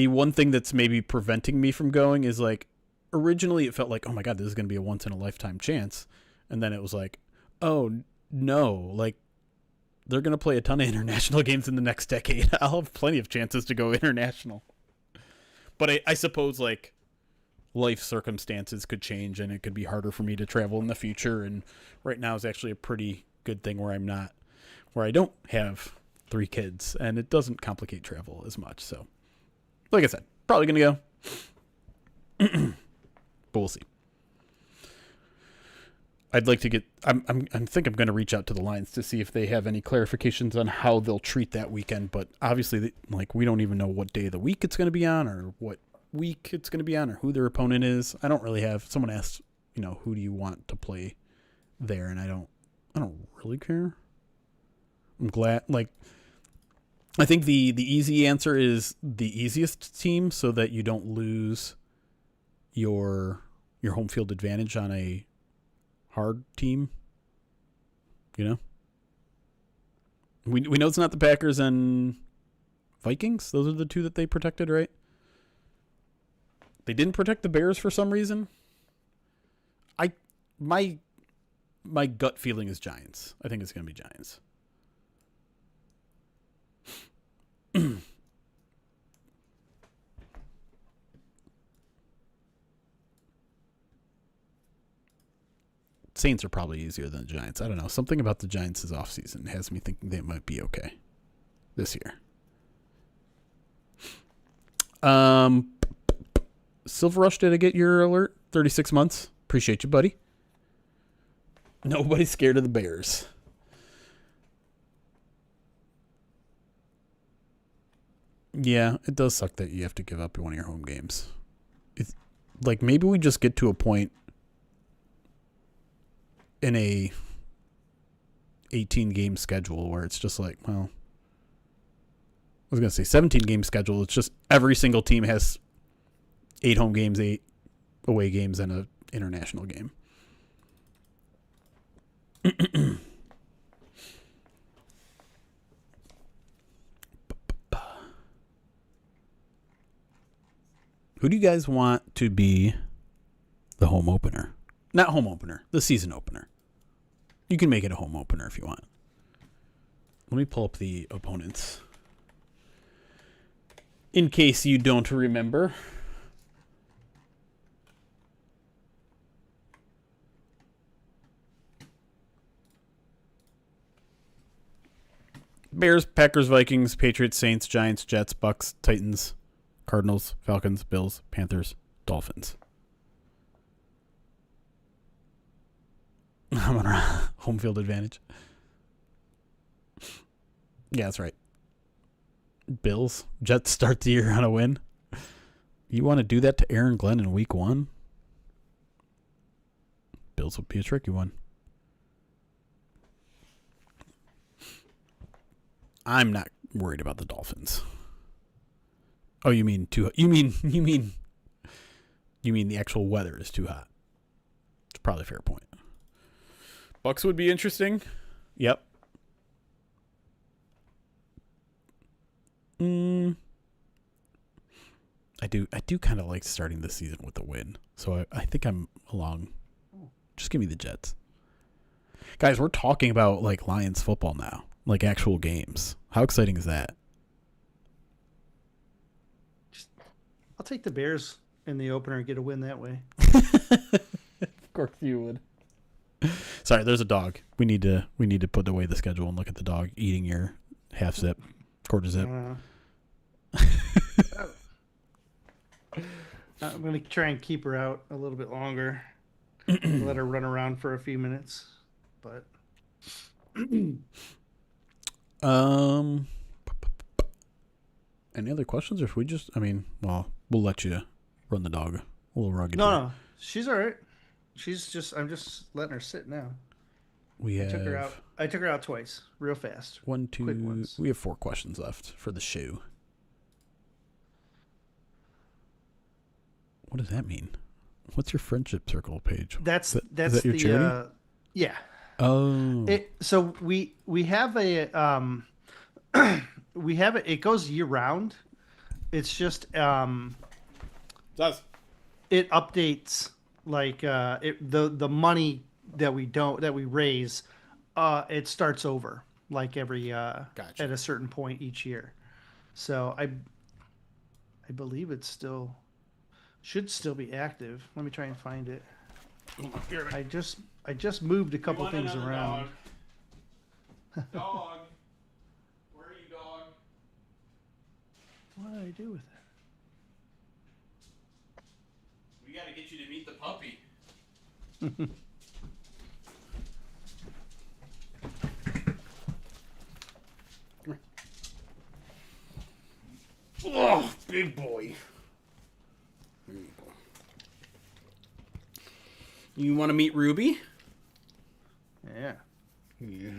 Speaker 1: one thing that's maybe preventing me from going is like, originally it felt like, oh my God, this is going to be a once in a lifetime chance. And then it was like, oh no, like they're going to play a ton of international games in the next decade. I'll have plenty of chances to go international. But I suppose like life circumstances could change and it could be harder for me to travel in the future. And right now is actually a pretty good thing where I don't have 3 kids and it doesn't complicate travel as much. So like I said, probably going to go, but we'll see. I'd like to get. I think I'm going to reach out to the Lions to see if they have any clarifications on how they'll treat that weekend. But obviously, like we don't even know what day of the week it's going to be on, or what week it's going to be on, or who their opponent is. I don't really have. Someone asked, who do you want to play there, and I don't really care. I'm glad. Like, I think the easy answer is the easiest team, so that you don't lose your home field advantage on a hard team. We know it's not the Packers and Vikings. Those are the 2 that they protected, right? They didn't protect the Bears for some reason. My gut feeling is Giants. I think it's going to be Giants. Saints are probably easier than the Giants. I don't know. Something about the Giants' offseason has me thinking they might be okay this year. Silver Rush, did I get your alert? 36 months. Appreciate you, buddy. Nobody's scared of the Bears. Yeah, it does suck that you have to give up one of your home games. It's like maybe we just get to a point in a 18 game schedule where it's just like, well, I was going to say 17 game schedule. It's just every single team has 8 home games, 8 away games, and an international game. Who do you guys want to be the home opener? Not home opener, the season opener. You can make it a home opener if you want. Let me pull up the opponents. In case you don't remember. Bears, Packers, Vikings, Patriots, Saints, Giants, Jets, Bucks, Titans, Cardinals, Falcons, Bills, Panthers, Dolphins. I'm on home field advantage. Yeah, that's right. Bills, Jets start the year on a win. You want to do that to Aaron Glenn in week 1? Bills would be a tricky one. I'm not worried about the Dolphins. Oh, you mean the actual weather is too hot. It's probably a fair point. Bucks would be interesting. Yep. I do kind of like starting the season with a win. So I think I'm along Just give me the Jets. Guys, we're talking about like Lions football now, like actual games. How exciting is that?
Speaker 2: I'll take the Bears in the opener and get a win that way.
Speaker 1: Of course you would. Sorry, there's a dog. We need to put away the schedule and look at the dog eating your half zip, quarter zip.
Speaker 2: I'm going to try and keep her out a little bit longer. Let her run around for a few minutes. But
Speaker 1: any other questions, or if we just, we'll let you run the dog. A little rugged.
Speaker 2: No, she's all right. I'm just letting her sit now. I took her out twice, real fast.
Speaker 1: One, two. Quick ones. We have 4 questions left for the shoe. What does that mean? What's your friendship circle page?
Speaker 2: That's
Speaker 1: is that your charity?
Speaker 2: Yeah.
Speaker 1: Oh.
Speaker 2: So we have a it goes year round. It's just it updates like the money that we raise, it starts over like every
Speaker 1: Gotcha.
Speaker 2: at a certain point each year. So I believe it should still be active. Let me try and find it. I just moved a couple things around.
Speaker 1: Dog. Where are you, dog?
Speaker 2: What did I do with it?
Speaker 1: We got to get you to meet the puppy. Oh, big boy. There you go. You want to meet Ruby?
Speaker 2: Yeah.
Speaker 1: Yeah.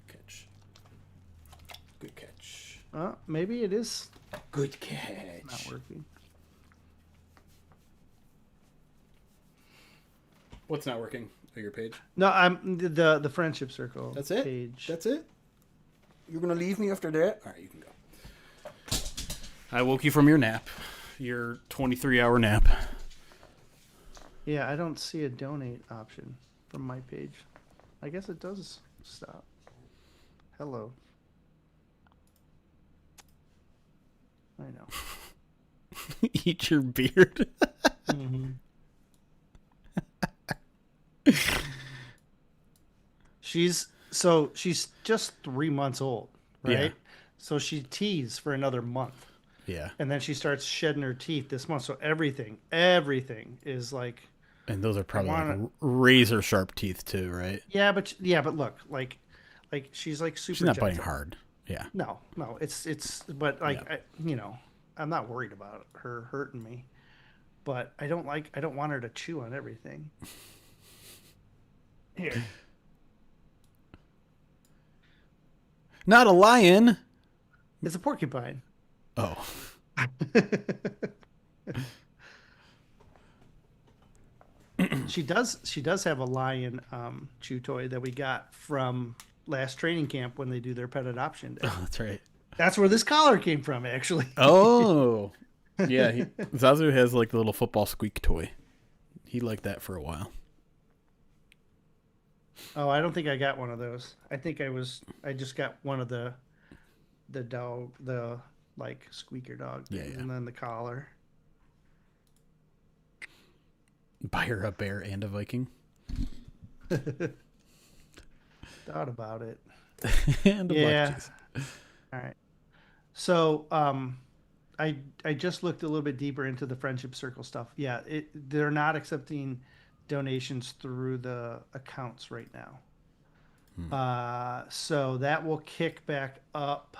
Speaker 1: Catch. Good catch.
Speaker 2: Maybe it is
Speaker 1: Good catch.
Speaker 2: not working.
Speaker 1: What's not working on your page?
Speaker 2: No, I'm the friendship circle.
Speaker 1: That's it?
Speaker 2: Page.
Speaker 1: That's it? You're going to leave me after that? All right, you can go. I woke you from your nap. Your 23-hour nap.
Speaker 2: Yeah, I don't see a donate option from my page. I guess it does stop. Hello. I know.
Speaker 1: Eat your beard.
Speaker 2: Mm-hmm. She's just 3 months old, right?
Speaker 1: Yeah.
Speaker 2: So she teased for another month.
Speaker 1: Yeah.
Speaker 2: And then she starts shedding her teeth this month. So everything is like.
Speaker 1: And those are probably like razor sharp teeth too, right?
Speaker 2: Yeah, but look, like she's like super.
Speaker 1: She's not
Speaker 2: gentle.
Speaker 1: biting hard. Yeah.
Speaker 2: No, it's but like yeah. I'm not worried about her hurting me, but I don't want her to chew on everything. Here.
Speaker 1: Not a lion.
Speaker 2: It's a porcupine.
Speaker 1: Oh.
Speaker 2: She does have a lion chew toy that we got from last training camp when they do their pet adoption day.
Speaker 1: Oh, that's right.
Speaker 2: That's where this collar came from, actually.
Speaker 1: Oh. Yeah, Zazu has like the little football squeak toy. He liked that for a while.
Speaker 2: Oh, I don't think I got one of those. I think I just got one of the dog, the like squeaker dog thing,
Speaker 1: Yeah.
Speaker 2: and then the collar.
Speaker 1: Buy her a bear and a Viking.
Speaker 2: Thought about it.
Speaker 1: And a black cheese.
Speaker 2: All right. So, I just looked a little bit deeper into the friendship circle stuff. Yeah, they're not accepting donations through the accounts right now. So that will kick back up.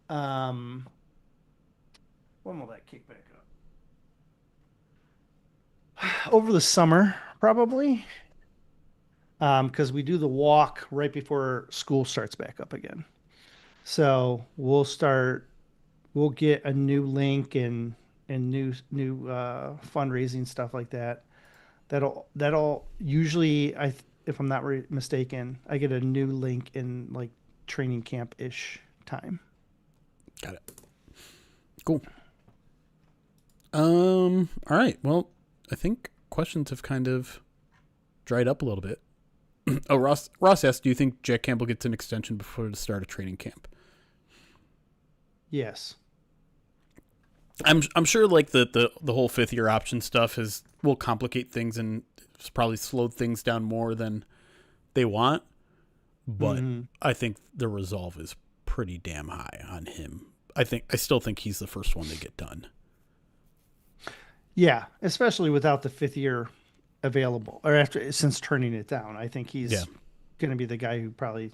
Speaker 2: When will that kick back up? Over the summer, probably. Because we do the walk right before school starts back up again. So we'll get a new link and new fundraising stuff like that. That'll usually, if I'm not mistaken, I get a new link in like training camp ish time.
Speaker 1: Got it. Cool. All right. Well, I think questions have kind of dried up a little bit. Oh, Ross asked, do you think Jack Campbell gets an extension before the start of training camp?
Speaker 2: Yes.
Speaker 1: I'm sure like the whole 5th year option stuff will complicate things and it's probably slowed things down more than they want. But
Speaker 2: Mm-hmm.
Speaker 1: I think the resolve is pretty damn high on him. I still think he's the first one to get done.
Speaker 2: Yeah, especially without the 5th year available or after since turning it down. I think
Speaker 1: Yeah.
Speaker 2: he's going to be the guy who probably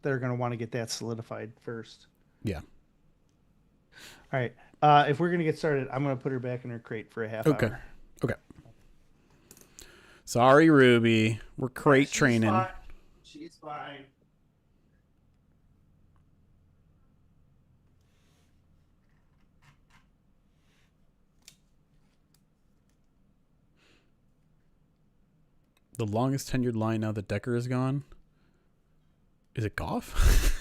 Speaker 2: they're going to want to get that solidified first.
Speaker 1: Yeah.
Speaker 2: All right. If we're going to get started, I'm going to put her back in her crate for a half
Speaker 1: Okay.
Speaker 2: hour.
Speaker 1: Okay. Sorry, Ruby. We're crate
Speaker 2: She's
Speaker 1: training.
Speaker 2: fine. She's fine.
Speaker 1: The longest tenured line now that Decker is gone. Is it Goff?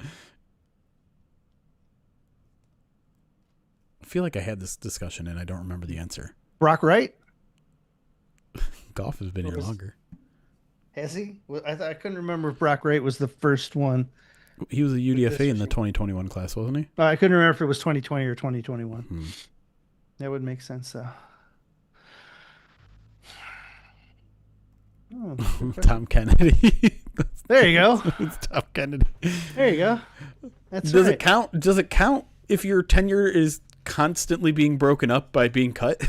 Speaker 1: I feel like I had this discussion and I don't remember the answer.
Speaker 2: Brock Wright?
Speaker 1: Goff has been here longer.
Speaker 2: Has he? I couldn't remember if Brock Wright was the first one.
Speaker 1: He was a UDFA in the 2021 class, wasn't he?
Speaker 2: I couldn't remember if it was 2020 or 2021. That would make sense, though. Oh,
Speaker 1: Tom Kennedy.
Speaker 2: there you go.
Speaker 1: It's Tom Kennedy.
Speaker 2: There you go. That's
Speaker 1: Does
Speaker 2: right.
Speaker 1: it count? Does it count if your tenure is constantly being broken up by being cut?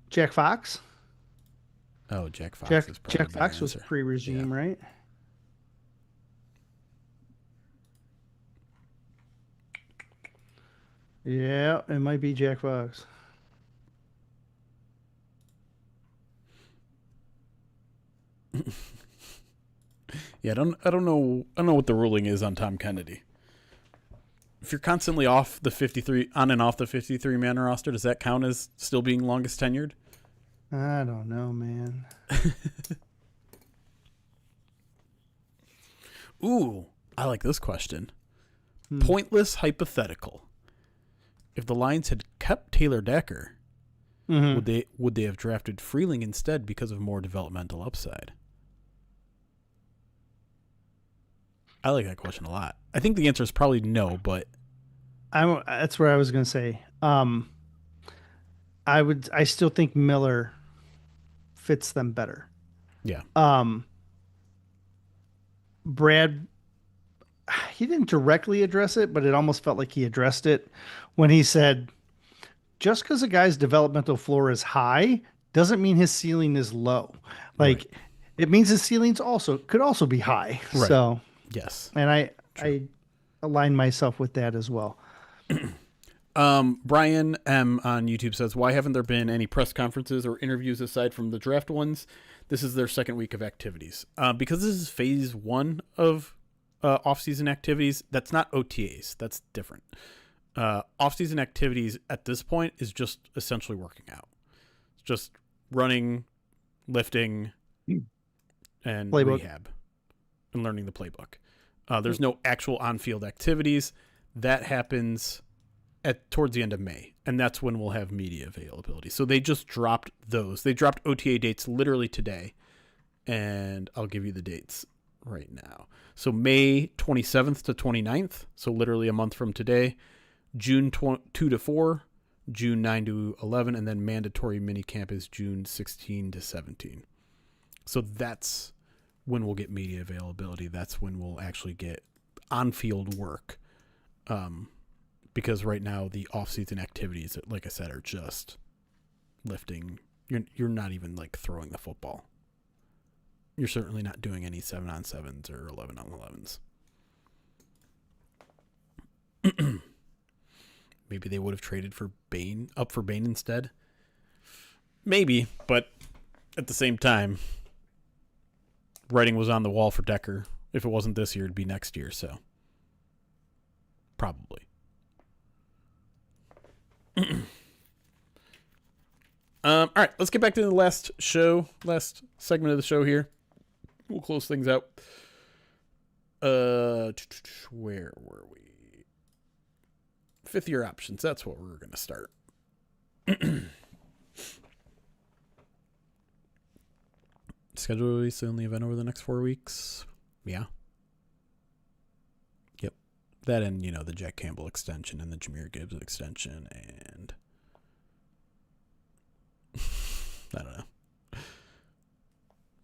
Speaker 2: Jack Fox?
Speaker 1: Oh, Jack Fox.
Speaker 2: Jack Fox was pre-regime, right? Yeah, it might be Jack Fox.
Speaker 1: Yeah, I don't know what the ruling is on Tom Kennedy. If you're constantly off the 53 on and off the 53 man roster, does that count as still being longest tenured?
Speaker 2: I don't know, man.
Speaker 1: Ooh, I like this question. Pointless hypothetical. If the Lions had kept Taylor Decker, would they have drafted Freeling instead because of more developmental upside? I like that question a lot. I think the answer is probably no, but
Speaker 2: that's where I was going to say. I still think Miller fits them better.
Speaker 1: yeah.
Speaker 2: Brad, he didn't directly address it, but it almost felt like he addressed it when he said, just because a guy's developmental floor is high doesn't mean his ceiling is low. Like it means his ceilings could also be high.
Speaker 1: Right.
Speaker 2: So
Speaker 1: yes.
Speaker 2: And I align myself with that as well.
Speaker 1: Brian M on YouTube says, why haven't there been any press conferences or interviews aside from the draft ones? This is their second week of activities. Because this is phase 1 of off-season activities, that's not OTAs. That's different. Off-season activities at this point is just essentially working out. It's just running, lifting, and rehab, and learning the playbook. There's no actual on-field activities. That happens towards the end of May, and that's when we'll have media availability. So they just dropped those. They dropped OTA dates literally today, and I'll give you the dates right now. So May 27th to 29th, so literally a month from today, June 2 to 4, June 9 to 11, and then mandatory minicamp is June 16 to 17. So that's when we'll get media availability. That's when we'll actually get on-field work. Because right now the off-season activities, like I said, are just lifting. You're not even like throwing the football. You're certainly not doing any 7-on-7s or 11-on-11s. Maybe they would have traded for Bain instead. Maybe, but at the same time, writing was on the wall for Decker. If it wasn't this year, it'd be next year. So probably. All right, let's get back to the last segment of the show here. We'll close things out. Where were we? Fifth-year options. That's what we're going to start. Schedule release the only event over the next 4 weeks. Yeah. Yep. That and, the Jack Campbell extension and the Jahmyr Gibbs extension and I don't know.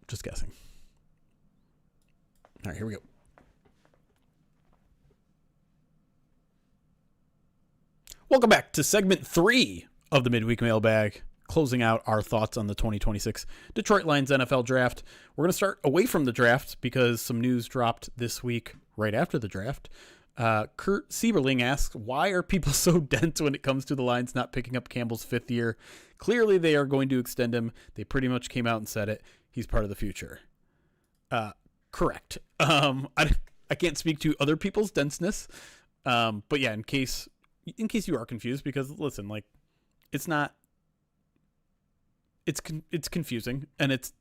Speaker 1: Just guessing. All right, here we go. Welcome back to segment 3 of the Midweek Mailbag, closing out our thoughts on the 2026 Detroit Lions NFL Draft. We're going to start away from the draft because some news dropped this week right after the draft. Kurt Sieberling asks, why are people so dense when it comes to the Lions not picking up Campbell's 5th year? Clearly, they are going to extend him. They pretty much came out and said it. He's part of the future. Correct. I can't speak to other people's denseness, but yeah, in case you are confused, because listen, like, it's confusing, and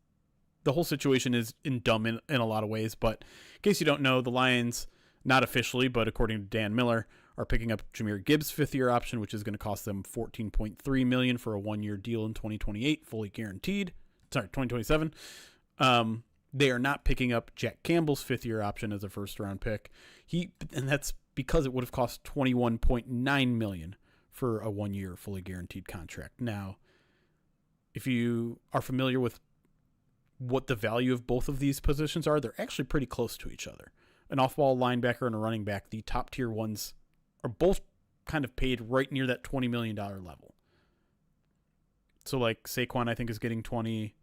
Speaker 1: the whole situation is dumb in a lot of ways. But in case you don't know, the Lions, not officially, but according to Dan Miller, are picking up Jahmyr Gibbs' 5th-year option, which is going to cost them $14.3 million for a 1-year deal in 2028, fully guaranteed. Sorry, 2027. They are not picking up Jack Campbell's 5th-year option as a first-round pick. And that's because it would have cost $21.9 million for a 1-year fully guaranteed contract. Now, if you are familiar with what the value of both of these positions are, they're actually pretty close to each other. An off-ball linebacker and a running back, the top-tier ones, are both kind of paid right near that $20 million level. So, like, Saquon, I think, is getting 20,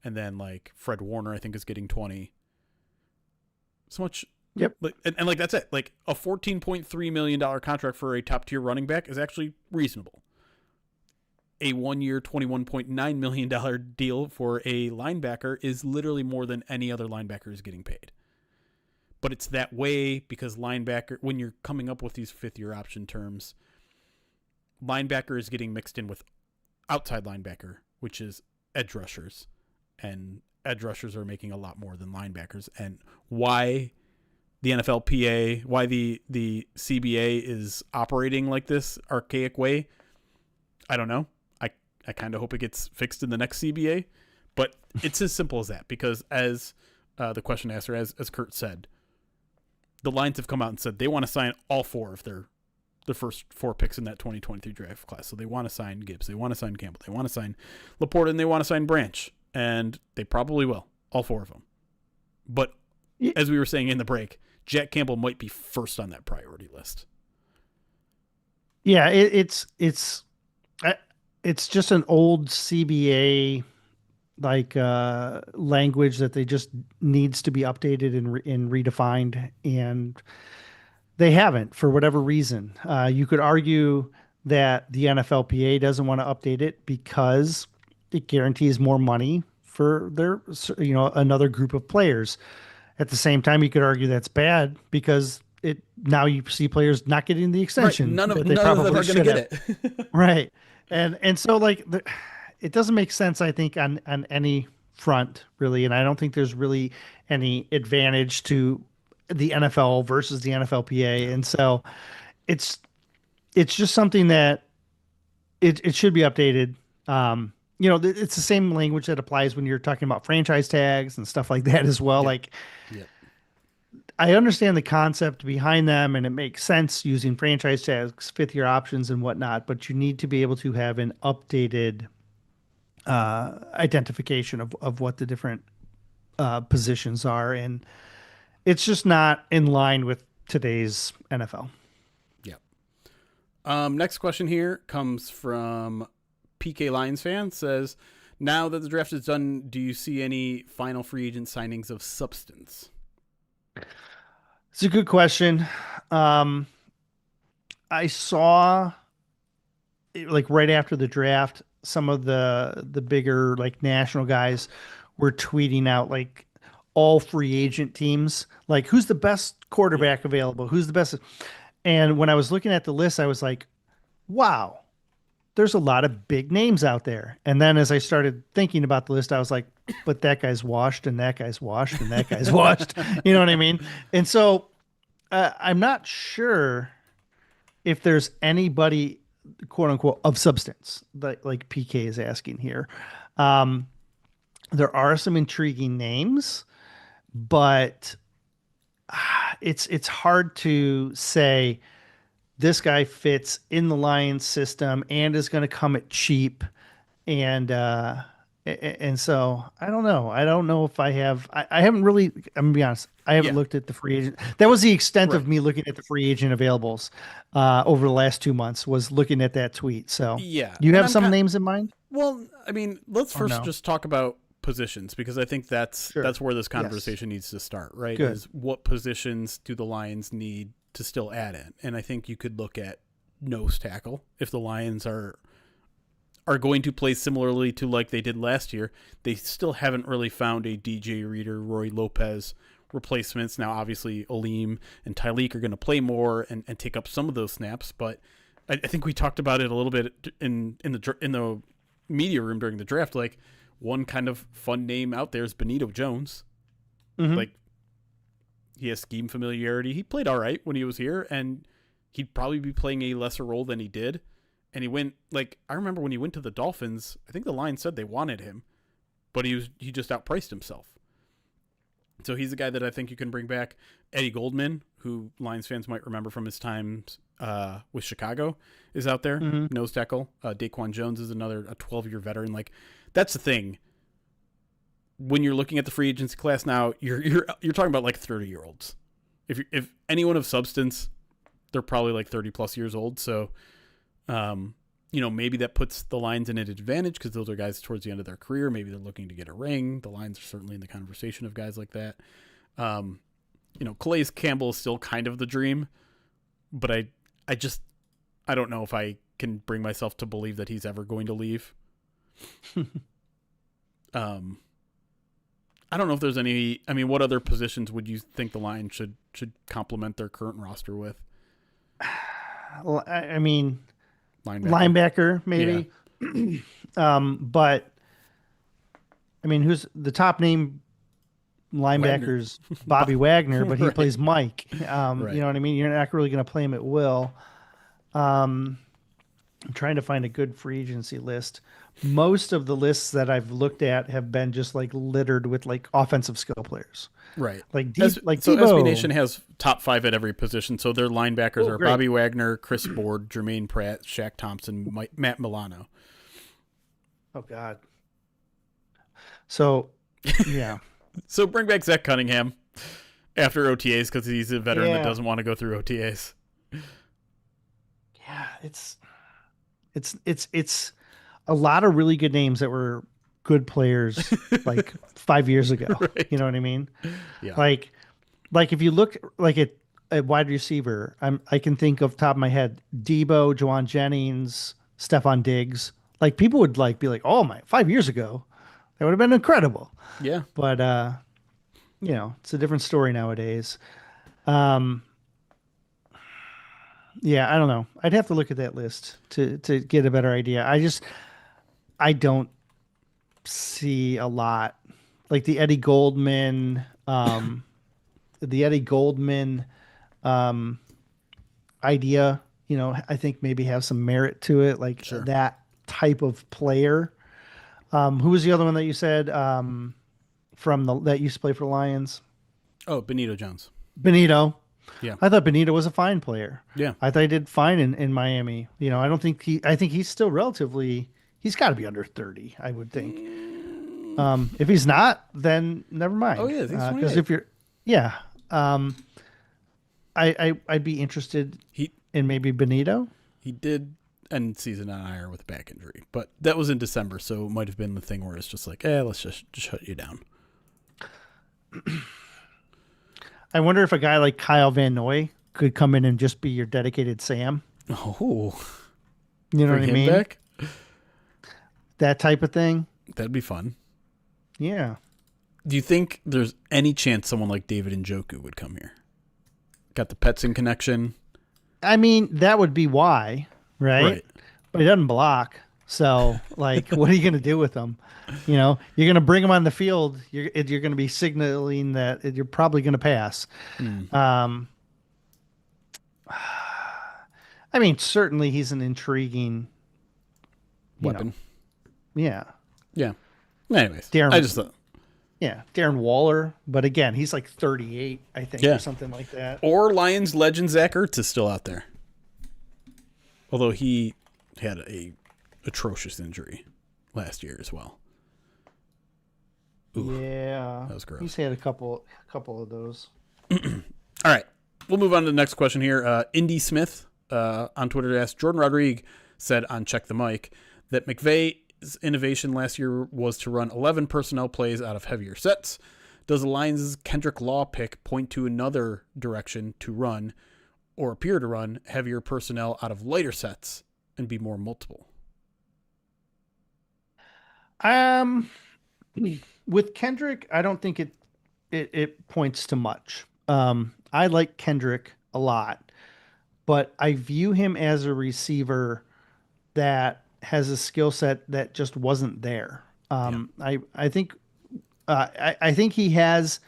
Speaker 1: and then, like, Fred Warner, I think, is getting 20. So much.
Speaker 2: Yep.
Speaker 1: And like, that's it. Like, a $14.3 million contract for a top-tier running back is actually reasonable. A 1-year, $21.9 million deal for a linebacker is literally more than any other linebacker is getting paid. But it's that way because linebacker, when you're coming up with these 5th-year option terms, linebacker is getting mixed in with outside linebacker, which is edge rushers. And edge rushers are making a lot more than linebackers. And why the NFLPA, why the CBA is operating like this archaic way, I don't know. I kind of hope it gets fixed in the next CBA. But it's as simple as that, because as the question asker, as Kurt said, the Lions have come out and said they want to sign all 4 of their first 4 picks in that 2023 draft class. So they want to sign Gibbs, they want to sign Campbell, they want to sign Laporta, and they want to sign Branch. And they probably will, all 4 of them. But as we were saying in the break, Jack Campbell might be first on that priority list.
Speaker 2: Yeah, it's just an old CBA language that they just needs to be updated and redefined, and they haven't for whatever reason. You could argue that the NFLPA doesn't want to update it because it guarantees more money for their, another group of players. At the same time, you could argue that's bad because now you see players not getting the extension.
Speaker 1: Right. None of
Speaker 2: them
Speaker 1: are going to get it.
Speaker 2: Right. And so it doesn't make sense, I think, on any front, really. And I don't think there's really any advantage to the NFL versus the NFLPA. And so it's just something that it should be updated. It's the same language that applies when you're talking about franchise tags and stuff like that as well.
Speaker 1: Yep. Yep.
Speaker 2: I understand the concept behind them, and it makes sense using franchise tags, 5th-year options and whatnot, but you need to be able to have an updated identification of what the different positions are. And it's just not in line with today's NFL.
Speaker 1: Yeah. Next question here comes from PK Lions fan. Says, now that the draft is done, do you see any final free agent signings of substance?
Speaker 2: It's a good question. I saw right after the draft, some of the bigger national guys were tweeting out all free agent teams, who's the best quarterback available, who's the best. And when I was looking at the list, I was like, wow, there's a lot of big names out there. And then as I started thinking about the list, I was like, but that guy's washed and that guy's washed and that guy's washed. You know what I mean? And so I'm not sure if there's anybody, quote unquote, of substance, like PK is asking here. Um, there are some intriguing names, but it's hard to say this guy fits in the Lions system and is going to come at cheap, and and so I don't know. I don't know if I have. I haven't really. I'm gonna be honest. I haven't
Speaker 1: Yeah,
Speaker 2: looked at the free agent. That was the extent
Speaker 1: right.
Speaker 2: of me looking at the free agent availables over the last 2 months. Was looking at that tweet. So,
Speaker 1: Yeah,
Speaker 2: do you
Speaker 1: and
Speaker 2: have
Speaker 1: I'm
Speaker 2: some
Speaker 1: kind.
Speaker 2: names in mind
Speaker 1: Well, I mean, let's
Speaker 2: or
Speaker 1: first
Speaker 2: no?
Speaker 1: just talk about positions because I think
Speaker 2: Sure.
Speaker 1: that's where this
Speaker 2: Yes.
Speaker 1: conversation needs to start, right?
Speaker 2: Good.
Speaker 1: Is what positions do the Lions need to still add in? And I think you could look at nose tackle if the Lions are going to play similarly to like they did last year. They still haven't really found a DJ Reader, Roy Lopez replacements. Now, obviously, Aleem and Tyleek are going to play more and take up some of those snaps, but I think we talked about it a little bit in the media room during the draft. Like one kind of fun name out there is Benito Jones.
Speaker 2: Hmm.
Speaker 1: Like he has scheme familiarity. He played all right when he was here, and he'd probably be playing a lesser role than he did. And he went like I remember when he went to the Dolphins. I think the Lions said they wanted him, but he just outpriced himself. So he's a guy that I think you can bring back. Eddie Goldman, who Lions fans might remember from his times with Chicago, is out there.
Speaker 2: Hmm.
Speaker 1: Nose tackle. Daquan Jones is another a 12-year veteran. Like that's the thing. When you're looking at the free agency class now, you're talking about like 30-year-olds. If anyone of substance, they're probably like 30 plus years old. So, maybe that puts the Lions in an advantage because those are guys towards the end of their career. Maybe they're looking to get a ring. The Lions are certainly in the conversation of guys like that. Calais Campbell is still kind of the dream, but I don't know if I can bring myself to believe that he's ever going to leave. Um, I don't know if there's any. I mean, what other positions would you think the Lions should complement their current roster with?
Speaker 2: I mean,
Speaker 1: Linebacker.
Speaker 2: linebacker
Speaker 1: Yeah.
Speaker 2: maybe. But I mean, who's the top name
Speaker 1: Wagner.
Speaker 2: linebackers? Bobby Wagner, but he
Speaker 1: Right.
Speaker 2: plays Mike. You
Speaker 1: Right.
Speaker 2: know what I mean? You're not really going to play him at will. Um, I'm trying to find a good free agency list. Most of the lists that I've looked at have been just like littered with like offensive skill players,
Speaker 1: Right.
Speaker 2: like
Speaker 1: So SB
Speaker 2: Debo.
Speaker 1: Nation has top five at every position. So their linebackers
Speaker 2: Oh,
Speaker 1: are
Speaker 2: great.
Speaker 1: Bobby Wagner, Chris Board, Jermaine Pratt, Shaq Thompson, Matt Milano.
Speaker 2: Oh God. So, yeah,
Speaker 1: So bring back Zach Cunningham after OTAs because he's a veteran that
Speaker 2: yeah,
Speaker 1: doesn't want to go through OTAs.
Speaker 2: yeah. It's a lot of really good names that were good players like 5 years ago. You
Speaker 1: Right.
Speaker 2: know what I mean?
Speaker 1: Yeah.
Speaker 2: Like like if you look like at wide receiver, I can think of top of my head Debo, Juwan Jennings, Stephon Diggs. Like people would like be like, oh my, 5 years ago, that would have been incredible.
Speaker 1: Yeah.
Speaker 2: But it's a different story nowadays. Um, yeah, I don't know. I'd have to look at that list to get a better idea. I don't see a lot like the Eddie Goldman idea, I think maybe have some merit to it, like
Speaker 1: Sure.
Speaker 2: that type of player. Who was the other one that you said from the that used to play for the Lions?
Speaker 1: Oh, Benito Jones.
Speaker 2: Benito.
Speaker 1: Yeah.
Speaker 2: I thought Benito was a fine player.
Speaker 1: Yeah.
Speaker 2: I thought he did fine in Miami. I don't think I think he's still relatively, he's got to be under 30, I would think. If he's not, then never
Speaker 1: Oh
Speaker 2: mind.
Speaker 1: yeah, he's
Speaker 2: Because
Speaker 1: 28.
Speaker 2: if you're, yeah, I'd be interested
Speaker 1: He
Speaker 2: in maybe Benito.
Speaker 1: he did end season on IR with a back injury, but that was in December, so it might have been the thing where it's just like, let's just shut you down.
Speaker 2: I wonder if a guy like Kyle Van Noy could come in and just be your dedicated Sam.
Speaker 1: Oh,
Speaker 2: You know
Speaker 1: bring
Speaker 2: what I
Speaker 1: him
Speaker 2: mean?
Speaker 1: back.
Speaker 2: That type of thing.
Speaker 1: That'd be fun.
Speaker 2: Yeah.
Speaker 1: Do you think there's any chance someone like David Njoku would come here? Got the Petson connection,
Speaker 2: I mean, that would be why, right?
Speaker 1: right?
Speaker 2: But he doesn't block. So, like, what are you going to do with him? You're going to bring him on the field. You're going to be signaling that you're probably going to pass.
Speaker 1: Mm.
Speaker 2: Um, I mean, certainly he's an intriguing, you know,
Speaker 1: weapon.
Speaker 2: yeah.
Speaker 1: Yeah. Anyways, I
Speaker 2: Darren,
Speaker 1: just thought,
Speaker 2: yeah, Darren Waller. But again, he's like 38, I think, or
Speaker 1: yeah.
Speaker 2: something like that.
Speaker 1: Or Lions legend Zach Ertz is still out there, although he had a atrocious injury last year as well. Ooh,
Speaker 2: Yeah,
Speaker 1: that was gross.
Speaker 2: he's had a couple of those.
Speaker 1: All right, we'll move on to the next question here. Indy Smith on Twitter asked, Jordan Rodriguez said on Check the Mic that McVay's innovation last year was to run 11 personnel plays out of heavier sets. Does the Lions' Kendrick Law pick point to another direction to run or appear to run heavier personnel out of lighter sets and be more multiple?
Speaker 2: Um, with Kendrick, I don't think it points to much. I like Kendrick a lot, but I view him as a receiver that has a skill set that just wasn't there.
Speaker 1: Yeah.
Speaker 2: I think he has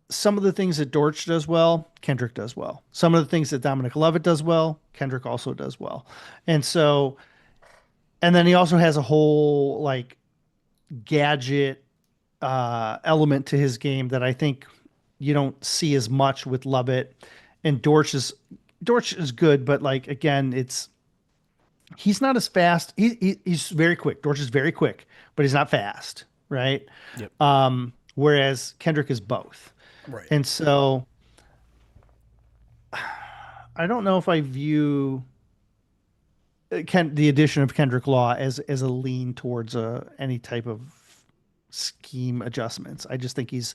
Speaker 2: some of the things that Dortch does well, Kendrick does well. Some of the things that Dominic Lovett does well, Kendrick also does well. And so, and then he also has a whole like gadget element to his game that I think you don't see as much with Lovett. And Dortch is good, but like again, he's not as fast. He's very quick. Dortch is very quick, but he's not fast, right?
Speaker 1: Yep.
Speaker 2: Whereas Kendrick is both.
Speaker 1: Right.
Speaker 2: And so I don't know if I view the addition of Kendrick Law as a lean towards any type of scheme adjustments. I just think he's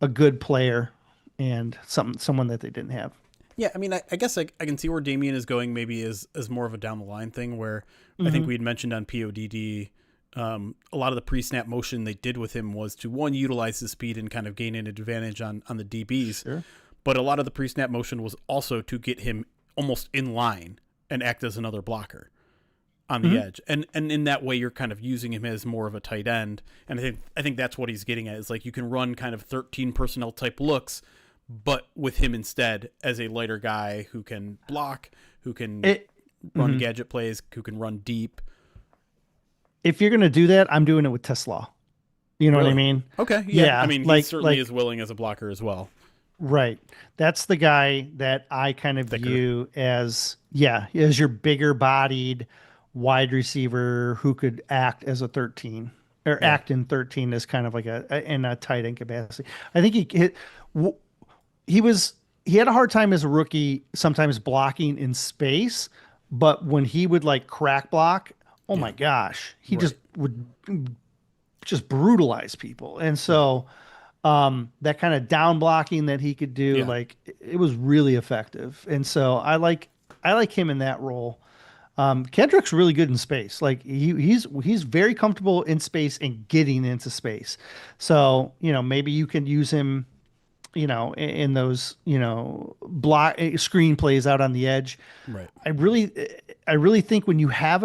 Speaker 2: a good player and someone that they didn't have.
Speaker 1: Yeah, I mean, I guess I can see where Damian is going maybe as more of a down the line thing where I think
Speaker 2: Mm-hmm.
Speaker 1: we had mentioned on PODD a lot of the pre-snap motion they did with him was to, one, utilize his speed and kind of gain an advantage on the DBs.
Speaker 2: Sure.
Speaker 1: But a lot of the pre-snap motion was also to get him almost in line and act as another blocker on the edge. And in that way, you're kind of using him as more of a tight end. And I think that's what he's getting at is like you can run kind of 13 personnel type looks, but with him instead as a lighter guy who can block, who can run gadget plays, who can run deep.
Speaker 2: If you're gonna do that, I'm doing it with Tesla. You know what I
Speaker 1: Really?
Speaker 2: mean?
Speaker 1: Okay. Yeah.
Speaker 2: Yeah,
Speaker 1: I mean, he certainly is willing as a blocker as well.
Speaker 2: Right. That's the guy that I kind of
Speaker 1: Thicker.
Speaker 2: view as your bigger bodied wide receiver who could act as a 13 or
Speaker 1: Yeah.
Speaker 2: act in 13 as kind of like in a tight end capacity. I think he had a hard time as a rookie sometimes blocking in space, but when he would like crack block, oh my gosh, he
Speaker 1: Right.
Speaker 2: just would just brutalize people. And so that kind of down blocking that he could do,
Speaker 1: Yeah.
Speaker 2: like it was really effective. And so I like him in that role. Kendrick's really good in space. Like he's very comfortable in space and getting into space. So, maybe you can use him, in those, block screen plays out on the edge.
Speaker 1: Right.
Speaker 2: I really think when you have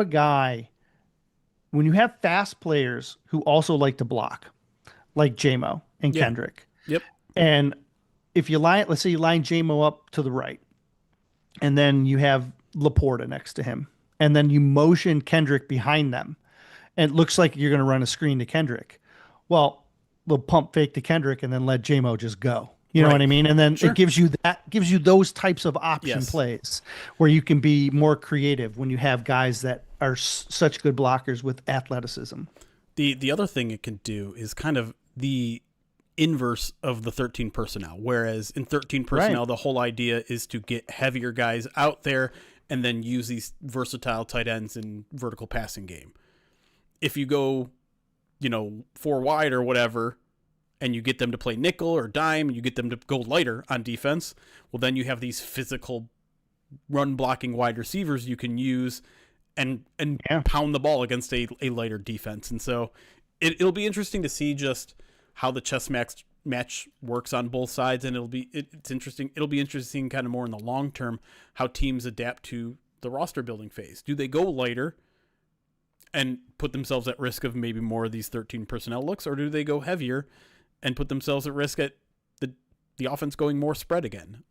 Speaker 2: fast players who also like to block, like JMO and
Speaker 1: Yeah.
Speaker 2: Kendrick,
Speaker 1: Yep.
Speaker 2: and if let's say you line JMO up to the right, and then you have Laporta next to him, and then you motion Kendrick behind them, and it looks like you're going to run a screen to Kendrick. Well, we'll pump fake to Kendrick and then let JMO just go. You know
Speaker 1: Right.
Speaker 2: what I mean? And then
Speaker 1: Sure.
Speaker 2: it gives you those types of option
Speaker 1: Yes.
Speaker 2: plays where you can be more creative when you have guys that are such good blockers with athleticism.
Speaker 1: The other thing it can do is kind of the inverse of the 13 personnel. Whereas in 13 personnel,
Speaker 2: Right.
Speaker 1: the whole idea is to get heavier guys out there and then use these versatile tight ends in vertical passing game. If you go, 4 wide or whatever, and you get them to play nickel or dime, and you get them to go lighter on defense, well, then you have these physical run blocking wide receivers you can use and
Speaker 2: Yeah.
Speaker 1: pound the ball against a lighter defense. And so it'll be interesting to see just how the chess match works on both sides. And it's interesting. It'll be interesting kind of more in the long term, how teams adapt to the roster building phase. Do they go lighter and put themselves at risk of maybe more of these 13 personnel looks, or do they go heavier and put themselves at risk at the offense going more spread again?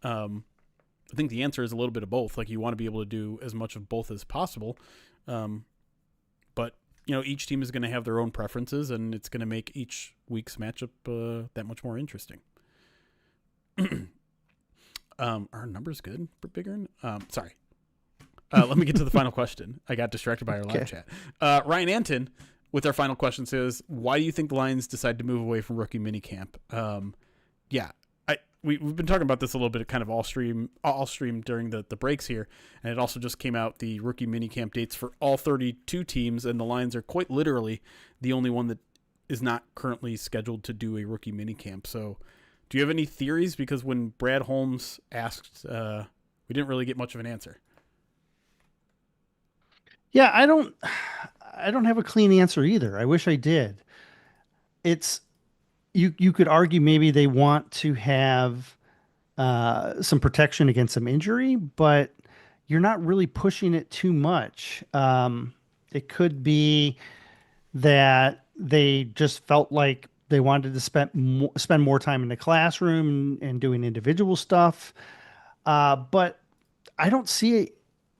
Speaker 1: I think the answer is a little bit of both. Like, you want to be able to do as much of both as possible. But, each team is going to have their own preferences, and it's going to make each week's matchup that much more interesting. Are numbers good for bigger? Sorry. Let me get to the final question. I got distracted by our live chat. Ryan Anton, with our final question, says, why do you think the Lions decide to move away from rookie minicamp? We've been talking about this a little bit, kind of all stream during the breaks here, and it also just came out, the rookie minicamp dates for all 32 teams, and the Lions are quite literally the only one that is not currently scheduled to do a rookie minicamp. So do you have any theories? Because when Brad Holmes asked, we didn't really get much of an answer.
Speaker 2: Yeah, I don't have a clean answer either. I wish I did. It's you could argue maybe they want to have some protection against some injury, but you're not really pushing it too much. It could be that they just felt like they wanted to spend more time in the classroom and doing individual stuff. But I don't see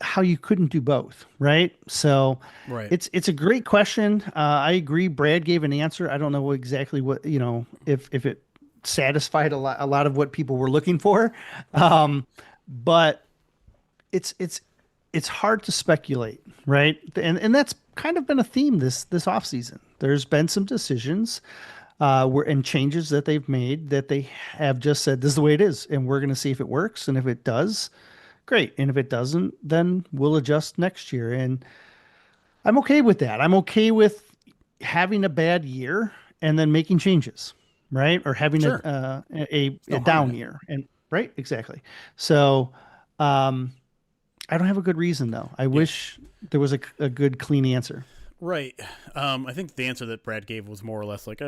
Speaker 2: how you couldn't do both, right? So
Speaker 1: Right.
Speaker 2: it's a great question. I agree. Brad gave an answer. I don't know exactly what, if it satisfied a lot of what people were looking for. But it's hard to speculate, right? And that's kind of been a theme this offseason. There's been some decisions and changes that they've made that they have just said, this is the way it is, and we're going to see if it works. And if it does, great. And if it doesn't, then we'll adjust next year. And I'm okay with that. I'm okay with having a bad year and then making changes, right? Or having
Speaker 1: Sure.
Speaker 2: a down year. And right, exactly. So I don't have a good reason though. I wish there was a good, clean answer.
Speaker 1: Right. I think the answer that Brad gave was more or less like,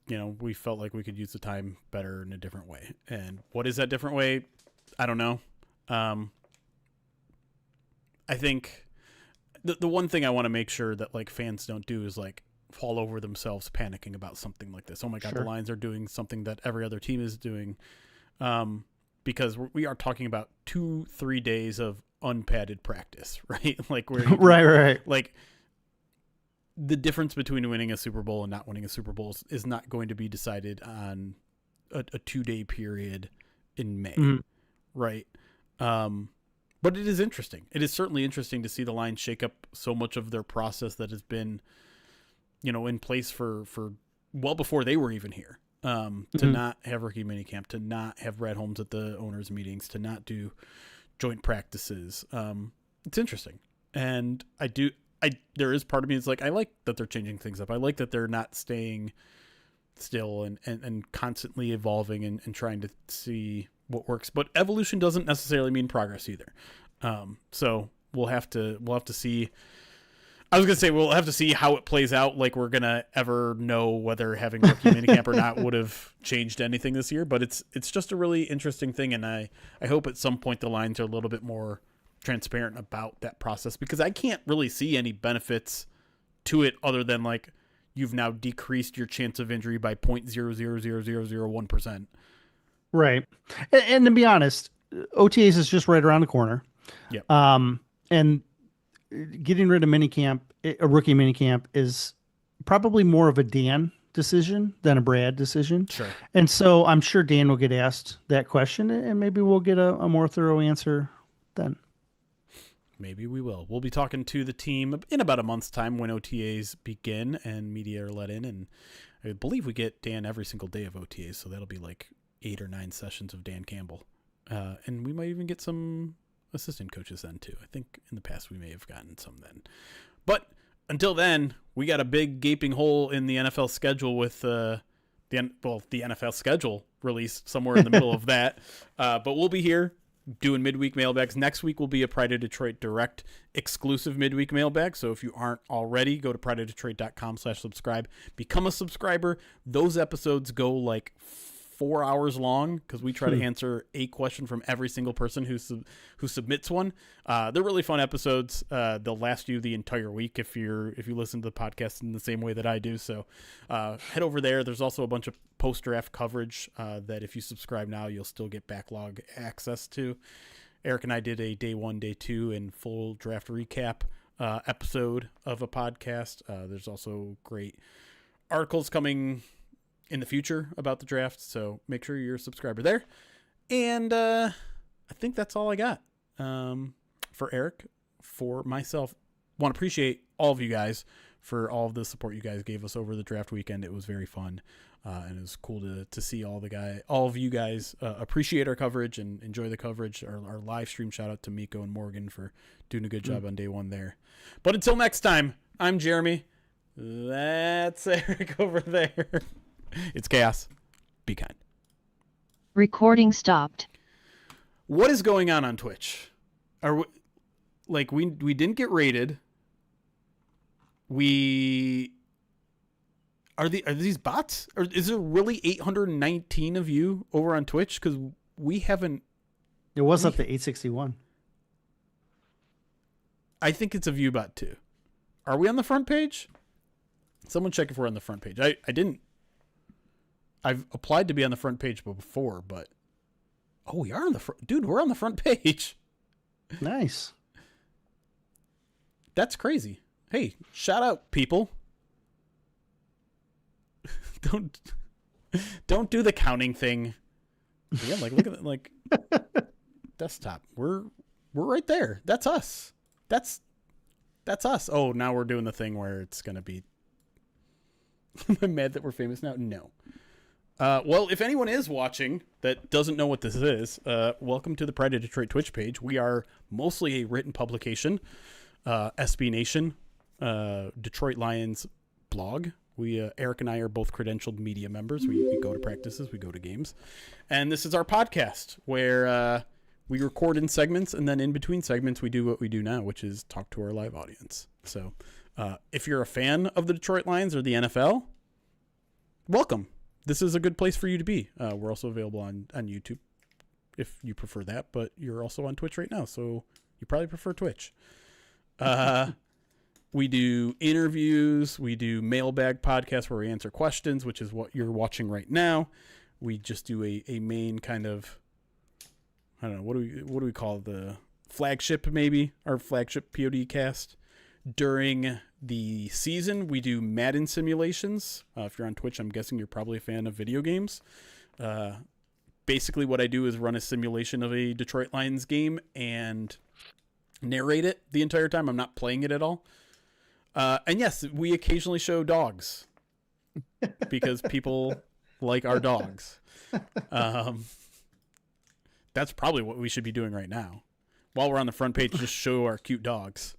Speaker 1: we felt like we could use the time better in a different way. And what is that different way? I don't know. I think the one thing I want to make sure that like fans don't do is like fall over themselves panicking about something like this. Oh my God,
Speaker 2: Sure.
Speaker 1: The Lions are doing something that every other team is doing. Because we are talking about 2-3 days of unpadded practice, right? Like
Speaker 2: Right.
Speaker 1: Like the difference between winning a Super Bowl and not winning a Super Bowl is not going to be decided on a 2-day period in May.
Speaker 2: Mm-hmm.
Speaker 1: Right. But it is interesting. It is certainly interesting to see the Lions shake up so much of their process that has been, in place for well before they were even here. To not have rookie minicamp, to not have Brad Holmes at the owners' meetings, to not do joint practices. It's interesting. And there is part of me that's like, I like that they're changing things up. I like that they're not staying still and constantly evolving and trying to see what works, but evolution doesn't necessarily mean progress either. So we'll have to see. I was gonna say we'll have to see how it plays out. Like we're gonna ever know whether having rookie minicamp or not would have changed anything this year. But it's just a really interesting thing, and I hope at some point the Lions are a little bit more transparent about that process, because I can't really see any benefits to it other than like you've now decreased your chance of injury by 0.000001%.
Speaker 2: Right. And to be honest, OTAs is just right around the corner.
Speaker 1: Yep.
Speaker 2: And getting rid of a rookie minicamp is probably more of a Dan decision than a Brad decision.
Speaker 1: Sure.
Speaker 2: And so I'm sure Dan will get asked that question, and maybe we'll get a more thorough answer then.
Speaker 1: Maybe we will. We'll be talking to the team in about a month's time when OTAs begin and media are let in. And I believe we get Dan every single day of OTAs, so that'll be like 8 or 9 sessions of Dan Campbell. And we might even get some assistant coaches then too. I think in the past we may have gotten some then. But until then, we got a big gaping hole in the NFL schedule with the NFL schedule released somewhere in the middle of that. But we'll be here doing midweek mailbags. Next week will be a Pride of Detroit Direct exclusive midweek mailbag. So if you aren't already, go to prideofdetroit.com/subscribe. Become a subscriber. Those episodes go like 4 hours long because we try to answer a question from every single person who submits one. They're really fun episodes. They'll last you the entire week if you listen to the podcast in the same way that I do. So head over there. There's also a bunch of post-draft coverage that if you subscribe now, you'll still get backlog access to. Erik and I did a day 1, day 2, and full draft recap episode of a podcast. There's also great articles coming in the future about the draft, so make sure you're a subscriber there. And I think that's all I got for Erik. For myself, want to appreciate all of you guys for all of the support you guys gave us over the draft weekend. It was very fun, and it was cool to see all of you guys appreciate our coverage and enjoy the coverage. Our live stream, shout out to Miko and Morgan for doing a good job on day 1 there. But until next time, I'm Jeremy. That's Erik over there. It's Chaos. Be kind.
Speaker 3: Recording stopped.
Speaker 1: What is going on Twitch? We didn't get rated. Are these bots? Or is there really 819 of you over on Twitch? Because we haven't.
Speaker 2: It was up to 861.
Speaker 1: I think it's a view bot too. Are we on the front page? Someone check if we're on the front page. I didn't. I've applied to be on the front page before, but we are on the front. Dude, we're on the front page.
Speaker 2: Nice.
Speaker 1: That's crazy. Hey, shout out, people. Don't do the counting thing. Yeah, look at it, desktop. We're right there. That's us. That's us. Oh, now we're doing the thing where it's gonna be. I'm mad that we're famous now. No. Well, if anyone is watching that doesn't know what this is, welcome to the Pride of Detroit Twitch page. We are mostly a written publication, SB Nation, Detroit Lions blog. Erik and I are both credentialed media members. We go to practices, we go to games. And this is our podcast where we record in segments, and then in between segments, we do what we do now, which is talk to our live audience. So if you're a fan of the Detroit Lions or the NFL, welcome. This is a good place for you to be. We're also available on YouTube if you prefer that, but you're also on Twitch right now, so you probably prefer Twitch. We do interviews. We do Mailbag podcasts where we answer questions, which is what you're watching right now. We just do a main kind of, I don't know, what do we call the flagship, maybe our flagship POD cast. During the season, we do Madden simulations. If you're on Twitch, I'm guessing you're probably a fan of video games. Basically what I do is run a simulation of a Detroit Lions game and narrate it the entire time. I'm not playing it at all. And yes, we occasionally show dogs because people like our dogs. That's probably what we should be doing right now. While we're on the front page, just show our cute dogs.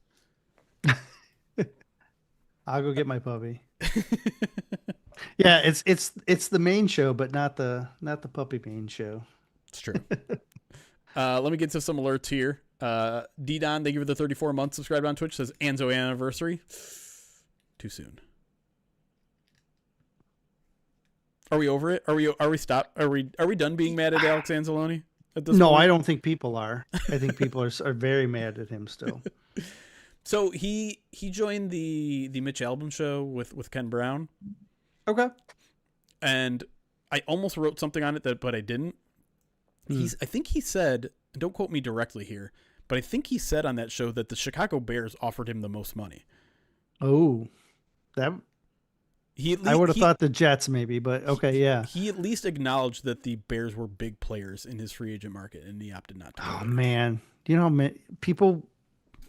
Speaker 2: I'll go get my puppy. Yeah, it's the main show, but not the puppy main show.
Speaker 1: It's true. Let me get to some alerts here. D-Don, thank you for the 34 months subscribed on Twitch. Says Anzo anniversary. Too soon. Are we over it? Are we stopped? Are we done being mad at Alex Anzalone at this
Speaker 2: No,
Speaker 1: point?
Speaker 2: I don't think people are. I think people are very mad at him still.
Speaker 1: So he joined the Mitch Albom show with Ken Brown.
Speaker 2: Okay.
Speaker 1: And I almost wrote something on it but I didn't. I think he said, don't quote me directly here, but I think he said on that show that the Chicago Bears offered him the most money.
Speaker 2: Oh, I would have thought the Jets maybe, but okay, yeah.
Speaker 1: He at least acknowledged that the Bears were big players in his free agent market, and he opted not to.
Speaker 2: Oh man, people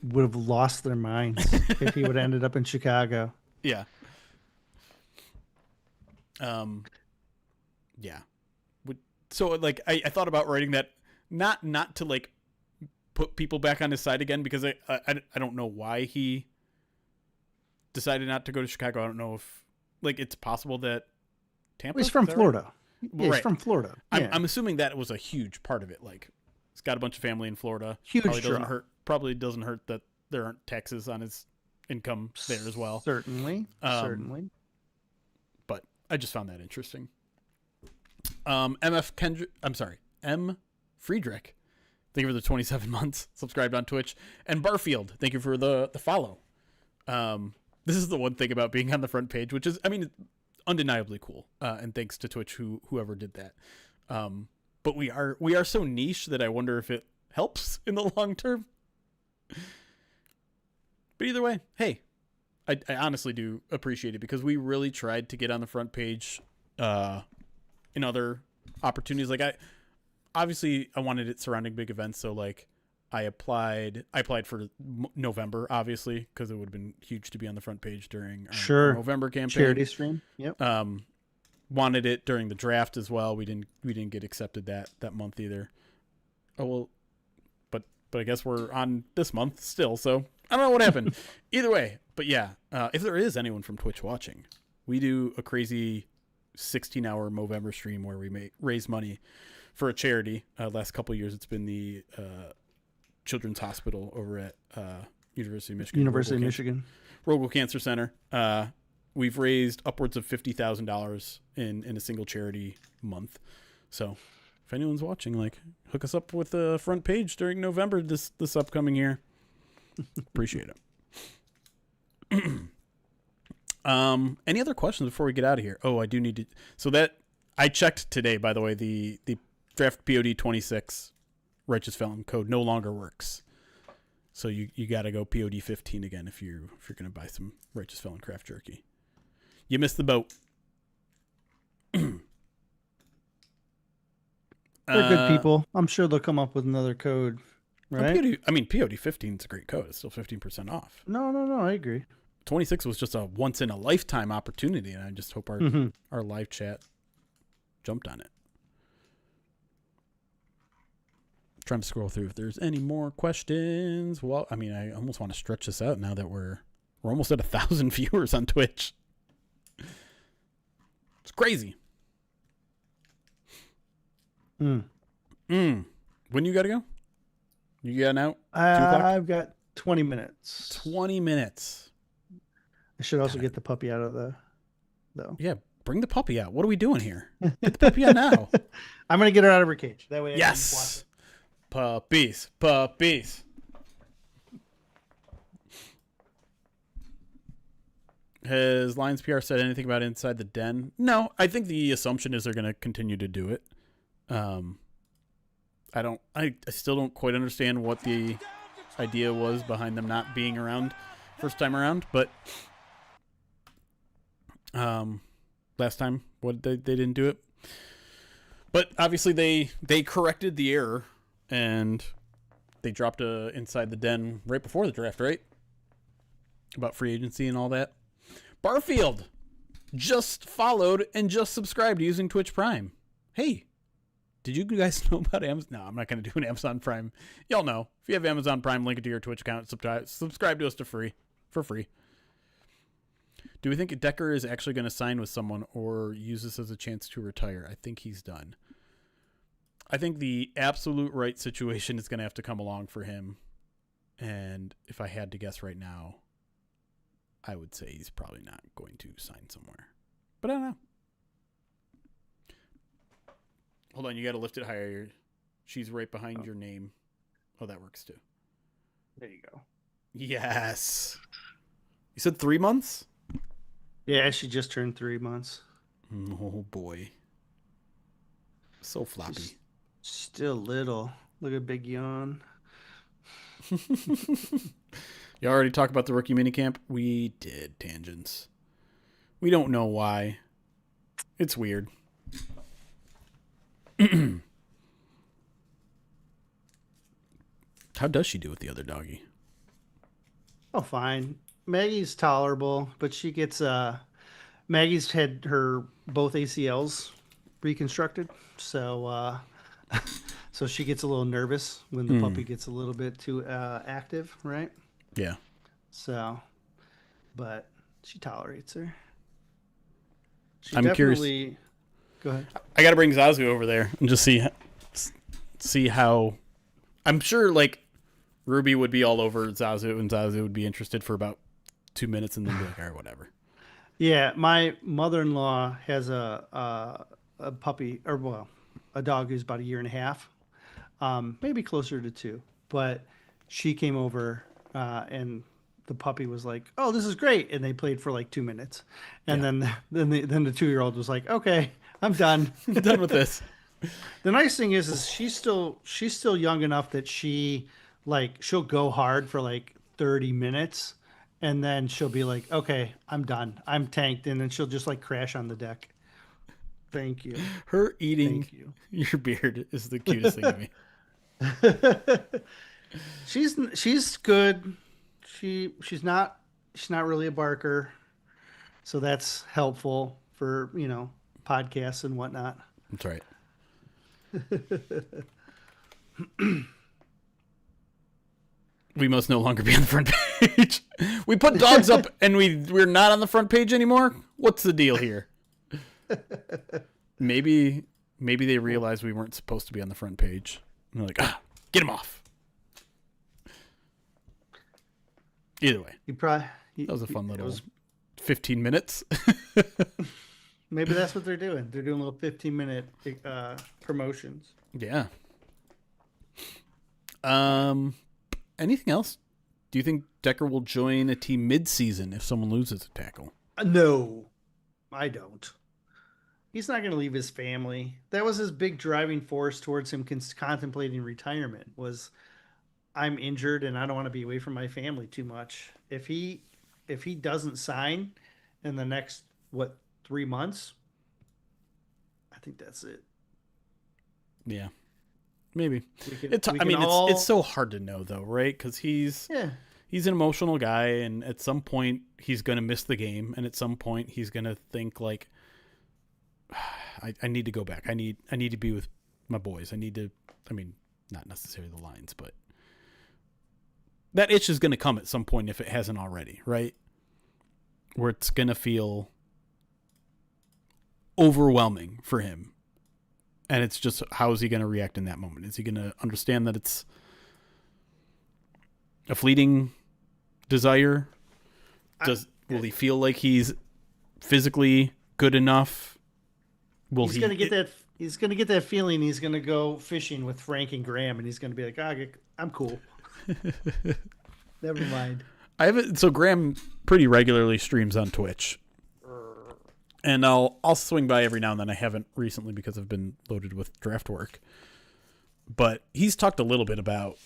Speaker 2: would have lost their minds if he would have ended up in Chicago.
Speaker 1: Yeah. Yeah. So I thought about writing that, not to put people back on his side again, because I don't know why he decided not to go to Chicago. I don't know if it's possible that Tampa.
Speaker 2: He's from Florida.
Speaker 1: Right?
Speaker 2: Yeah, he's from Florida. Yeah.
Speaker 1: I'm assuming that was a huge part of it. He's got a bunch of family in Florida.
Speaker 2: Huge
Speaker 1: Probably doesn't hurt that there aren't taxes on his income there as well.
Speaker 2: Certainly.
Speaker 1: But I just found that interesting. M. Friedrich, thank you for the 27 months subscribed on Twitch. And Barfield, thank you for the follow. This is the one thing about being on the front page, which is, undeniably cool. And thanks to Twitch, whoever did that. But we are so niche that I wonder if helps in the long term. But either way, hey, I honestly do appreciate it because we really tried to get on the front page in other opportunities. Like I wanted it surrounding big events. So like I applied for November, obviously, because it would have been huge to be on the front page during our November campaign.
Speaker 2: Charity stream. Yep.
Speaker 1: Wanted it during the draft as well. We didn't get accepted that month either. Oh well, but I guess we're on this month still. So I don't know what happened. Either way, but yeah, if there is anyone from Twitch watching, we do a crazy 16-hour Movember stream where we raise money for a charity. Last couple of years, it's been the Children's Hospital over at University of Michigan. Rogel Cancer Center. We've raised upwards of $50,000 in a single charity month. So if anyone's watching, like, hook us up with the front page during November this upcoming year. Appreciate it. Any other questions before we get out of here? Oh, I do need to. So that I checked today, by the way, the draft POD 26 Righteous Felon code no longer works. So you got to go POD 15 again if you're going to buy some Righteous Felon craft jerky. You missed the boat.
Speaker 2: They're good people. I'm sure they'll come up with another code, right?
Speaker 1: POD 15 is a great code. It's still 15% off.
Speaker 2: No, I agree.
Speaker 1: 26 was just a once in a lifetime opportunity, and I just hope our live chat jumped on it. Trying to scroll through if there's any more questions. Well, I mean, I almost want to stretch this out now that we're almost at 1,000 viewers on Twitch. It's crazy. When you got to go? You got out? 2 o'clock?
Speaker 2: I've got 20 minutes.
Speaker 1: 20 minutes.
Speaker 2: I should also get the puppy out of though.
Speaker 1: Yeah, bring the puppy out. What are we doing here? Get the puppy out now.
Speaker 2: I'm going to get her out of her cage. That way I
Speaker 1: yes.
Speaker 2: can watch it.
Speaker 1: Puppies. Has Lions PR said anything about Inside the Den? No, I think the assumption is they're going to continue to do it. I still don't quite understand what the idea was behind them not being around first time around, but last time they didn't do it. But obviously they corrected the error and they dropped Inside the Den right before the draft, right? About free agency and all that. Barfield just followed and just subscribed using Twitch Prime. Hey, did you guys know about Amazon? No, I'm not going to do an Amazon Prime. Y'all know. If you have Amazon Prime, link it to your Twitch account. Subscribe to us for free. Do we think Decker is actually going to sign with someone or use this as a chance to retire? I think he's done. I think the absolute right situation is going to have to come along for him. And if I had to guess right now, I would say he's probably not going to sign somewhere. But I don't know. Hold on, you got to lift it higher. She's right behind your name. Oh, that works too.
Speaker 2: There you go.
Speaker 1: Yes. You said 3 months?
Speaker 2: Yeah, she just turned 3 months.
Speaker 1: Oh, boy. So floppy.
Speaker 2: She's still little. Look at big yawn.
Speaker 1: You already talked about the rookie minicamp? We did, tangents. We don't know why. It's weird. How does she do with the other doggy?
Speaker 2: Oh, fine. Maggie's tolerable, but she gets Maggie's had her both ACLs reconstructed, so so she gets a little nervous when the puppy gets a little bit too active, right?
Speaker 1: Yeah.
Speaker 2: So, but she tolerates her.
Speaker 1: I'm
Speaker 2: definitely...
Speaker 1: curious.
Speaker 2: Go ahead.
Speaker 1: I got to bring Zazu over there and just see how. I'm sure like Ruby would be all over Zazu, and Zazu would be interested for about 2 minutes, and then be like, all right, whatever.
Speaker 2: Yeah, my mother-in-law has a puppy, or well, a dog who's about 1.5 years, maybe closer to 2. But she came over, and the puppy was like, "Oh, this is great," and they played for like 2 minutes, and then the 2-year-old was like, "Okay, I'm done.
Speaker 1: I'm done with this."
Speaker 2: The nice thing is she's still young enough that she'll go hard for like 30 minutes and then she'll be like, okay, I'm done. I'm tanked. And then she'll just like crash on the deck. Thank you.
Speaker 1: Her eating
Speaker 2: Thank you.
Speaker 1: your beard is the cutest thing to me.
Speaker 2: She's good. She's not really a barker. So that's helpful for, podcasts and whatnot.
Speaker 1: That's right. We must no longer be on the front page. We put dogs up and we're not on the front page anymore. What's the deal here? Maybe they realized we weren't supposed to be on the front page. And they're like, get him off. Either way, that was a fun little 15 minutes.
Speaker 2: Maybe that's what they're doing. They're doing little 15-minute promotions.
Speaker 1: Yeah. Anything else? Do you think Decker will join a team mid-season if someone loses a tackle?
Speaker 2: No, I don't. He's not going to leave his family. That was his big driving force towards him contemplating retirement was, I'm injured and I don't want to be away from my family too much. If he doesn't sign in the next 3 months, I think that's it.
Speaker 1: Yeah, maybe. It's so hard to know though, right? Because he's an emotional guy, and at some point he's going to miss the game, and at some point he's going to think like, I need to go back. I need to be with my boys. Not necessarily the Lions, but that itch is going to come at some point if it hasn't already, right? Where it's going to feel overwhelming for him. And it's just, how is he going to react in that moment? Is he going to understand that it's a fleeting desire? Will he feel like he's physically good enough?
Speaker 2: He's going to get that. He's going to get that feeling. He's going to go fishing with Frank and Graham, and he's going to be like, I'm cool. Never mind.
Speaker 1: So Graham pretty regularly streams on Twitch. And I'll swing by every now and then. I haven't recently because I've been loaded with draft work. But he's talked a little bit about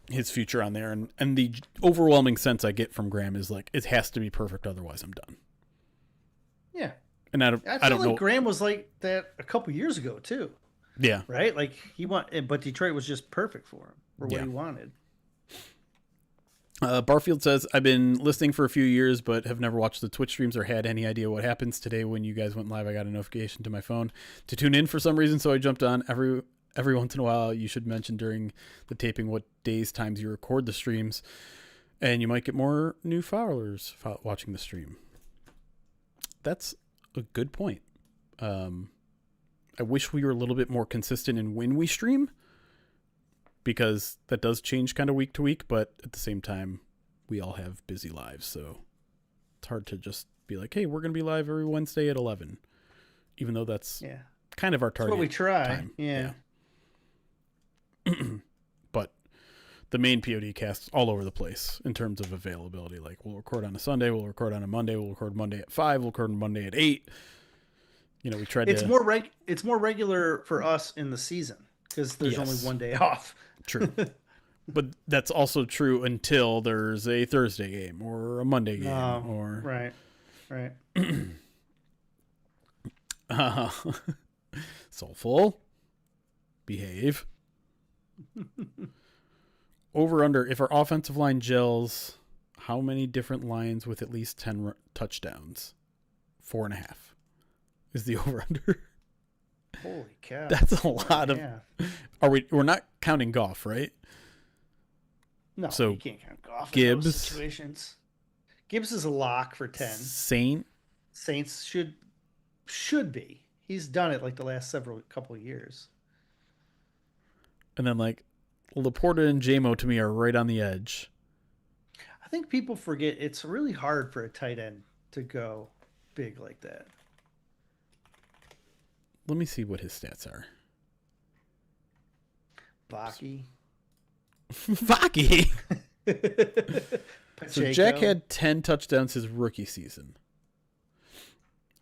Speaker 1: his future on there. And the overwhelming sense I get from Graham is like, it has to be perfect, otherwise I'm done.
Speaker 2: Yeah.
Speaker 1: And I don't know.
Speaker 2: Graham was like that a couple years ago too.
Speaker 1: Yeah.
Speaker 2: Right? Like but Detroit was just perfect for him for what he wanted.
Speaker 1: Barfield says, I've been listening for a few years, but have never watched the Twitch streams or had any idea what happens. Today when you guys went live, I got a notification to my phone to tune in for some reason, so I jumped on. Every once in a while, you should mention during the taping what days, times you record the streams, and you might get more new followers watching the stream. That's a good point. I wish we were a little bit more consistent in when we stream, because that does change kind of week to week, but at the same time, we all have busy lives, so it's hard to just be like, hey, we're going to be live every Wednesday at 11, even though that's kind of our target.
Speaker 2: That's what we try.
Speaker 1: Time.
Speaker 2: Yeah.
Speaker 1: But the main POD casts all over the place in terms of availability. Like, we'll record on a Sunday, we'll record on a Monday, we'll record Monday at 5, we'll record Monday at 8. We tried
Speaker 2: it's more regular for us in the season because there's only one day off.
Speaker 1: True. But that's also true until there's a Thursday game or a Monday game.
Speaker 2: Right.
Speaker 1: Soulful. Behave. Over under, if our offensive line gels, how many different lines with at least 10 touchdowns? 4.5 is the over under.
Speaker 2: Holy cow.
Speaker 1: That's a lot of. We're not counting Goff, right?
Speaker 2: No,
Speaker 1: so
Speaker 2: you can't count Goff
Speaker 1: Gibbs,
Speaker 2: in those situations. Gibbs is a lock for 10. Saints should be. He's done it like the last couple of years.
Speaker 1: And then like Laporta and JMO to me are right on the edge.
Speaker 2: I think people forget it's really hard for a tight end to go big like that.
Speaker 1: Let me see what his stats are.
Speaker 2: Baki.
Speaker 1: So Jack had 10 touchdowns his rookie season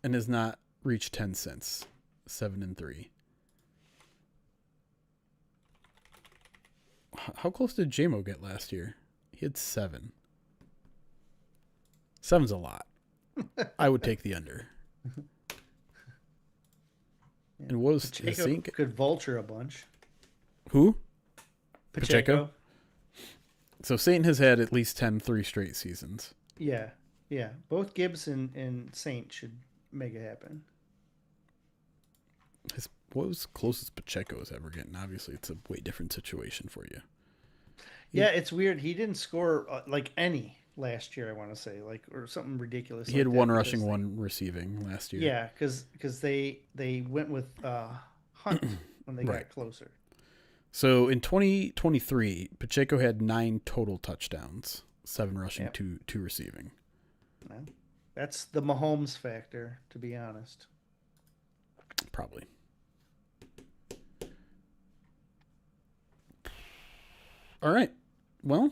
Speaker 1: and has not reached 10 since. 7-3. How close did JMO get last year? He had 7. 7's a lot. I would take the under. And what was
Speaker 2: Pacheco could vulture a bunch.
Speaker 1: Who?
Speaker 2: Pacheco.
Speaker 1: So Saint has had at least 10 3-straight seasons.
Speaker 2: Yeah. Both Gibbs and Saint should make it happen.
Speaker 1: What was closest Pacheco is ever getting? Obviously, it's a way different situation for you.
Speaker 2: Yeah, it's weird. He didn't score like any last year, I want to say, like, or something ridiculous.
Speaker 1: He had 1 rushing, 1 receiving last year.
Speaker 2: Yeah, because they went with Hunt when they got closer.
Speaker 1: So in 2023, Pacheco had 9 total touchdowns, 7 rushing, 2 receiving.
Speaker 2: Well, that's the Mahomes factor, to be honest.
Speaker 1: Probably. All right. Well,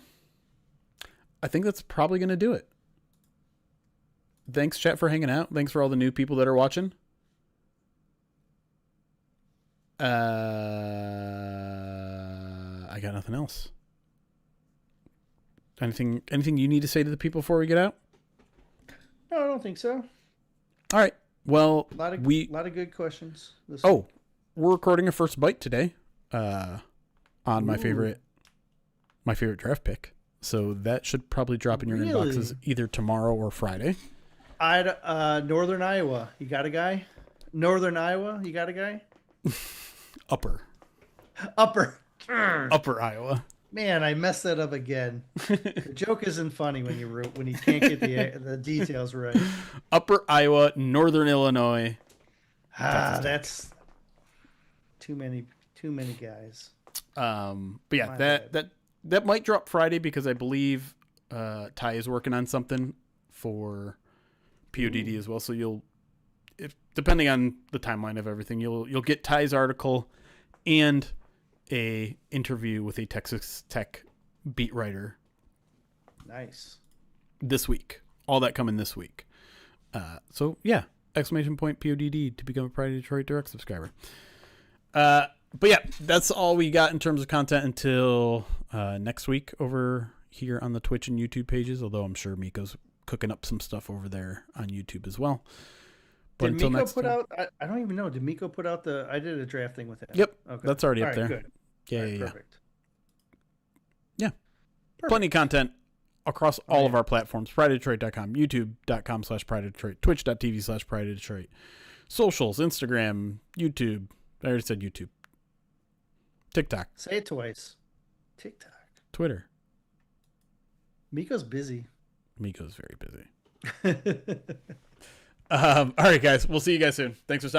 Speaker 1: I think that's probably going to do it. Thanks, chat, for hanging out. Thanks for all the new people that are watching. I got nothing else. Anything you need to say to the people before we get out?
Speaker 2: No, I don't think so.
Speaker 1: All right. Well,
Speaker 2: a lot of good questions.
Speaker 1: We're recording a first bite today on my favorite draft pick. So that should probably drop in your inboxes either tomorrow or Friday.
Speaker 2: Northern Iowa. You got a guy? Northern Iowa. You got a guy?
Speaker 1: Upper Iowa.
Speaker 2: Man, I messed that up again. The joke isn't funny when you can't get the details right.
Speaker 1: Upper Iowa, Northern Illinois.
Speaker 2: That's too many guys.
Speaker 1: But yeah, that might drop Friday because I believe Ty is working on something for PODD as well. So depending on the timeline of everything, you'll get Ty's article and a interview with a Texas Tech beat writer.
Speaker 2: Nice.
Speaker 1: This week. All that coming this week. So yeah, !PODD to become a Pride of Detroit Direct subscriber. But yeah, that's all we got in terms of content until next week over here on the Twitch and YouTube pages, although I'm sure Miko's cooking up some stuff over there on YouTube as well. But
Speaker 2: did Miko put out? I don't even know. Did Miko put out I did a draft thing with him.
Speaker 1: Yep.
Speaker 2: Okay.
Speaker 1: That's already up there.
Speaker 2: Good.
Speaker 1: Yeah.
Speaker 2: Perfect.
Speaker 1: Yeah. Plenty of content across all of our platforms. PrideOfDetroit.com, YouTube.com/PrideOfDetroit, Twitch.tv/PrideOfDetroit, socials, Instagram, YouTube. I already said YouTube. TikTok.
Speaker 2: Say it twice. TikTok.
Speaker 1: Twitter.
Speaker 2: Miko's busy.
Speaker 1: Miko's very busy. All right, guys. We'll see you guys soon. Thanks for stopping.